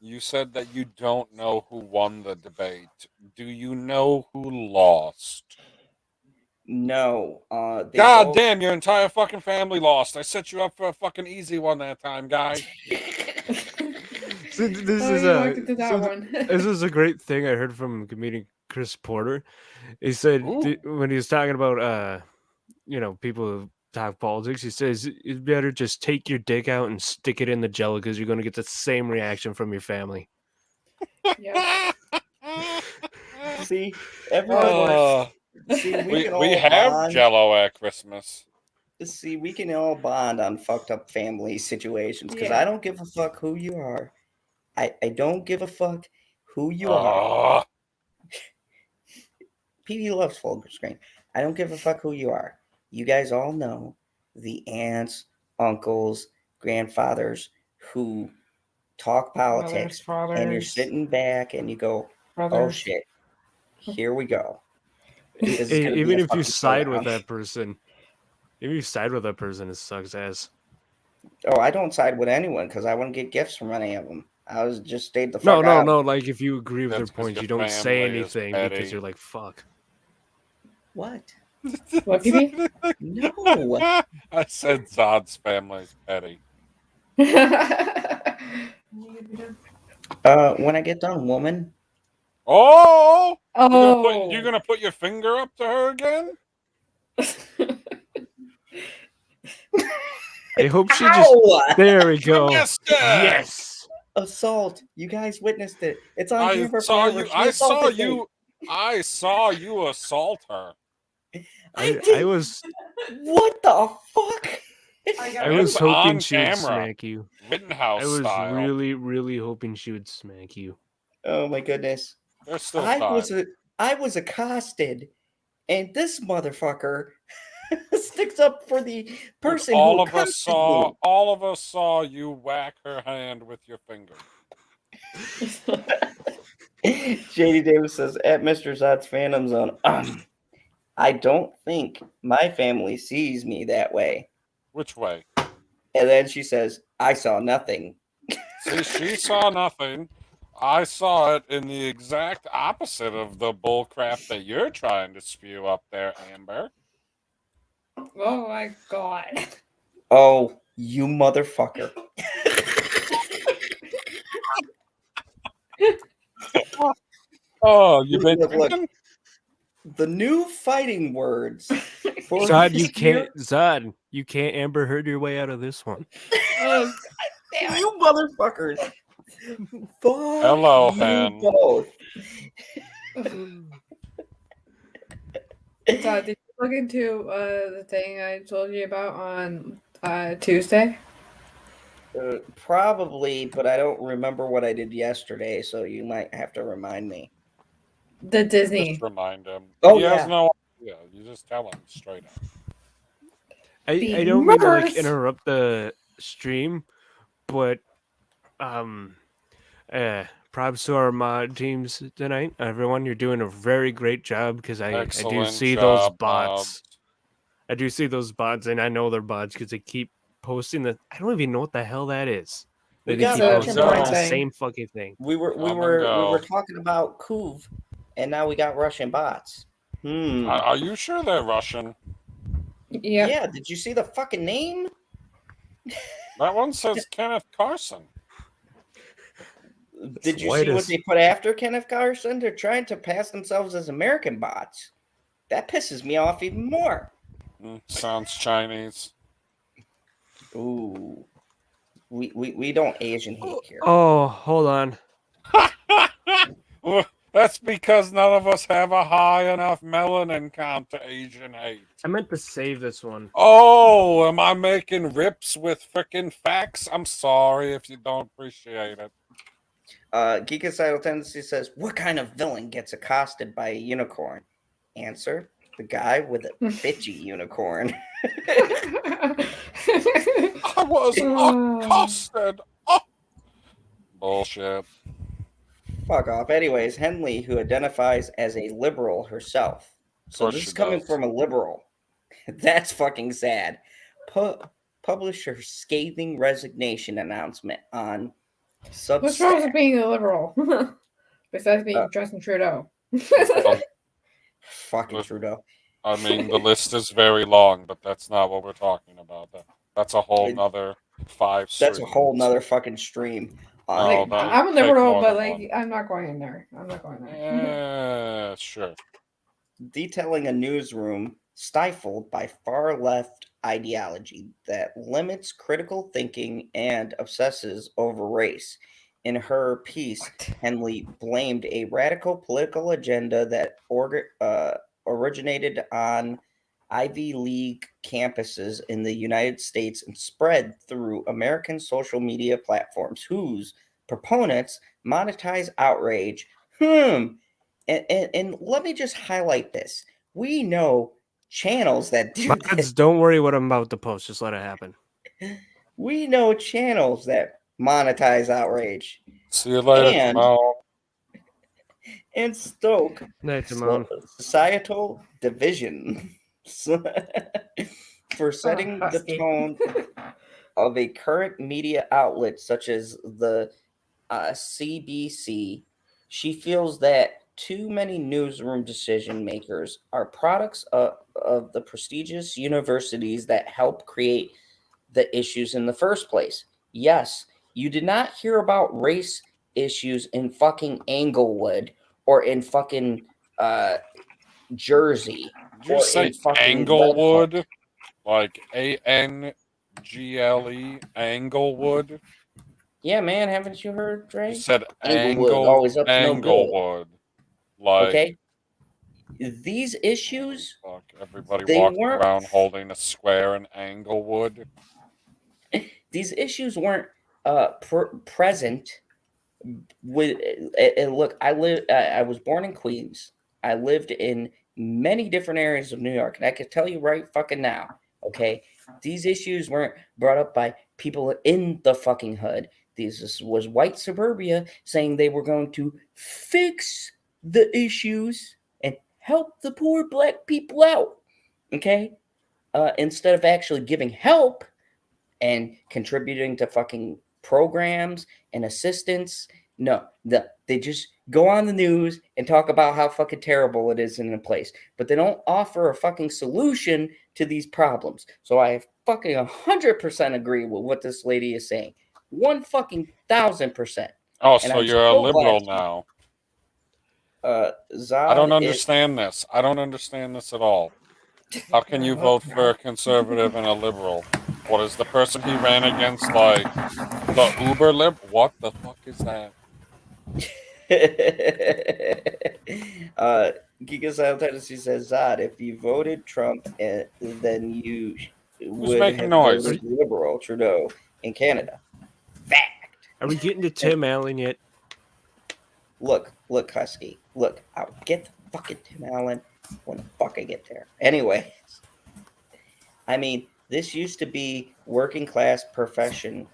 You said that you don't know who won the debate. Do you know who lost? No. They God both- damn, your entire fucking family lost. I set you up for a fucking easy one that time, guy. So this oh, is you walked into that one. This is a great thing I heard from comedian Chris Porter. He said Ooh. when he was talking about people who talk politics, he says it's better just take your dick out and stick it in the jello because you're going to get the same reaction from your family. Yeah. See, everyone. Uh, See, we can all we have bond. Jello at Christmas. See, we can all bond on fucked up family situations because Yeah. I don't give a fuck who you are. I don't give a fuck who you are. PB loves full screen. I don't give a fuck who you are. You guys all know the aunts, uncles, grandfathers who talk politics, and you're sitting back and you go, "Oh shit, here we go." This is gonna be Even a if you fucking side with showdown. that person, it sucks ass. Oh, I don't side with anyone because I wouldn't get gifts from any of them. I was just stayed the No, fuck no, out. no. Like if you agree with That's their 'cause points, your you don't say family is anything petty. because you're like, fuck. What? What, PP? No. I said Zod's family's petty. When I get done, woman. Oh, Oh. you're gonna put your finger up to her again? I hope she just. Ow! There we go. missed it! Yes. Assault. You guys witnessed it. It's on I camera saw forever. you. She I saw assaulted me. you. I saw you assault her. I was What the fuck? I was It's hoping on she would camera. smack you. Rittenhouse I was style. really, really hoping she would smack you. Oh my goodness. There's still I time. was accosted, and this motherfucker sticks up for the Dude, person all who of us accosted me. all of us saw you whack her hand with your finger. JD Davis says at Mr. Zot's Phantom Zone. I don't think my family sees me that way. Which way? And then she says, I saw nothing. See, she saw nothing. I saw it in the exact opposite of the bullcrap that you're trying to spew up there, Amber. Oh my god. Oh, you motherfucker. Oh, you've been Look, look. drinking? The new fighting words for Zod, this you can't. Zod, you can't Amber Heard your way out of this one. Oh, year, you motherfuckers. Fuck Hello, you Hen. both. so did you look into the thing I told you about on Tuesday? Probably, but I don't remember what I did yesterday, so you might have to remind me. The Disney. Just remind him. Oh, He has yeah. no idea. You just tell him straight up. I don't mean to like Murders! interrupt the stream, but props to our mod teams tonight. Everyone, you're doing a very great job because I do Excellent see those job, bots. I do see those bots, and I know they're bots because they keep posting the. I don't even know what the hell that is. We They got keep Russian posting like, the bots. same fucking thing. We were Come and go. talking about Kuv, and now we got Russian bots. Are you sure they're Russian? Yeah. Yeah, did you see the fucking name? That one says Kenneth Carson. Did you white see what as- they put after Kenneth Carson? They're trying to pass themselves as American bots. That pisses me off even more. Sounds Chinese. Ooh. We don't Asian hate here. Oh, hold on. Well, that's because none of us have a high enough melanin count to Asian hate. I meant to save this one. Oh, am I making rips with frickin' facts? I'm sorry if you don't appreciate it. Geekicidal Tendency says, what kind of villain gets accosted by a unicorn? Answer, the guy with a bitchy unicorn. I was accosted. Oh. Bullshit. Fuck off. Anyways, Henley, who identifies as a liberal herself. So course this she is coming does. from a liberal. That's fucking sad. Published her scathing resignation announcement on Substack. What's wrong with being a liberal? Besides being Justin Trudeau. Fucking Trudeau. I mean, the list is very long, but that's not what we're talking about. That's a whole nother 5 That's a streams. whole nother fucking stream. No, Like, that would I'm a take liberal, more but than like one. I'm not going in there. I'm not going there. Sure. Detailing a newsroom stifled by far left ideology that limits critical thinking and obsesses over race. In her piece, Henley blamed a radical political agenda that originated on Ivy League campuses in the United States and spread through American social media platforms whose proponents monetize outrage. And let me just highlight this. We know channels that do this. Mods, don't worry what I'm about to post. Just let it happen. We know channels that monetize outrage. See you later, And- Timon. And stoke Night, Timon. societal division for setting the Husky. tone of a current media outlet such as the CBC, she feels that too many newsroom decision makers are products of the prestigious universities that help create the issues in the first place. Yes, you did not hear about race issues in fucking Englewood or in fucking Jersey Did you or in say fucking Red Hook. Anglewood? Like Angle, Anglewood? Yeah, man, haven't you heard, You Dre? said Englewood, always up to no good. Anglewood. Like, Okay, these issues, fuck, everybody they walking weren't. around holding a square in Anglewood. These issues weren't present with. And look, I was born in Queens. I lived in many different areas of New York, and I can tell you right fucking now, okay, these issues weren't brought up by people in the fucking hood. This was white suburbia saying they were going to fix the issues and help the poor black people out, okay, instead of actually giving help and contributing to fucking programs and assistance. No, they just go on the news and talk about how fucking terrible it is in a place, but they don't offer a fucking solution to these problems. So I fucking 100% agree with what this lady is saying. 1,000%. Oh, And so I'm you're a so liberal glad now. I Zod don't is. understand this. I don't understand this at all. How can you vote for a conservative and a liberal? What is the person he ran against like the Uber lib? What the fuck is that? Giga Style Tennessee says, Zod, if you voted Trump, then you would making have noise? voted Liberal Trudeau in Canada. Fact. Are we getting to Tim Allen yet? Look, Husky. Look, I'll get the fucking Tim Allen when the fuck I get there. Anyways, I mean, this used to be working class profession.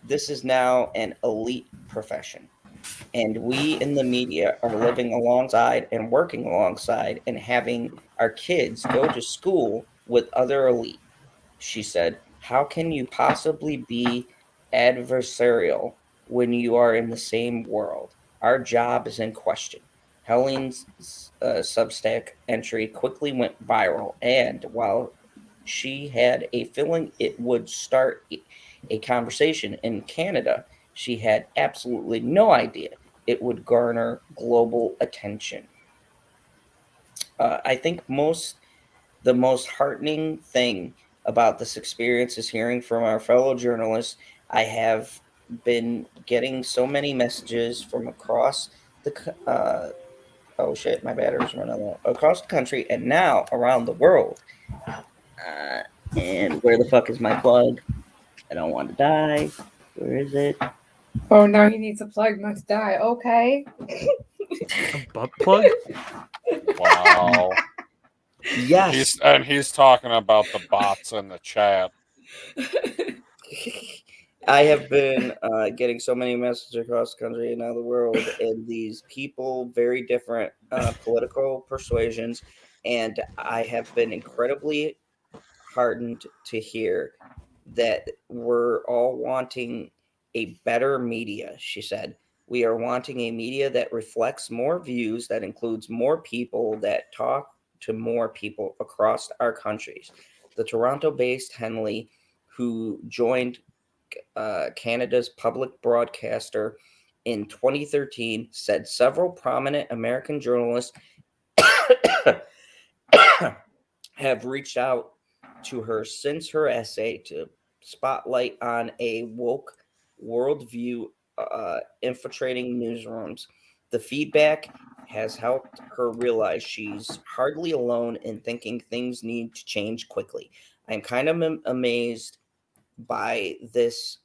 This is now an elite profession. And we in the media are living alongside and working alongside and having our kids go to school with other elite. She said, how can you possibly be adversarial when you are in the same world? Our job is in question. Helen's Substack entry quickly went viral, and while she had a feeling it would start a conversation in Canada, she had absolutely no idea it would garner global attention. I think the most heartening thing about this experience is hearing from our fellow journalists. I have been getting so many messages from across the oh shit, my battery's running low. Across the country and now around the world. And where the fuck is my plug? I don't want to die. Where is it? Oh, now he needs a plug, must die. Okay. A butt plug? Wow. Yes. He's talking about the bots in the chat. I have been getting so many messages across the country and now the world, and these people, very different political persuasions, and I have been incredibly heartened to hear that we're all wanting a better media, she said. We are wanting a media that reflects more views, that includes more people, that talk to more people across our countries. The Toronto-based Henley, who joined Canada's public broadcaster in 2013, said several prominent American journalists have reached out to her since her essay to spotlight on a woke worldview infiltrating newsrooms. The feedback has helped her realize she's hardly alone in thinking things need to change quickly. I'm kind of amazed by this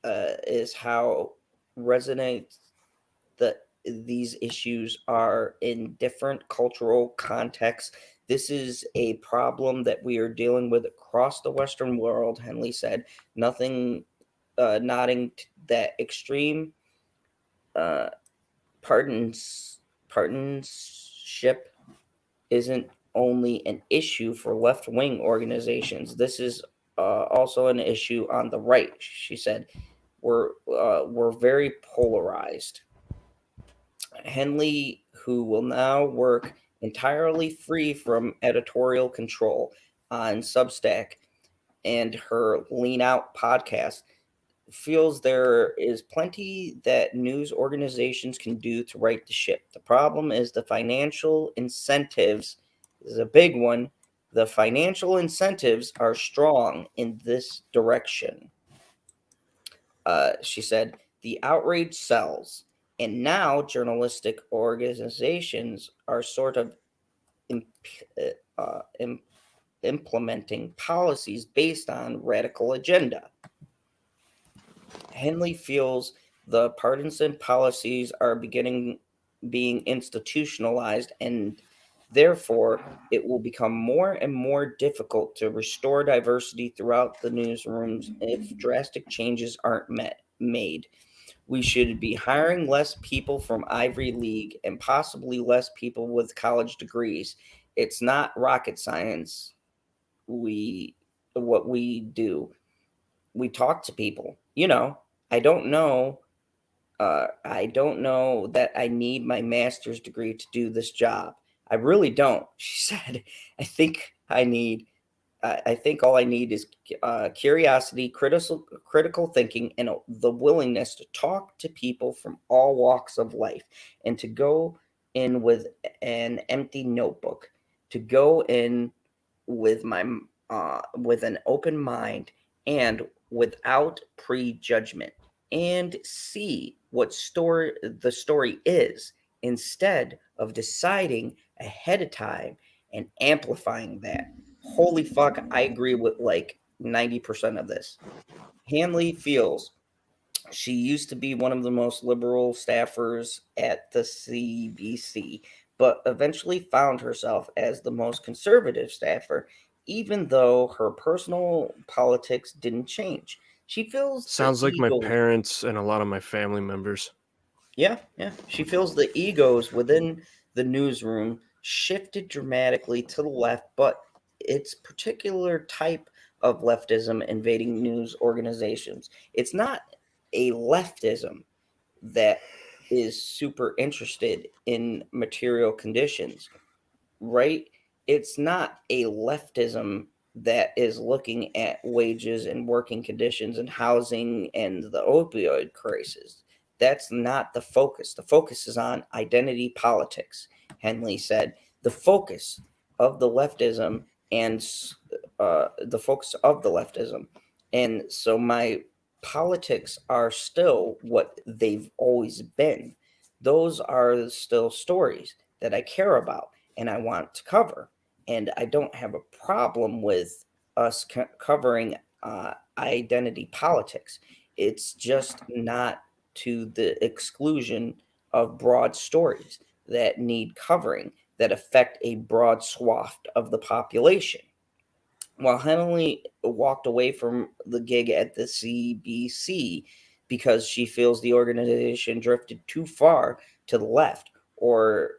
is how resonant these issues are in different cultural contexts. This is a problem that we are dealing with across the Western world, Henley said, nothing nodding that extreme partisanship isn't only an issue for left-wing organizations. This is also an issue on the right. She said, we're very polarized. Henley, who will now work entirely free from editorial control on Substack and her Lean Out podcast, feels there is plenty that news organizations can do to right the ship. The problem is the financial incentives. This is a big one. The financial incentives are strong in this direction. She said, the outrage sells. And now journalistic organizations are sort of implementing policies based on radical agenda. Henley feels the partisan policies are being institutionalized, and therefore it will become more and more difficult to restore diversity throughout the newsrooms if drastic changes aren't made. We should be hiring less people from Ivy League and possibly less people with college degrees. It's not rocket science. What we do. We talk to people. I don't know. I don't know that I need my master's degree to do this job. I really don't. She said, I think all I need is curiosity, critical thinking, and the willingness to talk to people from all walks of life, and to go in with an empty notebook, to go in with with an open mind and without prejudgment, and see what the story is, instead of deciding ahead of time and amplifying that. Holy fuck, I agree with like 90% of this. Hanley feels she used to be one of the most liberal staffers at the CBC, but eventually found herself as the most conservative staffer, even though her personal politics didn't change. She feels Sounds like my ego. parents and a lot of my family members. Yeah. She feels the egos within the newsroom shifted dramatically to the left, but its particular type of leftism invading news organizations. It's not a leftism that is super interested in material conditions, right? It's not a leftism that is looking at wages and working conditions and housing and the opioid crisis. That's not the focus. The focus is on identity politics, Henley said. The focus of the leftism and And so my politics are still what they've always been. Those are still stories that I care about and I want to cover. And I don't have a problem with us covering identity politics. It's just not to the exclusion of broad stories that need covering that affect a broad swath of the population. While Henley walked away from the gig at the CBC because she feels the organization drifted too far to the left, or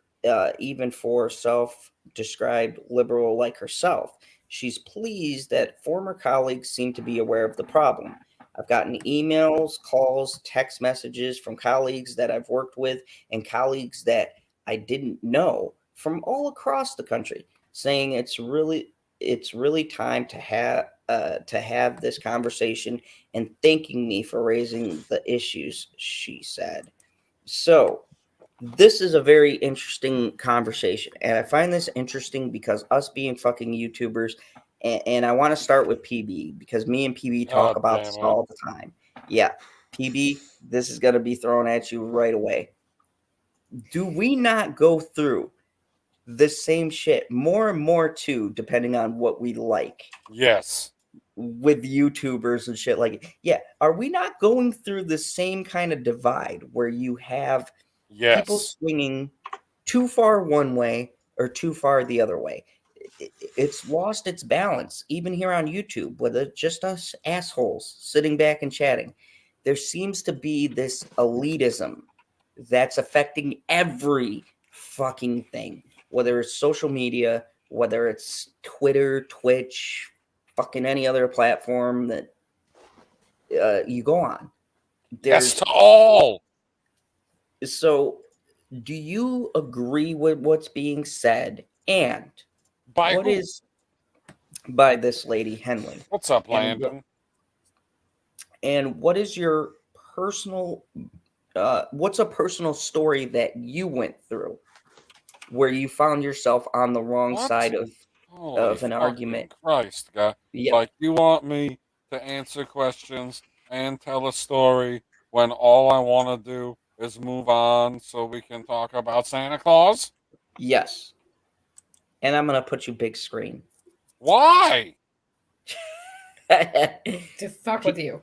even for self-described liberal like herself. She's pleased that former colleagues seem to be aware of the problem. I've gotten emails, calls, text messages from colleagues that I've worked with and colleagues that I didn't know from all across the country saying it's really time to have this conversation and thanking me for raising the issues, she said. So this is a very interesting conversation, and I find this interesting because us being fucking YouTubers, and I want to start with PB because me and PB talk about this all the time. Yeah, PB, this is going to be thrown at you right away. Do we not go through the same shit more and more too, depending on what we like? Yes. With YouTubers and shit like, yeah, are we not going through the same kind of divide where you have people Yes. swinging too far one way or too far the other way? It's lost its balance, even here on YouTube, with just us assholes sitting back and chatting. There seems to be this elitism that's affecting every fucking thing, whether it's social media, whether it's Twitter, Twitch, fucking any other platform that you go on. Yes to all. So, do you agree with what's being said? And By what who? is by this lady Henley? What's up, And Landon? And what is your personal? What's a personal story that you went through where you found yourself on the wrong What? side of Holy an fucking argument? Christ, guy. Yep. Like, you want me to answer questions and tell a story when all I want to do is move on so we can talk about Santa Claus? Yes. And I'm gonna put you big screen. Why? To fuck with you.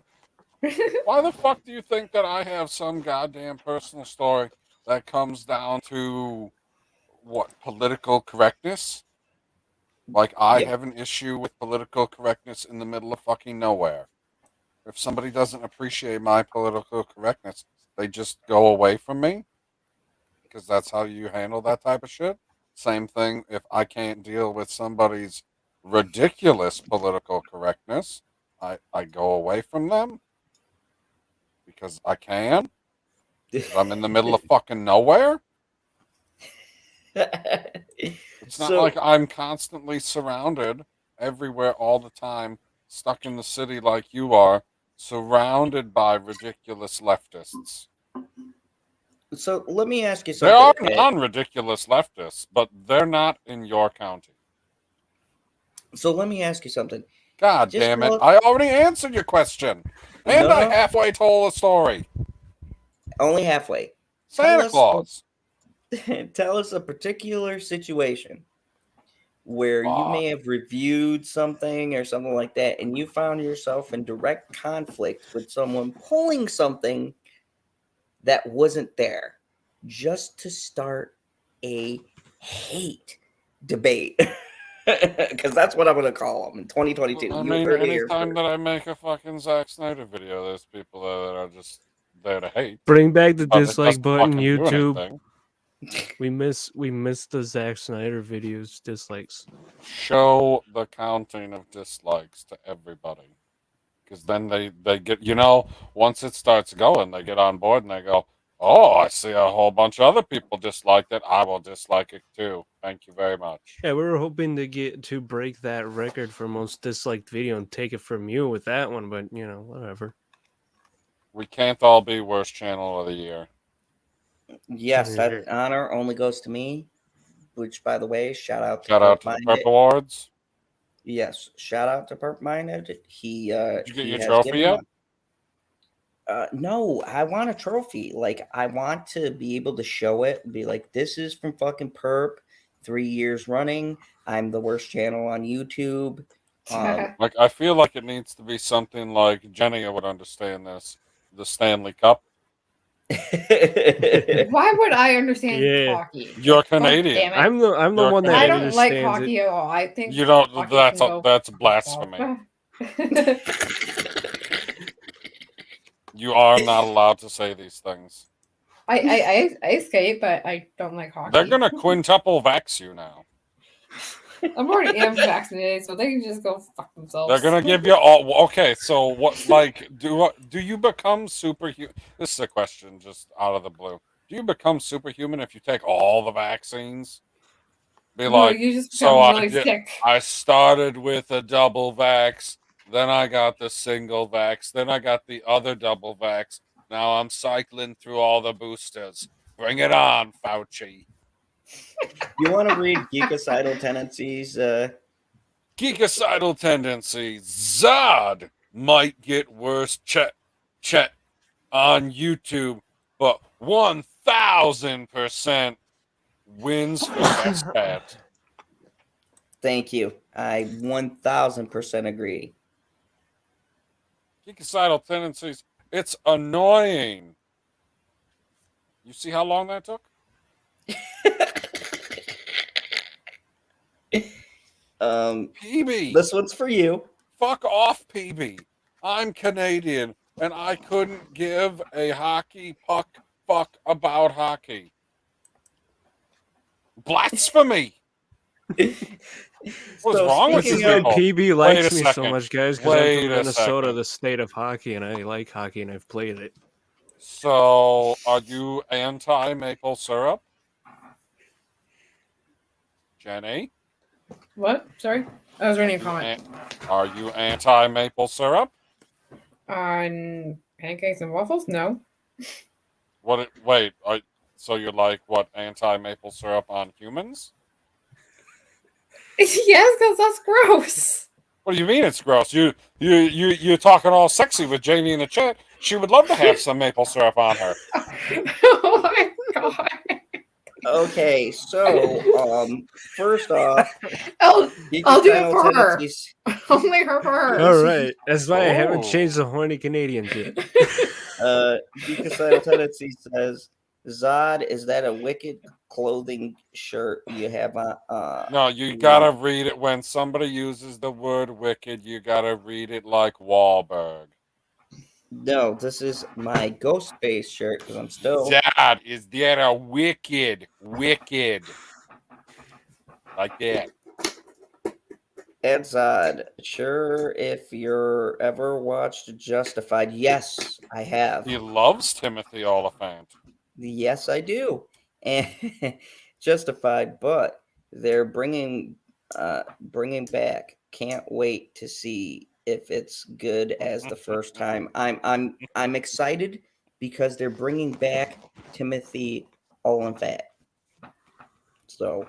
Why the fuck do you think that I have some goddamn personal story that comes down to what, political correctness? Like, I Yep. have an issue with political correctness in the middle of fucking nowhere. If somebody doesn't appreciate my political correctness, they just go away from me? Because that's how you handle that type of shit? Same thing if I can't deal with somebody's ridiculous political correctness, I go away from them? Because I can? Because I'm in the middle of fucking nowhere? It's not like I'm constantly surrounded everywhere all the time, stuck in the city like you are, surrounded by ridiculous leftists. So let me ask you There are something. non-ridiculous leftists, but they're not in your county. So let me ask you something. God Just damn it. look- I already answered your question. And No, I no. halfway told a story. Only halfway. Santa Claus. Tell us a particular situation where you may have reviewed something or something like that, and you found yourself in direct conflict with someone pulling something that wasn't there just to start a hate debate. Because that's what I'm going to call them in 2022. I You mean, heard it here anytime first. that I make a fucking Zack Snyder video, there's people that are just there to hate. Bring back the But it dislike doesn't button, fucking do YouTube. anything. We miss the Zack Snyder videos dislikes. Show the counting of dislikes to everybody. Because then they get, once it starts going, they get on board and they go, oh, I see a whole bunch of other people disliked it. I will dislike it too. Thank you very much. Yeah, we were hoping to break that record for most disliked video and take it from you with that one, but whatever. We can't all be worst channel of the year. Yes, that honor only goes to me, which, by the way, shout out to Shout out to the PurpMinded. Prep Awards. Yes, shout out to PurpMinded. He Did you get he your has trophy given yet? No, I want a trophy. Like, I want to be able to show it and be like, this is from fucking Perp, 3 years running. I'm the worst channel on YouTube. Like, I feel like it needs to be something like, Jenny would understand this, the Stanley Cup. Why would I understand Yeah. hockey? You're Fuck, Canadian. damn it. I'm the You're one that I don't like understands hockey at all. I think You don't. hockey can go That's fuck blasphemy. itself. You are not allowed to say these things. I skate, but I don't like hockey. They're gonna quintuple vax you now. I'm already am vaccinated, so they can just go fuck themselves. They're gonna give you all. Okay, so what? Like, do you become superhuman? This is a question just out of the blue. Do you become superhuman if you take all the vaccines? Be No, like, you just so become really sick. I started with a double vax, then I got the single vax, then I got the other double vax. Now I'm cycling through all the boosters. Bring it on, Fauci. You want to read Geekicidal Tendencies? Geekicidal tendencies. Zod might get worse chet on YouTube, but 1000% wins for best cat. Thank you. I 1000% agree. Geekicidal tendencies. It's annoying. You see how long that took? PB. This one's for you. Fuck off, PB. I'm Canadian, and I couldn't give a hockey puck fuck about hockey. Blasphemy. What's So wrong with Which you is speaking why of- people? PB Wait likes a me so second. much, guys, because I'm Wait from a Minnesota, second. the state of hockey, and I like hockey, and I've played it. So, are you anti maple syrup, Jenny? What? Sorry, I was reading a comment Are you anti maple syrup? on pancakes and waffles. No. What? Wait. So you're like what? Anti maple syrup on humans? Yes, because that's gross. What do you mean it's gross? You're talking all sexy with Jamie in the chat. She would love to have some maple syrup on her. Oh my god. Okay, so first off, I'll do it ecocidal for her. tendencies. Only her for her. All right, that's why I haven't Oh. changed the horny Canadians yet. Ecocidal tendency says, Zod, is that a wicked clothing shirt you have on? No, you gotta read it when somebody uses the word wicked. You gotta read it like Wahlberg. No, this is my ghost face shirt because I'm still. Zod, is that a wicked? Like that. And Zod, sure, if you're ever watched Justified, yes, I have. He loves Timothy Oliphant. Yes, I do. And Justified, but they're bringing back. Can't wait to see if it's good as the first time. I'm excited because they're bringing back Timothy Oliphant. So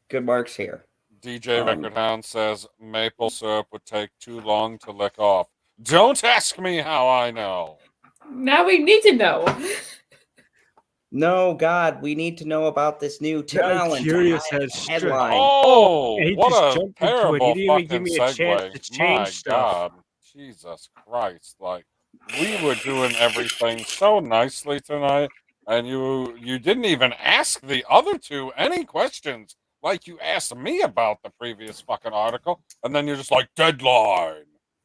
good marks here. DJ Record Hound says maple syrup would take too long to lick off. Don't ask me how I know. Now we need to know. No, God, we need to know about this new Tim Now Allen Curious has headline. Oh, he what just a jumped into it. He terrible didn't even give fucking me a chance to segue. change My stuff. God. Jesus Christ. Like, we were doing everything so nicely tonight, and you didn't even ask the other two any questions like you asked me about the previous fucking article, and then you're just like, deadline.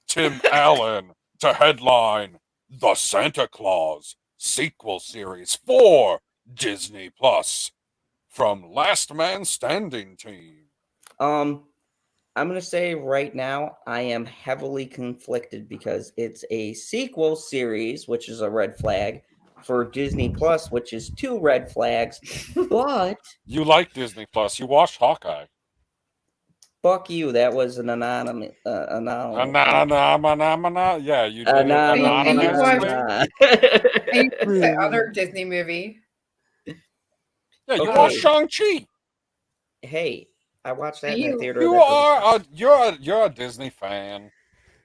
Tim Allen to headline The Santa Claus sequel series for Disney Plus from Last Man Standing team. I'm gonna say right now I am heavily conflicted because it's a sequel series, which is a red flag, for Disney Plus, which is two red flags. But You like Disney Plus. You watched Hawkeye. fuck you, that was an anonymous. Yeah, you did it And you watched- anonymously. And the other Disney movie. Yeah, you Okay. watched Shang-Chi. Hey, I watched that in You- the theater. You that doesn't- you're a Disney fan.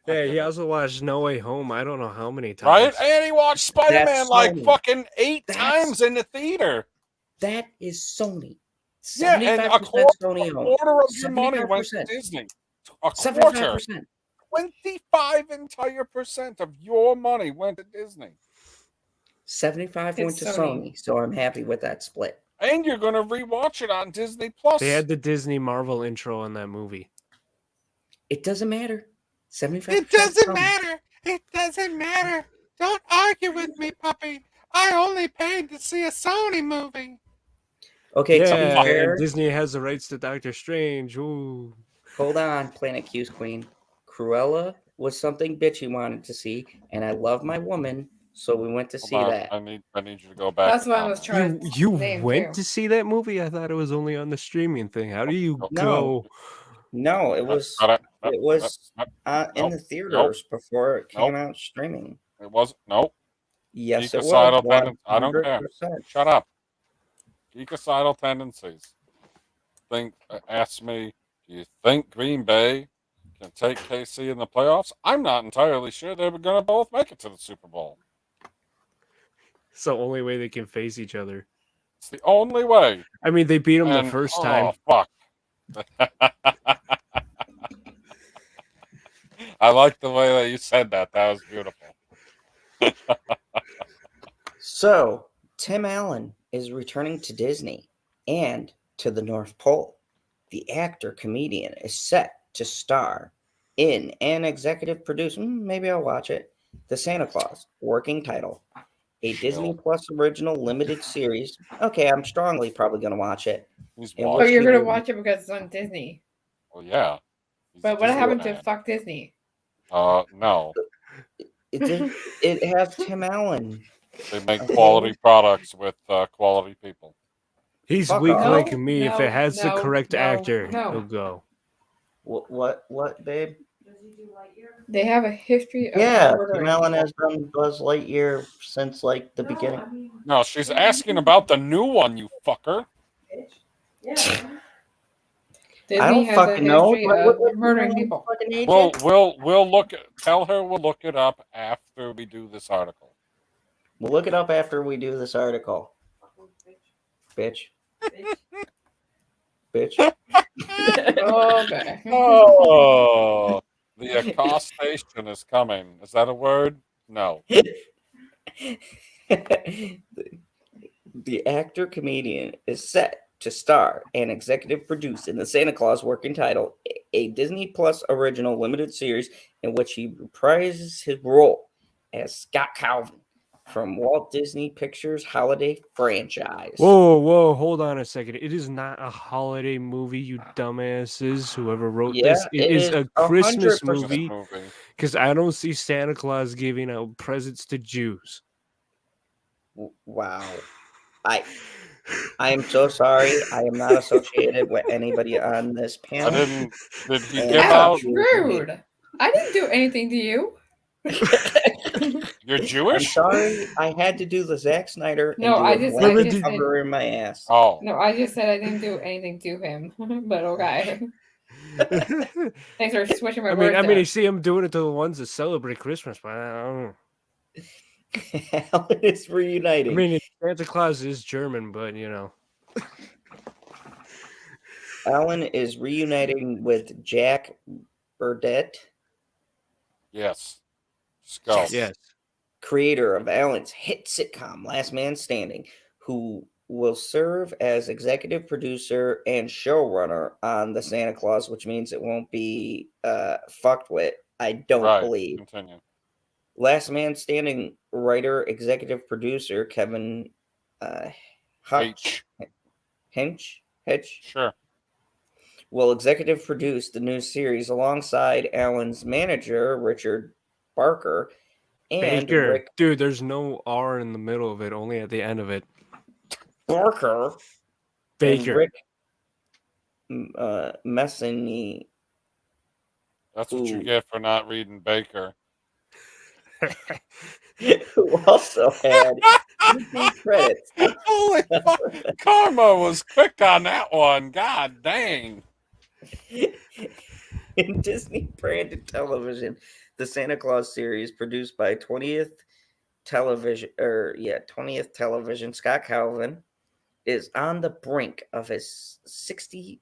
Yeah, he also watched No Way Home. I don't know how many times. Right? And he watched Spider-Man That's like Sony. fucking 8 That's- times in the theater. That is Sony. Yeah, and a 75% quarter, Sony a owned. quarter of your money went to 75%. Disney. A quarter. 75%. 25 entire percent of your money went to Disney. 75 went It's to Sony. Sony, so I'm happy with that split. And you're gonna rewatch it on Disney Plus. They had the Disney Marvel intro in that movie. It doesn't matter. 75%. It doesn't Sony. matter. It doesn't matter. Don't argue with me, puppy. I only paid to see a Sony movie. Okay, to be Yeah, fair, and Disney has the rights to Doctor Strange. Ooh. hold on, Planet Q's Queen. Cruella was something bitchy wanted to see, and I love my woman, so we went to see Hold on, that. I need you to go back. That's to what I was comment. trying to You name went too. to see that movie? I thought it was only on the streaming thing. How do you No. go? No, it was in the theaters before it came out streaming. It wasn't. Nope. Yes, it was. Geekicidal tendencies. I don't care. 100%. Shut up. Geekicidal tendencies. Ask me, do you think Green Bay can take KC in the playoffs? I'm not entirely sure they were going to both make it to the Super Bowl. It's the only way they can face each other. It's the only way. I mean, they beat them the And- first time. Oh, fuck. I like the way that you said that. That was beautiful. So, Tim Allen is returning to Disney and to the North Pole. The actor-comedian is set to star in an executive producer, maybe I'll watch it, The Santa Claus, working title, a Disney Plus original limited series. Okay, I'm strongly probably going to watch it. He's And Oh, what watching. you're he gonna would- watch it because it's on Disney. Well, yeah. He's a But what Disney happened to fan. fuck Disney? No. It has Tim Allen. They make Okay. quality products with quality people. He's Fuck weak off. like No, me. If no, it has the no, correct no, actor, no. he'll go. What, babe? They have a history of Yeah, murdering Tim Allen people. has done Buzz Lightyear since like the beginning. No, she's asking about the new one, you fucker. Disney I don't has a fucking know. history of murdering people. Fucking agent? We'll look at, tell her we'll look it up after we do this article. We'll look it up after we do this article. Bitch. Bitch. Okay. Oh, the accostation is coming. Is that a word? No. The actor comedian is set to star and executive produce in the Santa Claus working title, a Disney Plus original limited series in which he reprises his role as Scott Calvin from Walt Disney Pictures holiday franchise. Whoa, hold on a second. It is not a holiday movie, you dumbasses. Whoever wrote this, it is a Christmas 100%. movie. Because I don't see Santa Claus giving out presents to Jews. Wow. I am so sorry. I am not associated with anybody on this panel. Did he And give out? That's rude. I didn't do anything to you. You're I'm Jewish? sorry. I had to do the Zack Snyder. And No, do I a just blanket said- cover in my ass. Oh. No, I just said I didn't do anything to him. But okay. Thanks for switching my words. I mean, I see him doing it to the ones that celebrate Christmas, but I don't know. Alan is reuniting. I mean, Santa Claus is German, but you know. Alan is reuniting with Jack Burdett, Yes. Skull. Yes. creator of Alan's hit sitcom Last Man Standing, who will serve as executive producer and showrunner on the Santa Claus, which means it won't be fucked with. I don't believe. Continue. Last Man Standing writer, executive producer Kevin Hitch Sure. will executive produce the new series alongside Alan's manager, Richard Barker, and Baker. Rick Dude, there's no R in the middle of it, only at the end of it. Barker. Baker. And Rick Messini. That's what you Ooh. get for not reading Baker. Who also had Disney credits. Holy fuck. Karma was quick on that one. God dang. In Disney branded television, the Santa Claus series produced by 20th Television, Scott Calvin is on the brink of his 65th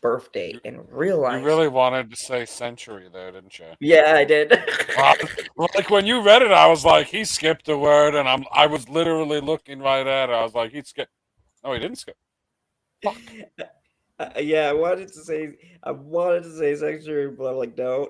birthday and realized You really wanted to say century there, didn't you? Yeah, I did. Like when you read it, I was like, he skipped a word, and I was literally looking right at it. I was like, he skipped. No, he didn't skip. Fuck. Yeah, I wanted to say century, but I'm like, no.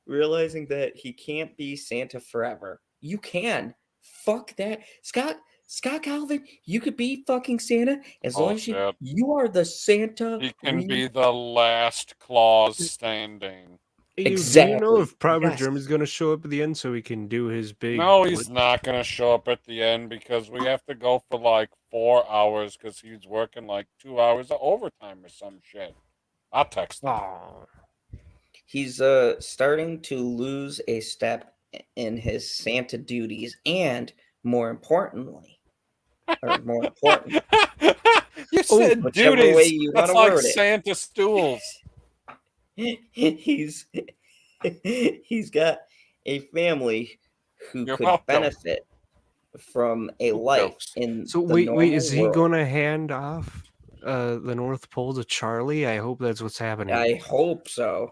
Realizing that he can't be Santa forever. You can. Fuck that. Scott Calvin, you could be fucking Santa as long as you are the Santa. He can be the last Claus standing. Hey, Exactly. Do you know if Private Yes. German's going to show up at the end so he can do his big... No, he's not going to show up at the end because we have to go for like 4 hours because he's working like 2 hours of overtime or some shit. I'll text him. Aw. He's starting to lose a step in his Santa duties, and more important, You said whichever duties. way you That's wanna like word it. Santa stools. he's got a family who You're could welcome. benefit from a life jokes. in So the wait, normal is he world. going to hand off the North Pole to Charlie? I hope that's what's happening. I hope so.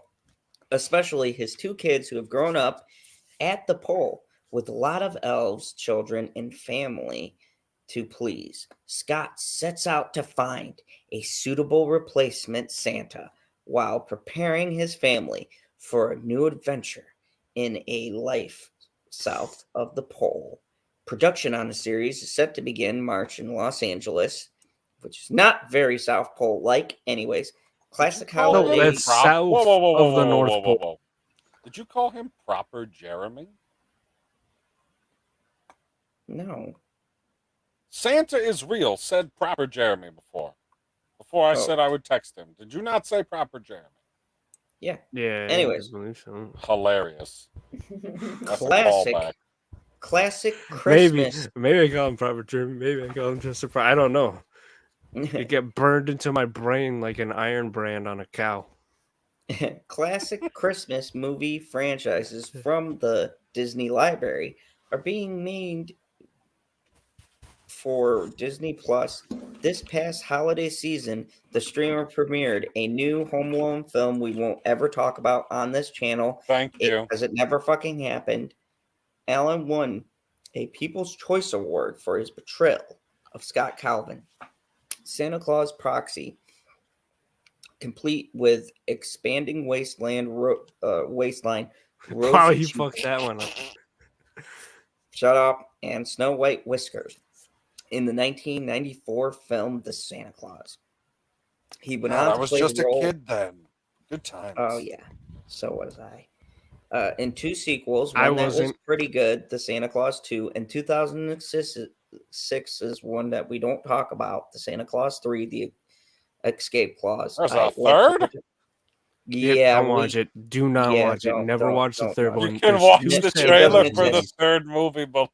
Especially his two kids who have grown up at the pole with a lot of elves, children, and family to please. Scott sets out to find a suitable replacement Santa while preparing his family for a new adventure in a life south of the pole. Production on the series is set to begin March in Los Angeles, which is not very South Pole like. Anyways, classic Call him holiday. that's south of the North Pole. Whoa. Did you call him proper Jeremy? No. Santa is real, said proper Jeremy before. Before I Oh. said I would text him. Did you not say proper Jeremy? Yeah. Yeah. Anyways. I believe so. Hilarious. That's a Classic. callback. Classic Christmas. Maybe I call him proper German. Maybe I call him just a. I don't know. It get burned into my brain like an iron brand on a cow. Classic Christmas movie franchises from the Disney library are being made for Disney Plus. This past holiday season, the streamer premiered a new Home Alone film we won't ever talk about on this channel. Thank you. Because it never fucking happened. Alan won a People's Choice Award for his portrayal of Scott Calvin. Santa Claus Proxy, complete with expanding wasteland waistline. Wow, rosy you cheeks, fucked that one up. Shut up, and Snow White whiskers in the 1994 film The Santa Claus. He went on I to was play just the a role. kid then. Good times. Oh yeah, so was I. In 2 sequels, I one that was wasn't. pretty good, The Santa Claus 2, and 2006 is one that we don't talk about, The Santa Claus 3, The Escape Clause. There's a third? Yeah, Don't watch it. Do not yeah, watch it. don't- Never don't- watch the don't third watch one. You can There's watch two the It trailer doesn't for the exist. third movie below.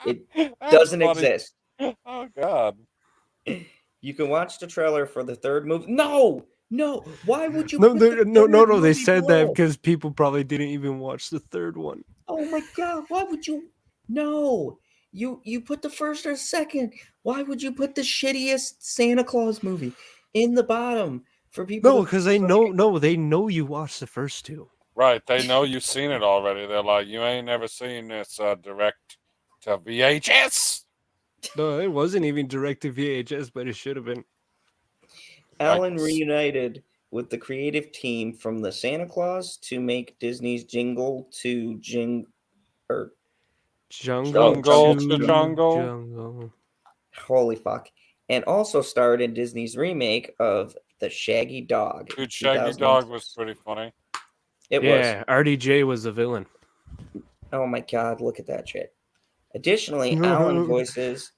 It That's doesn't funny. exist. Oh God. You can watch the trailer for the third movie. No, why would you? No, put the no. third They movie said below? that because people probably didn't even watch the third one. Oh my god, why would you? No, you put the first or second. Why would you put the shittiest Santa Claus movie in the bottom for people? No, to because they fucking- know. No, they know you watched the first two. Right. They know you've seen it already. They're like, you ain't never seen this direct to VHS. No, it wasn't even direct to VHS, but it should have been. Alan Yikes. reunited with the creative team from the Santa Claus to make Disney's Jingle to Jungle Jungle to to Jungle. Jungle. holy fuck, and also starred in Disney's remake of The Shaggy Dog. Dude, Shaggy Dog was pretty funny. It was. Yeah, RDJ was the villain. Oh my god, look at that shit. Additionally, Alan voices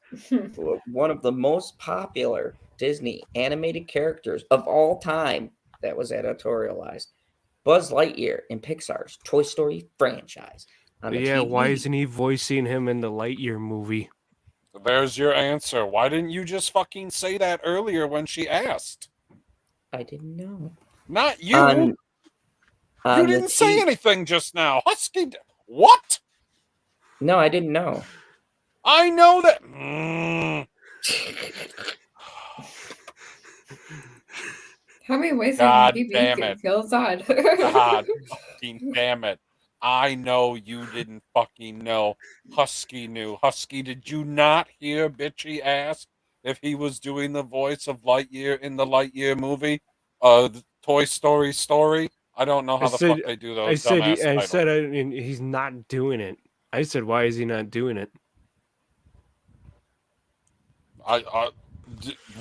one of the most popular Disney animated characters of all time that was editorialized, Buzz Lightyear in Pixar's Toy Story franchise. On the Yeah, why TV. isn't he voicing him in the Lightyear movie? There's your answer. Why didn't you just fucking say that earlier when she asked? I didn't know. Not you. On You the didn't say T- anything just now. Husky. What? No, I didn't know. I know that. How many ways God can you damn be it. kills on? God fucking damn it. I know you didn't fucking know. Husky knew. Husky, did you not hear Bitchy ask if he was doing the voice of Lightyear in the Lightyear movie? The Toy Story story? I don't know how the fuck they do those dumbass titles. He's not doing it. I said, why is he not doing it?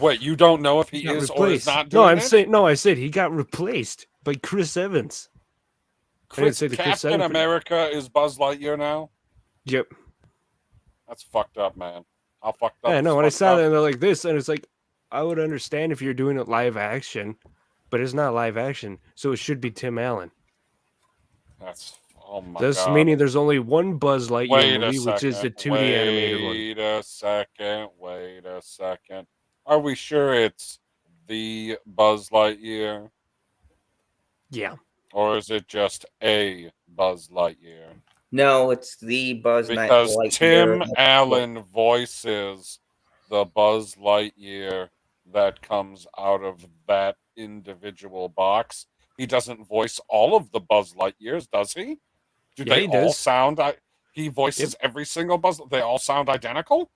Wait, you don't know if he He got is or is replaced. not doing it? I said he got replaced by Chris Evans. say the Chris Captain Evans- America is Buzz Lightyear now? Yep. That's fucked up, man. How fucked up Yeah, is no, when I fucked saw up? that, they're like this, and it's like, I would understand if you're doing it live action, but it's not live action, so it should be Tim Allen. That's, oh my Thus god. meaning there's only one Buzz Lightyear Wait a movie, second. which is the 2D animated one. Wait a second. Are we sure it's the Buzz Lightyear? Yeah. Or is it just a Buzz Lightyear? No, it's the Buzz Because Lightyear. Tim Allen voices the Buzz Lightyear that comes out of that individual box. He doesn't voice all of the Buzz Lightyears, does he? Do Yeah, they he all does. sound... He voices every single Buzz... They all sound identical?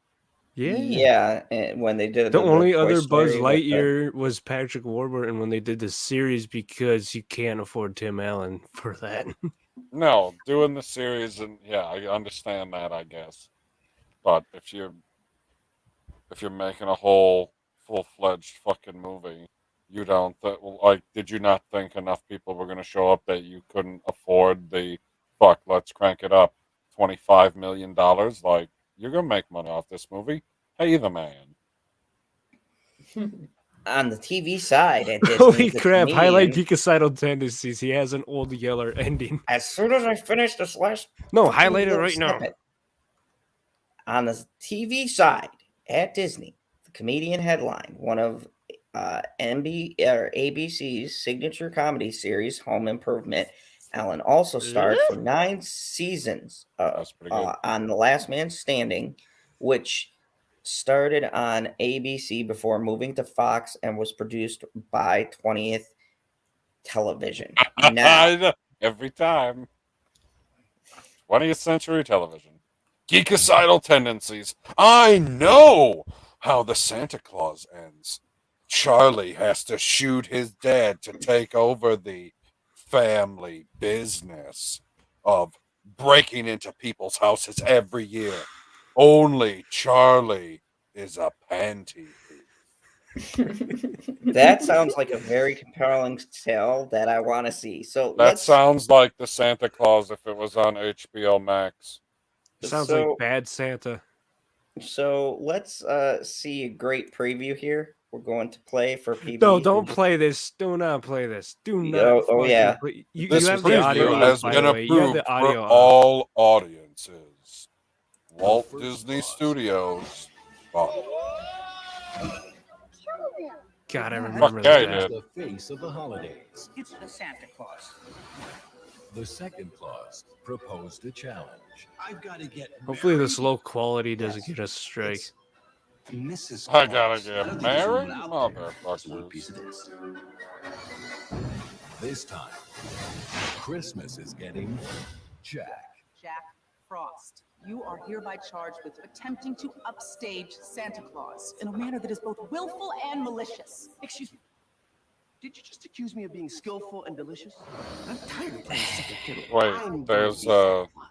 Yeah. Yeah, and when they did The only Toy other Buzz Story with the- Lightyear was Patrick Warburton when they did the series because you can't afford Tim Allen for that. No, doing the series, and yeah, I understand that, I guess. But if you're... if you're making a whole full-fledged fucking movie, you don't did you not think enough people were going to show up that you couldn't afford the let's crank it up $25 million? Like, you're going to make money off this movie. Pay the man. On the TV side at Disney, Holy the crap! Highlight comedian, geekicidal tendencies. He has an old yeller ending. as soon as I finish this last No, fucking highlight it little right now. snippet. On the TV side at Disney, the comedian headline one of ABC's signature comedy series, Home Improvement. Ellen also starred for 9 seasons That's pretty good. on The Last Man Standing, which started on ABC before moving to Fox and was produced by 20th Television. Now, Every time. 20th century television. Geekicidal tendencies. I know how the Santa Claus ends. Charlie has to shoot his dad to take over the family business of breaking into people's houses every year. Only Charlie is a panty thief. that sounds like a very compelling tale that I want to see. So That sounds like the Santa Claus if it was on HBO Max. Sounds like Bad Santa. So let's see a great preview here. We're going to play for people. No, don't play this. Do not play this. Do not. Oh yeah. You This have the audio preview has off, by been the way. You have approved the audio for off. all audiences. Walt Disney Studios. Oh, God, I remember Okay, that. dude. The face of the holidays. It's the Santa Claus. The second clause proposed a challenge. I've got to get. Hopefully, this low quality doesn't get us a strike. Mrs. I gotta Claus. get married? One piece Motherfuckers. of this. This time, Christmas is getting Jack. Jack Frost, you are hereby charged with attempting to upstage Santa Claus in a manner that is both willful and malicious. Excuse me. Did you just accuse me of being skillful and delicious? I'm tired of playing second fiddle. Wait, there's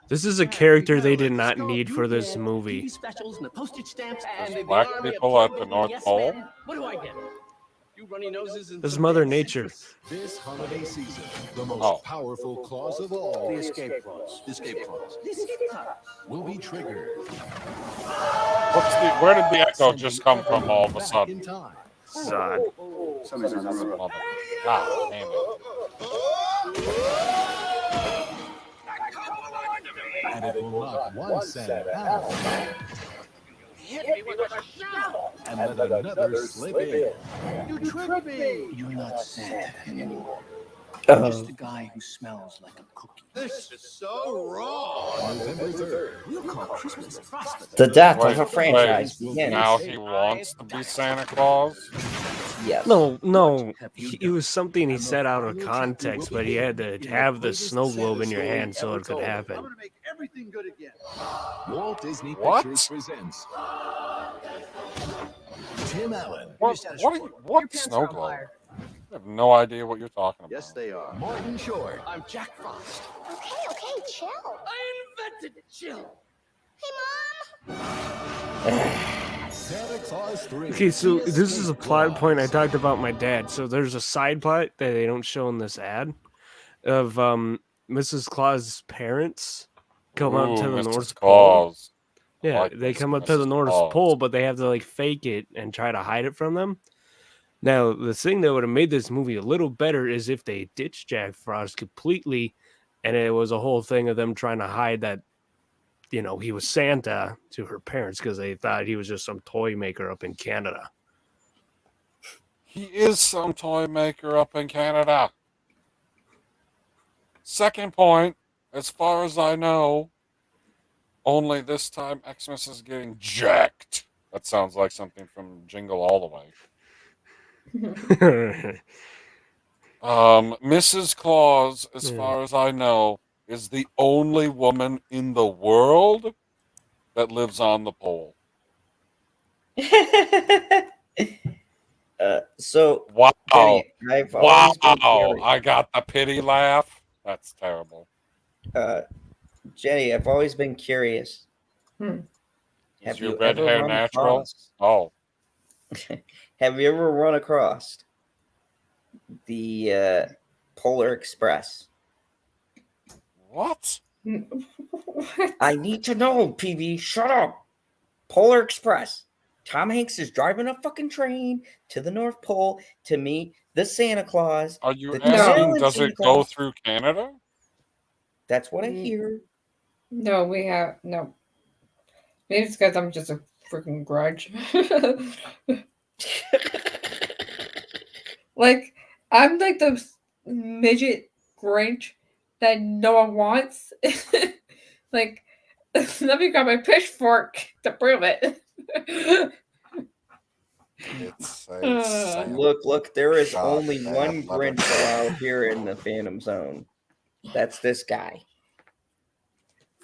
This is a character they did not need for this movie. TV specials and the postage stamps There's and the black army of people at the Trump North yes Pole? men. What do I get? You runny noses and This is some Mother dead Nature. citrus. This holiday season, the most Oh. powerful clause of all. The escape clause. The escape clause The escape clause. will be triggered. where did the echo just come from all of a Back sudden? in time. Sod. Mother- God damn it. And it will knock one Santa out Hit me with a shovel. and let another slip in. You tricked me. You're not Santa anymore. Uh, Just a guy who smells like a cookie. This is so wrong. November 3rd. We'll call Christmas Frosty. the death Wait, of a franchise wait. begins. Now he wants to be Santa Claus? Yes. No. It was something he said out of context, but he had to have the snow globe in your hand so it could I'm happen. gonna make everything good again. Walt Disney What? Pictures presents Tim Allen, What snow globe? I have no idea what you're talking about. Yes, they are. Martin Short, I'm Jack Frost. Okay, chill. I invented chill. Hey, Mom. Santa Claus 3. Okay, so this is a plot point I talked about my dad. So there's a side plot that they don't show in this ad of Mrs. Claus's parents come up to the Mrs. North Pole. Claus. Yeah, like they this, come up to the Mrs. North Claus. Pole, but they have to like fake it and try to hide it from them. Now, the thing that would have made this movie a little better is if they ditched Jack Frost completely, and it was a whole thing of them trying to hide that, you know, he was Santa to her parents because they thought he was just some toy maker up in Canada. He is some toy maker up in Canada. Second point, as far as I know, only this time Xmas is getting jacked. That sounds like something from Jingle All the Way. Mrs. Claus, as far as I know, is the only woman in the world that lives on the pole. So Wow. Jenny, I've always been Wow. curious. I got the pity laugh. That's terrible. Jenny, I've always been curious. Is your red hair natural? Oh. Have you ever run across the Polar Express? What? I need to know, PV. Shut up. Polar Express. Tom Hanks is driving a fucking train to the North Pole to meet the Santa Claus. Are you the asking, Maryland does Santa it go Claus. through Canada? That's what I hear. No, we have no. Maybe it's because I'm just a freaking grudge. Like, I'm like the midget Grinch that no one wants. Like, let me grab my pitchfork to prove it. It's a Look, there is God only damn one letter. Grinch allowed here in the Phantom Zone. That's this guy.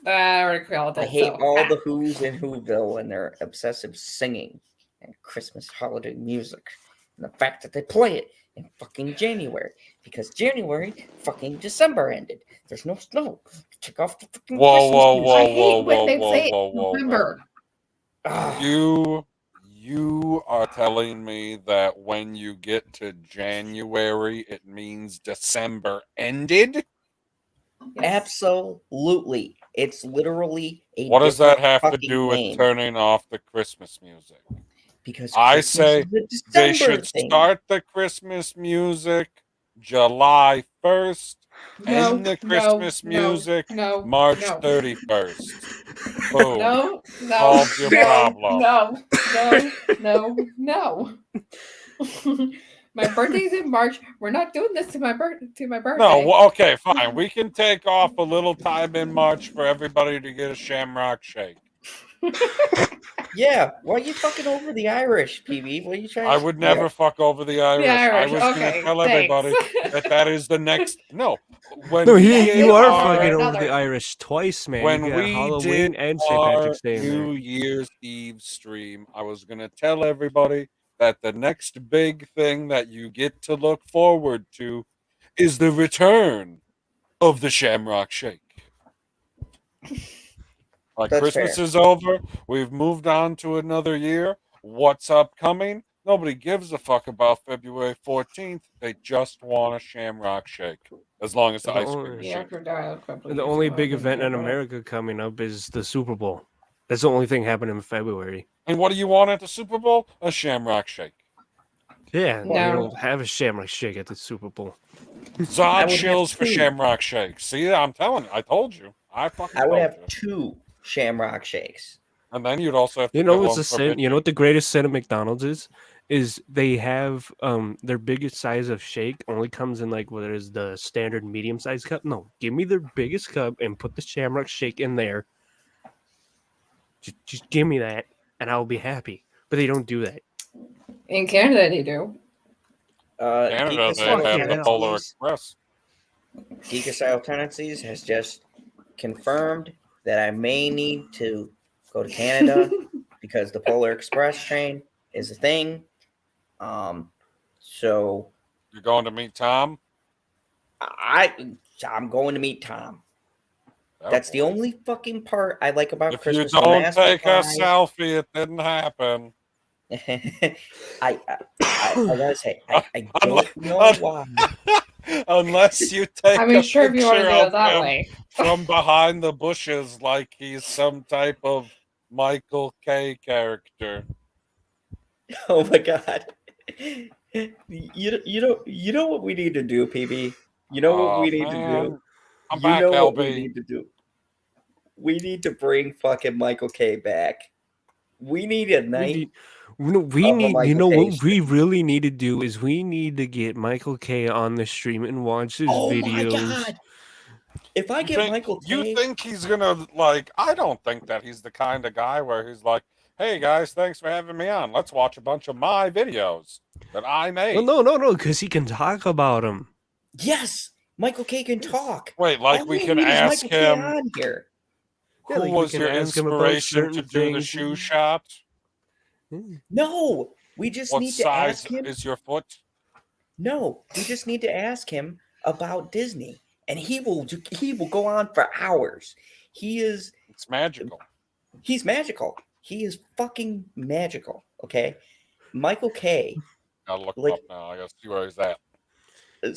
I already called it. I hate so. all the Who's in Whoville and their obsessive singing and Christmas holiday music. And the fact that they play it in fucking January. Because January fucking December ended. There's no snow. Take off the fucking Christmas music. I hate when they say it in November. You are telling me that when you get to January, it means December ended? Absolutely. It's literally a What does that different have to fucking do with name. turning off the Christmas music? Because I Christmas say is a they December should thing. start the Christmas music July 1st, end the Christmas music March 31st. Boom. No. Solve your problem. No. My birthday's in March. We're not doing this to my birthday. No, well, okay, fine. We can take off a little time in March for everybody to get a Shamrock Shake. Yeah, why are you fucking over the Irish, PB? What are you trying I to would never fuck over the Irish. I was going to tell everybody that is the next. No, when No, we you did are our- fucking over the Irish twice, man. When you got we Halloween did and St. our Patrick's Day in there. New Year's Eve stream, I was going to tell everybody that the next big thing that you get to look forward to is the return of the Shamrock Shake. Like, That's Christmas fair. is over. We've moved on to another year. What's upcoming? Nobody gives a fuck about February 14th. They just want a Shamrock Shake. As long as the ice cream machine. And the only big event in America coming up is the Super Bowl. That's the only thing happening in February. And what do you want at the Super Bowl? A Shamrock Shake. Yeah, No. we don't have a Shamrock Shake at the Super Bowl. Zod chills for Shamrock Shake. See, I'm telling you. I told you. I fucking I would told have you. 2 Shamrock Shakes. And then you'd also have to You know get what's one a for sin? You know what the greatest sin of McDonald's is? Is they have their biggest size of shake only comes in like what is the standard medium sized cup. No, give me their biggest cup and put the Shamrock Shake in there. Just give me that, and I'll be happy. But they don't do that. In Canada, they do. Canada, they have the Polar Express. Geekastyle Tendencies has just confirmed that I may need to go to Canada because the Polar Express train is a thing. So you're going to meet Tom? I'm going to meet Tom. That's the only fucking part I like about If Christmas. you don't Mask take a Live. selfie, it didn't happen. I gotta say, I don't know why. Unless you take I mean, a sure, if you want to picture do it of that him way. from behind the bushes like he's some type of Michael K character. Oh my god. You know what we need to do, PB? You know what we need to do? I'm you back, know what LB. we need to do? We need to bring fucking Michael K back. We need a night. We of a need. You Michael know K what we really need to do is we need to get Michael K on the stream and watch his Oh videos. my god! If I get Michael K, You think he's gonna like? I don't think that he's the kind of guy where he's like, "Hey guys, thanks for having me on. Let's watch a bunch of my videos that I made." Well, no, because he can talk about them. yes, Michael K can talk. Wait, like All we we can need is ask Michael K him. on here. Yeah, Who like, we was can your ask him about inspiration to certain do the things. shoe shot? No, we just What need to size ask him. is your foot? No, we just need to ask him about Disney, and he will go on for hours. He is. It's magical. He's magical. He is fucking magical. Okay, Michael K. I'll look him Like- up now. I gotta see where he's at.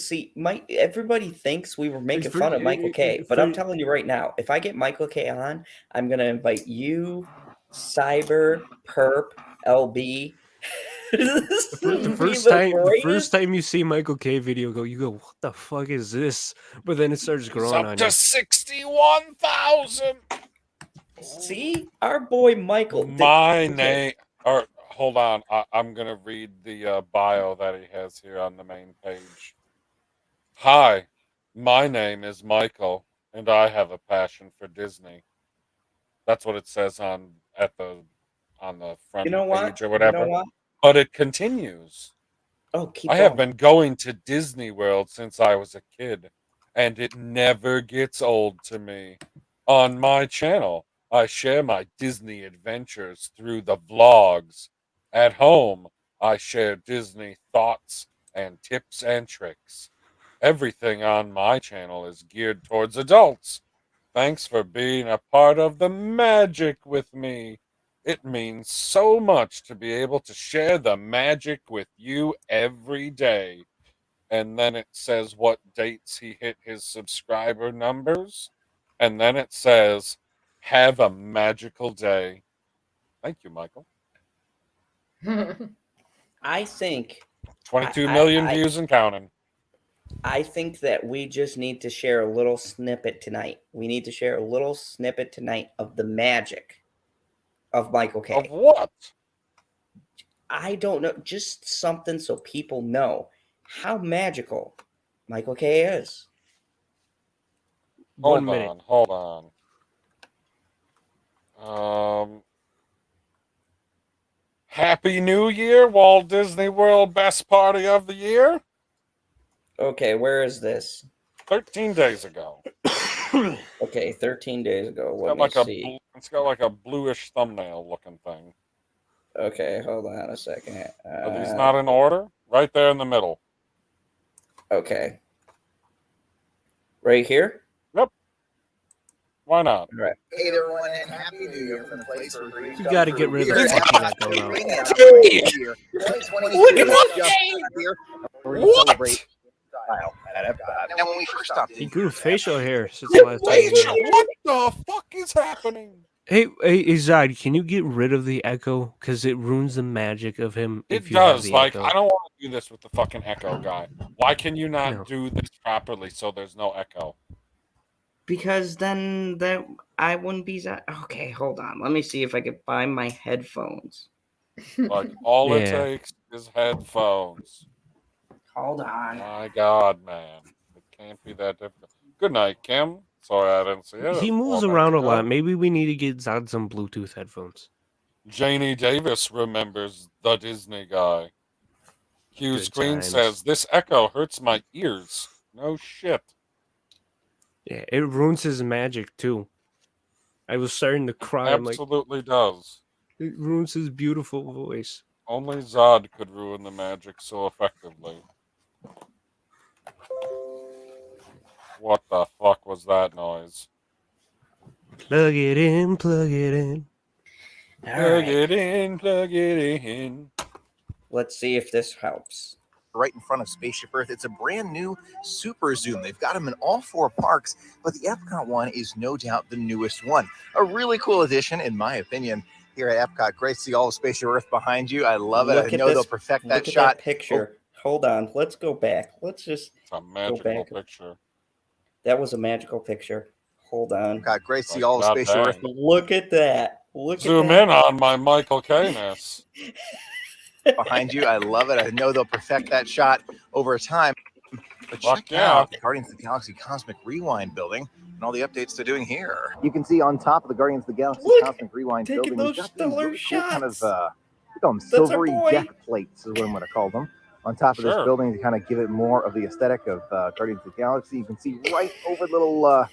See, everybody thinks we were making for- fun of Michael K, but for- I'm telling you right now, if I get Michael K on, I'm gonna invite you, Cyber, Perp, LB. The first time you see Michael K video, you go, what the fuck is this? But then it starts He's growing up on to you. 61,000. See, our boy Michael. My name. Or hold on, I'm gonna read the bio that he has here on the main page. Hi, my name is Michael, and I have a passion for Disney. That's what it says on the front You know what? page or whatever. You know what? But it continues. Oh, keep I have going. been going to Disney World since I was a kid, and it never gets old to me. On my channel, I share my Disney adventures through the vlogs. At home, I share Disney thoughts and tips and tricks. Everything on my channel is geared towards adults. Thanks for being a part of the magic with me. It means so much to be able to share the magic with you every day. And then it says what dates he hit his subscriber numbers. And then it says, have a magical day. Thank you, Michael. I think 22 million views and counting. I think that we just need to share a little snippet tonight. We need to share a little snippet tonight of the magic of Michael K. Of what? I don't know. Just something so people know how magical Michael K is. Hold 1 minute. Hold on. Happy New Year, Walt Disney World Best Party of the Year. Okay, where is this? 13 days ago. Okay, 13 days ago. It's Let got me like see. it's got like a bluish thumbnail looking thing. Okay, hold on a second. Are these not in order? Right there in the middle. Okay. Right here? Yep. Why not? All right. Hey there, everyone, and Happy New Year from the place where dreams You come gotta true. get rid of Here the at fucking Epcot, echo, though. bringing out Dude. a new year. 2022 is just here, where you celebrate style at Epcot. Now, when we first stopped He in, grew facial hair since the last time. Wait, we met. what the fuck is happening? Hey, Zod, can you get rid of the echo? Because it ruins the magic of him It if you have does. the Like, echo. I don't want to do this with the fucking echo guy. Why can you not No. do this properly so there's no echo? Because then that I wouldn't be that. Okay, hold on. Let me see if I can find my headphones. Like, all it Yeah. takes is headphones. Hold on. My God, man. It can't be that difficult. Good night, Kim. Sorry I didn't see it. He It's moves 12 around a minutes ago. lot. Maybe we need to get Zod some Bluetooth headphones. Janie Davis remembers the Disney guy. Hugh Good Screen times. says, this echo hurts my ears. No shit. Yeah, it ruins his magic too. I was starting to cry. I'm like, Absolutely does. it ruins his beautiful voice. Only Zod could ruin the magic so effectively. What the fuck was that noise? Plug it in, plug it in. All Plug right. it in, plug it in. Let's see if this helps. right in front of Spaceship Earth. It's a brand new Super Zoom. They've got them in all 4 parks, but the Epcot one is no doubt the newest one. A really cool addition, in my opinion, here at Epcot. Great to see all of Spaceship Earth behind you. I love it. I know they'll perfect that Look at shot. that picture. Hold on. Let's go back. Let's just It's a magical back. picture. That was a magical picture. Hold on. Epcot, great to see Like, all of God Spaceship Earth. dang. Look at that. Look Zoom at that. in on my Michael K-ness. Behind you. I love it. I know they'll perfect that shot over time. But Fuck check yeah. out the Guardians of the Galaxy Cosmic Rewind building and all the updates they're doing here. You can see on top of the Guardians of the Galaxy Look, Cosmic Rewind taking building, those we've got these stellar really cool kind of shots. we call them That's our silvery boy. deck plates is what I'm going to call them. On top of this Sure. building to kind of give it more of the aesthetic of Guardians of the Galaxy. You can see right over the little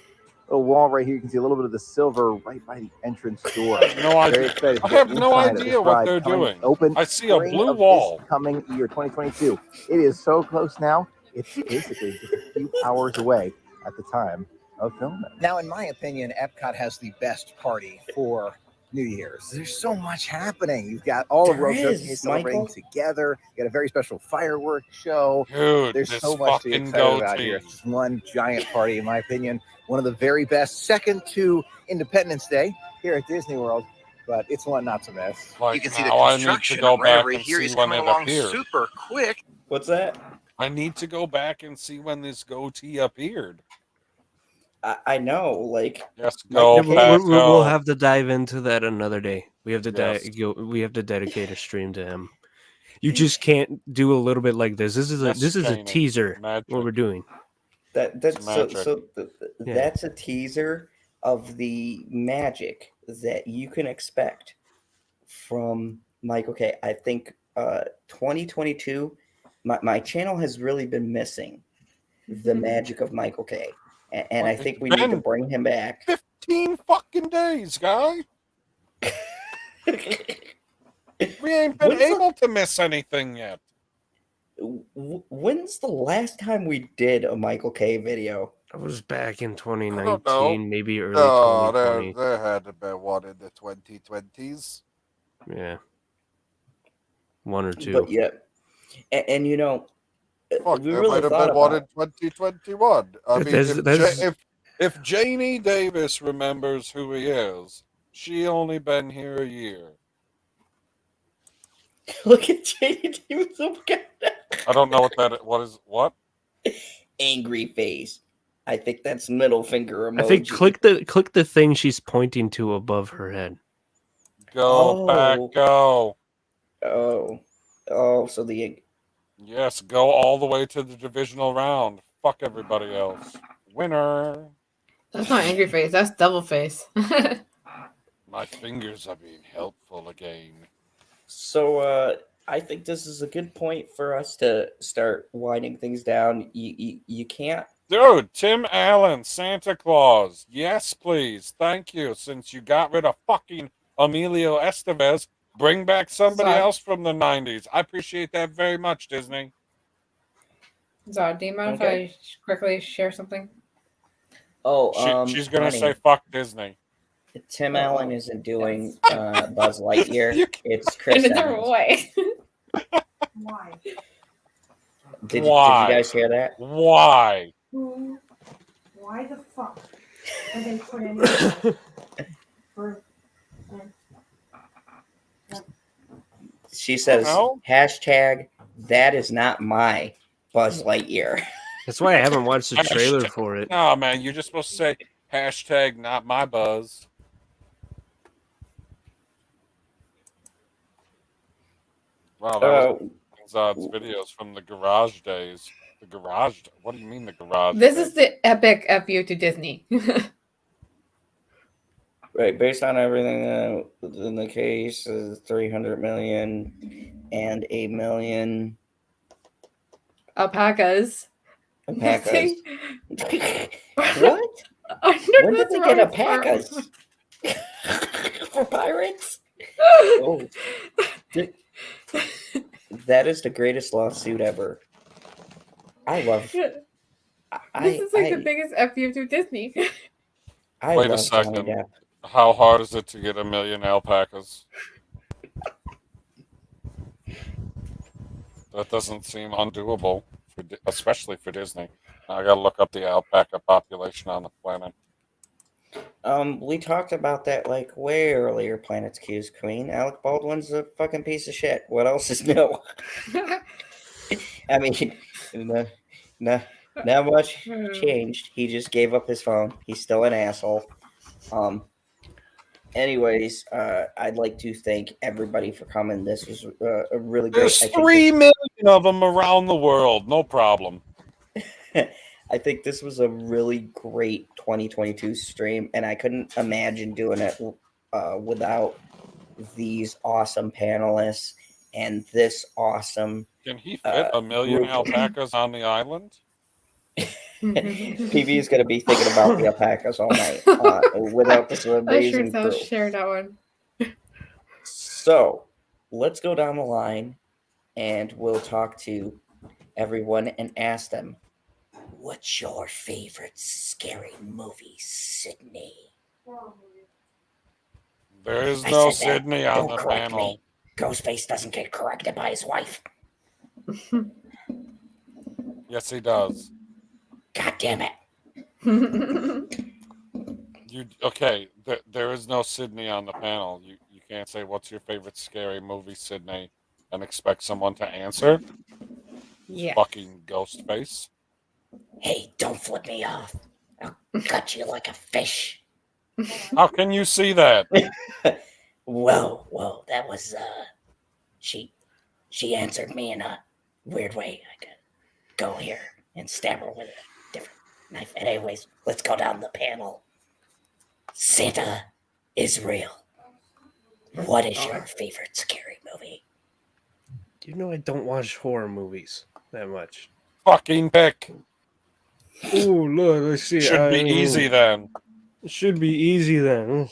wall right here. You can see a little bit of the silver right by the entrance door. No idea. Very excited to I get have no inside of idea this what ride they're coming doing. Open I see a spring blue of wall. this coming year 2022. It is so close now. It's basically just a few hours away at the time of filming. Now, in my opinion, Epcot has the best party for New Year's. There's so much happening. You've got all of There World is, Showcase celebrating Michael. together. You got a very special fireworks show. Dude, There's this so much to get fucking excited about here. goatee. It's just one giant party, in my opinion. One of the very best, second to Independence Day here at Disney World, but it's one not to miss. Like, You can see the now I need to construction go right back over and here see is when coming it along appeared. super quick. What's that? I need to go back and see when this goatee appeared. I know, like Yes, Mike, go Yeah, back, we'll go. have to dive into that another day. We have to Yes. we have to dedicate a stream to him. You just can't do a little bit like this. This is a Yes, this is a Janie. teaser. Magic. What we're doing. that's magic. Yeah. that's a teaser of the magic that you can expect from Michael K. I think 2022, my channel has really been missing the magic of Michael K. And I think we need to bring him back. 15 fucking days, guy. We ain't been able to miss anything yet. When's the last time we did a Michael K video? That was back in know. 2019, maybe early No, 2020. there had to be one in the 2020s. Yeah. One or two. But yeah, and you know, Fuck, we there really might have thought been one about in 2021. I mean, There's- if Janie Davis remembers who he is, she only been here a year. Look at Janie Davis. I don't know what that is. What? Angry face. I think that's middle finger emoji. I think click the thing she's pointing to above her head. Go back, go. Oh, so the Yes, go all the way to the divisional round. Fuck everybody else. Winner. That's not angry face. That's devil face. My fingers are being helpful again. So I think this is a good point for us to start winding things down. You can't. Dude, Tim Allen, Santa Claus. Yes, please. Thank you. Since you got rid of fucking Emilio Estevez, bring back somebody else from the 90s. I appreciate that very much, Disney. So, do you mind if I quickly share something? Oh, she's going to honey, say fuck Disney. Tim Allen isn't doing Buzz Lightyear. It's Chris In a different Evans. way. Why? Did you guys hear that? Why? Why the fuck are they put in for? She says, hashtag, that is not my Buzz Lightyear. That's why I haven't watched the trailer for it. No, man, you're just supposed to say hashtag not my buzz. Wow, that was Zod's videos from the garage days. The garage? What do you mean the garage? This is the epic FU to Disney. Right, based on everything in the case, 300 million and 8 million alpacas. alpacas. What? When did they get alpacas? For pirates? Oh. That is the greatest lawsuit ever. I love. This is like the biggest FU to Disney. Wait a second. How hard is it to get 1 million alpacas? That doesn't seem undoable, especially for Disney. I gotta look up the alpaca population on the planet. We talked about that like way earlier, Planet's Q's Queen. Alec Baldwin's a fucking piece of shit. What else is new? I mean, not much changed. He just gave up his phone. He's still an asshole. Anyways, I'd like to thank everybody for coming. This was a really great. There's 3 million of them around the world. No problem. I think this was a really great 2022 stream, and I couldn't imagine doing it without these awesome panelists and this awesome. Can he fit 1 million alpacas on the island? PV is going to be thinking about the alpacas all night without this amazing crew. Share that one. So let's go down the line and we'll talk to everyone and ask them, what's your favorite scary movie, Sydney? There is I no said that. Sydney on Don't the correct panel. me. Ghostface doesn't get corrected by his wife. Yes, he does. God damn it. Okay? There is no Sydney on the panel. You can't say what's your favorite scary movie, Sydney, and expect someone to answer. Yeah. Fucking Ghostface. Hey, don't flip me off. I'll cut you like a fish. How can you see that? Whoa, that was she answered me in a weird way. I could go here and stab her with a different knife. And anyways, let's go down the panel. Santa is real. What is your favorite scary movie? You know I don't watch horror movies that much. Fucking pick. Ooh, look, let's see. Should be easy then. It should be easy then.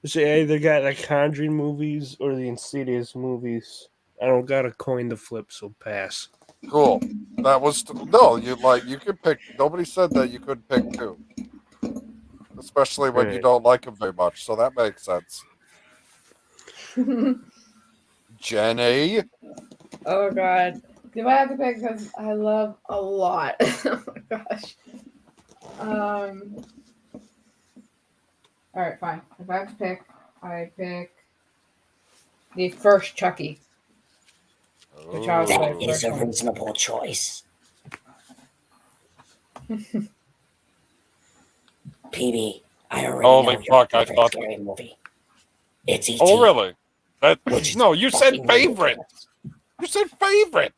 Let's see, I either got the Conjuring movies or the Insidious movies. I don't got a coin to flip, so pass. Cool. That was no. You could pick. Nobody said that you could pick two, especially when you Right. don't like them very much. So that makes sense. Jenny. Oh god. Do I have to pick because I love a lot? Oh my gosh. Alright, fine. If I have to pick, I pick the first Chucky. The Child's Play That is first a one. reasonable choice. PB, I already Holy know your fuck! I favorite thought. scary movie. It's E.T. Oh really? Which is No, you said fucking favorite. ridiculous. You said favorite.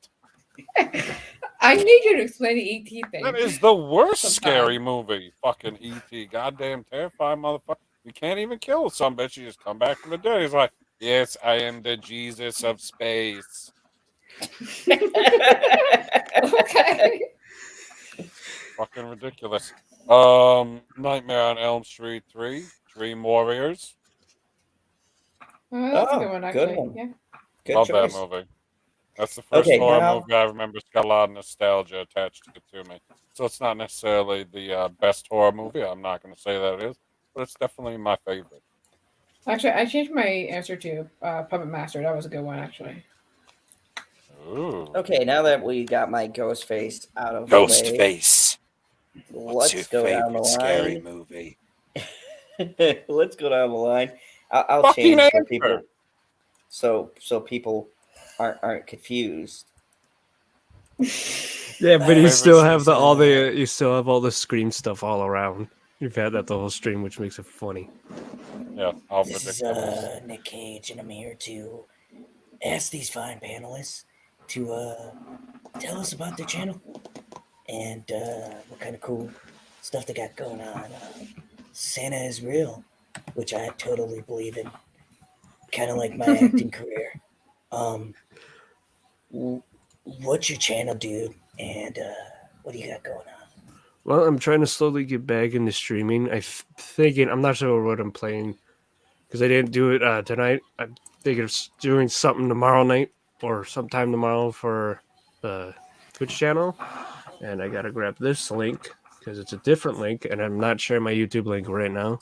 I need you to explain the ET thing. That is the worst Sometime. scary movie. Fucking E.T. Goddamn terrifying motherfucker. You can't even kill some bitch. You just come back from the dead. He's like, yes, I am the Jesus of space. Okay. Fucking ridiculous. Nightmare on Elm Street 3, Dream Warriors. That's a good one, actually. Good one. Yeah. Good Love choice. that movie. That's the first Okay, horror now- movie I remember. It's got a lot of nostalgia attached to me. So it's not necessarily the best horror movie. I'm not going to say that it is, but it's definitely my favorite. Actually, I changed my answer to Puppet Master. That was a good one, actually. Ooh. Okay, now that we got my Ghostface out of the way, Ghostface. What's your let's go down the favorite scary line. movie? Let's go down the line. I'll Fucking change so answer. people, so people aren't confused. Yeah, but you Favorite still have season. you still have all the screen stuff all around. You've had that the whole stream, which makes it funny. Yeah, all This is ridiculous. Nick Cage, and I'm here to ask these fine panelists to tell us about their channel and what kind of cool stuff they got going on. Santa is real, which I totally believe in. Kind of like my acting career. What's your channel, dude? And what do you got going on? Well, I'm trying to slowly get back into streaming. Thinking I'm not sure what I'm playing because I didn't do it tonight. I'm thinking of doing something tomorrow night or sometime tomorrow for the Twitch channel. And I gotta grab this link because it's a different link, and I'm not sharing my YouTube link right now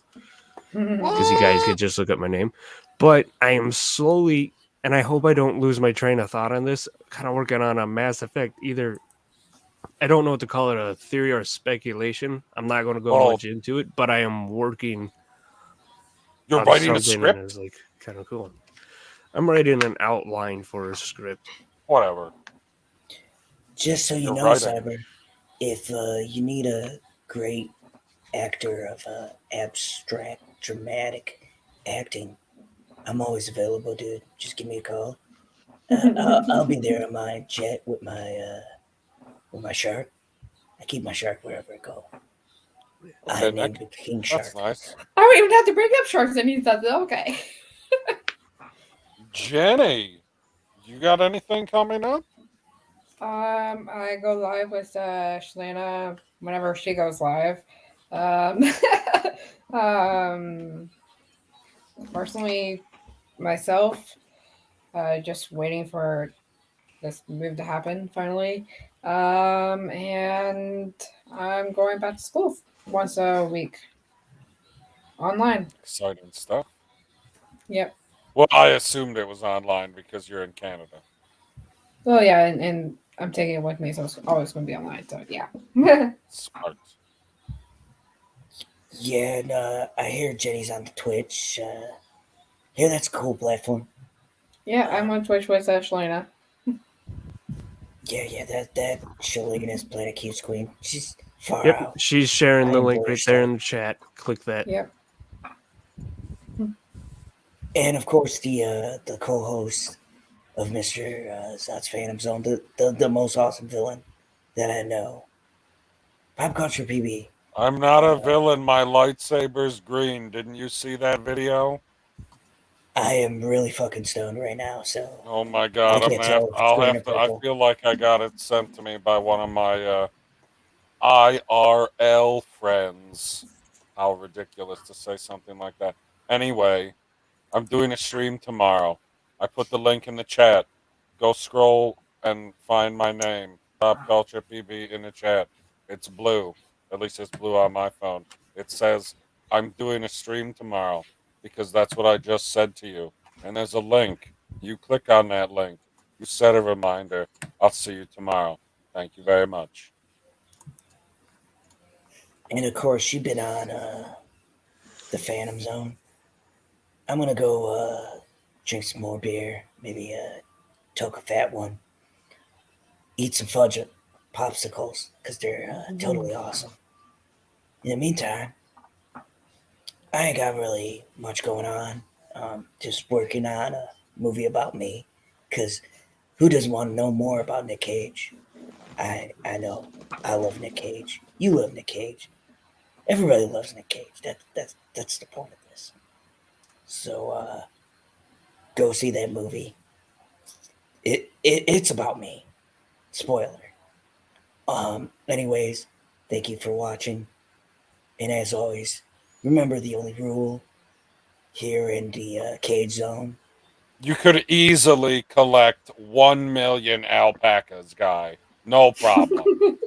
because you guys could just look up my name. But I am slowly, and I hope I don't lose my train of thought on this, kind of working on a Mass Effect. Either, I don't know what to call it, a theory or a speculation. I'm not going to go much into it, but I am working You're on writing a something that script? is like kind of cool. I'm writing an outline for a script. Whatever. Just so you You're know, writing. Cyber, if you need a great actor of abstract, dramatic acting, I'm always available, dude. Just give me a call. I'll be there on my jet with my shark. I keep my shark wherever I go. I Okay, named Nick. it King Shark. That's nice. I don't even have to bring up sharks and he says, okay. Jenny, you got anything coming up? I go live with Shalana whenever she goes live. Personally, myself, just waiting for this move to happen finally. And I'm going back to school once a week online. Exciting stuff. Yep. Well, I assumed it was online because you're in Canada. Well, yeah, and I'm taking it with me, so it's always going to be online. So yeah. Smart. Yeah, and I hear Jenny's on the Twitch. Yeah, that's a cool platform. Yeah, I'm on Twitch with Shalena. Yeah, that Shalina's Planet Keeps Queen. She's far Yep, out. she's sharing I the link enjoy her right there stuff. in the chat. Click that. Yep. And of course, the co-host of Mr. Zot's Phantom Zone, the most awesome villain that I know. Pop Culture PB. I'm not a villain. My lightsaber's green. Didn't you see that video? I am really fucking stoned right now, so Oh my I god, can't tell if it's I'll green or have to, I purple. feel like I got it sent to me by one of my IRL friends. How ridiculous to say something like that. Anyway, I'm doing a stream tomorrow. I put the link in the chat. Go scroll and find my name, Pop Culture PB, in the chat. It's blue. At least it's blue on my phone. It says I'm doing a stream tomorrow because that's what I just said to you. And there's a link. You click on that link. You set a reminder. I'll see you tomorrow. Thank you very much. And of course, you've been on the Phantom Zone. I'm gonna go drink some more beer, maybe toke a fat one, eat some fudge popsicles because they're totally awesome. In the meantime, I ain't got really much going on. Just working on a movie about me, because who doesn't want to know more about Nick Cage? I know. I love Nick Cage. You love Nick Cage. Everybody loves Nick Cage. That's the point of this. So go see that movie. It's about me. Spoiler. Anyways, thank you for watching. And as always, remember the only rule here in the Cage Zone. You could easily collect 1 million alpacas, guy. No problem.